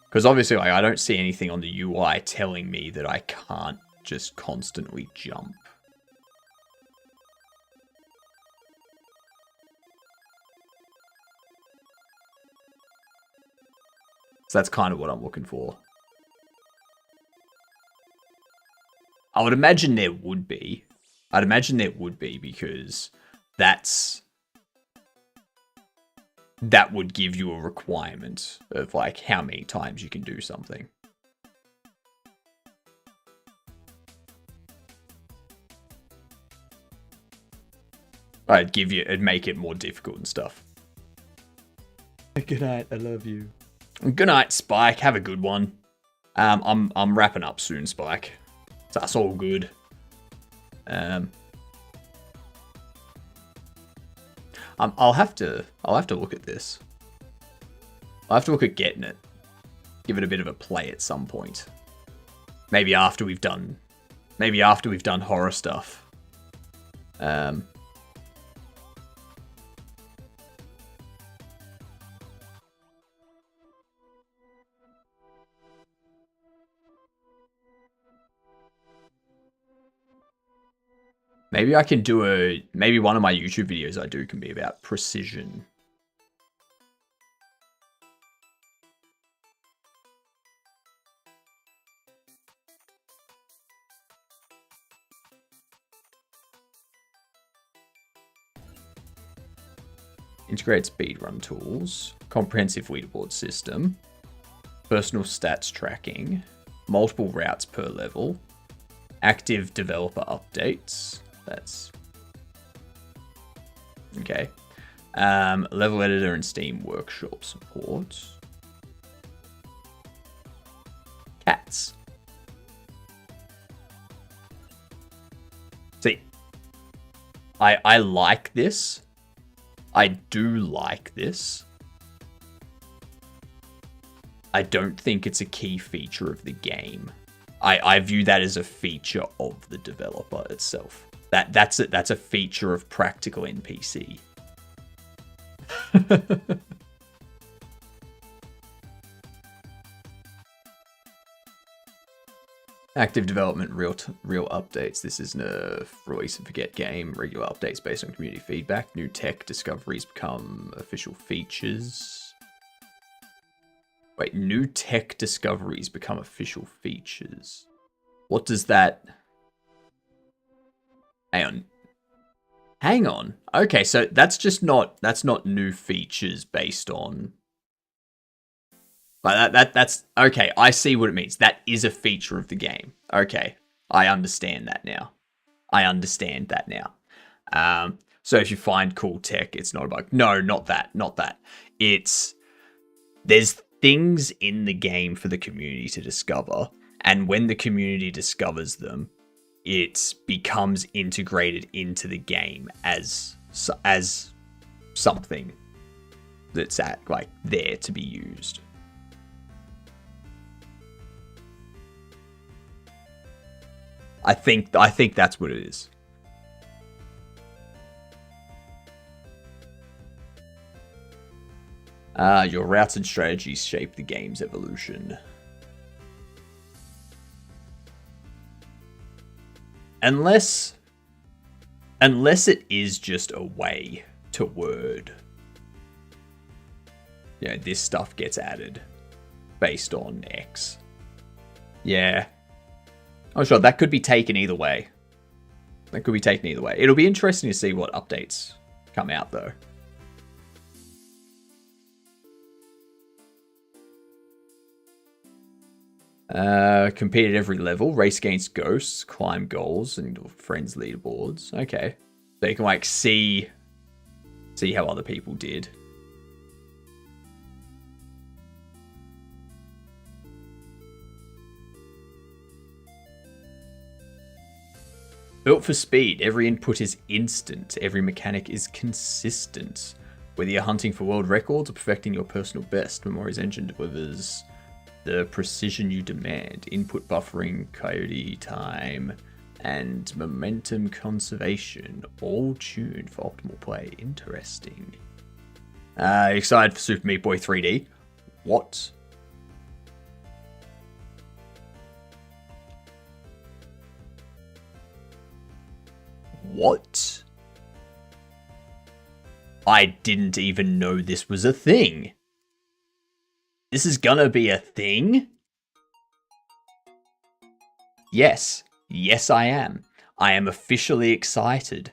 Speaker 1: Because obviously, like, I don't see anything on the UI telling me that I can't just constantly jump. So that's kind of what I'm looking for. I would imagine there would be. I'd imagine there would be because that would give you a requirement of like how many times you can do something. It'd make it more difficult and stuff. Good night, I love you. Good night, Spike. Have a good one. I'm wrapping up soon, Spike. So that's all good. I'll have to look at this. I'll have to look at getting it. Give it a bit of a play at some point. Maybe after we've done horror stuff. Maybe I can do maybe one of my YouTube videos I do can be about precision. Integrate speedrun tools, comprehensive leaderboard system, personal stats tracking, multiple routes per level, active developer updates. That's okay. Level editor and Steam Workshop support. Cats. See, I like this. I do like this. I don't think it's a key feature of the game. I view that as a feature of the developer itself. That's a feature of practical NPC. Active development, real updates. This isn't a release and forget game. Regular updates based on community feedback. New tech discoveries become official features. Wait, new tech discoveries become official features. What does that... Hang on. Okay, so that's not new features based on... But that's... Okay, I see what it means. That is a feature of the game. Okay, I understand that now. So if you find cool tech, it's not a bug. No, not that. It's... There's things in the game for the community to discover, and when the community discovers them, it becomes integrated into the game as something that's there to be used. I think that's what it is. Your routes and strategies shape the game's evolution. Unless it is just a way to word. Yeah, this stuff gets added. based on X. Yeah. Oh, sure, that could be taken either way. That could be taken either way. It'll be interesting to see what updates come out, though. Compete at every level, race against ghosts, climb goals, and friends leaderboards. Okay. So you can, like, see how other people did. Built for speed, every input is instant, every mechanic is consistent. Whether you're hunting for world records or perfecting your personal best, Memori's engine delivers the precision you demand. Input buffering, coyote time, and momentum conservation, all tuned for optimal play. Interesting. Excited for Super Meat Boy 3D? What? What? I didn't even know this was a thing. This is gonna be a thing? Yes. Yes, I am. I am officially excited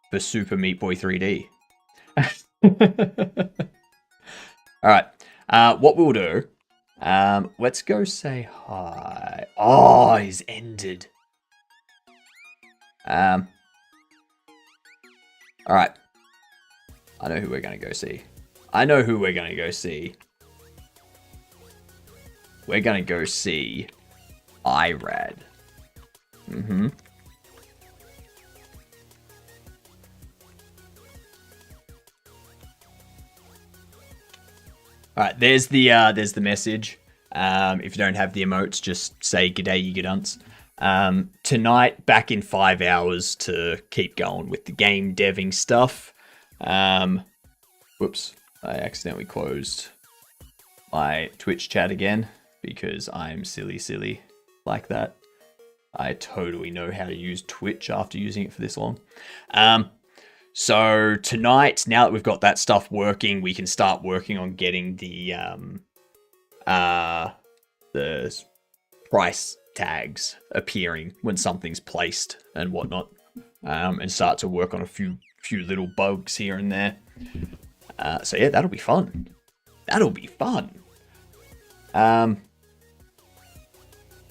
Speaker 1: for Super Meat Boy 3D. Alright. What we'll do... let's go say hi. Oh, he's ended. Alright. I know who we're going to go see. We're going to go see IRAD. Alright, there's the message. If you don't have the emotes, just say g'day you g'dunts. Tonight, back in 5 hours to keep going with the game deving stuff. Whoops, I accidentally closed my Twitch chat again because I'm silly like that. I totally know how to use Twitch after using it for this long. So tonight, now that we've got that stuff working, we can start working on getting the price tags appearing when something's placed and whatnot, and start to work on a few little bugs here and there. So yeah, that'll be fun.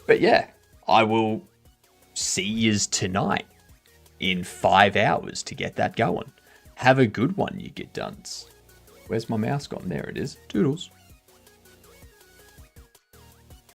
Speaker 1: But yeah, I will see yous tonight in 5 hours to get that going. Have a good one, you get dunce. Where's my mouse gone? There it is. Toodles.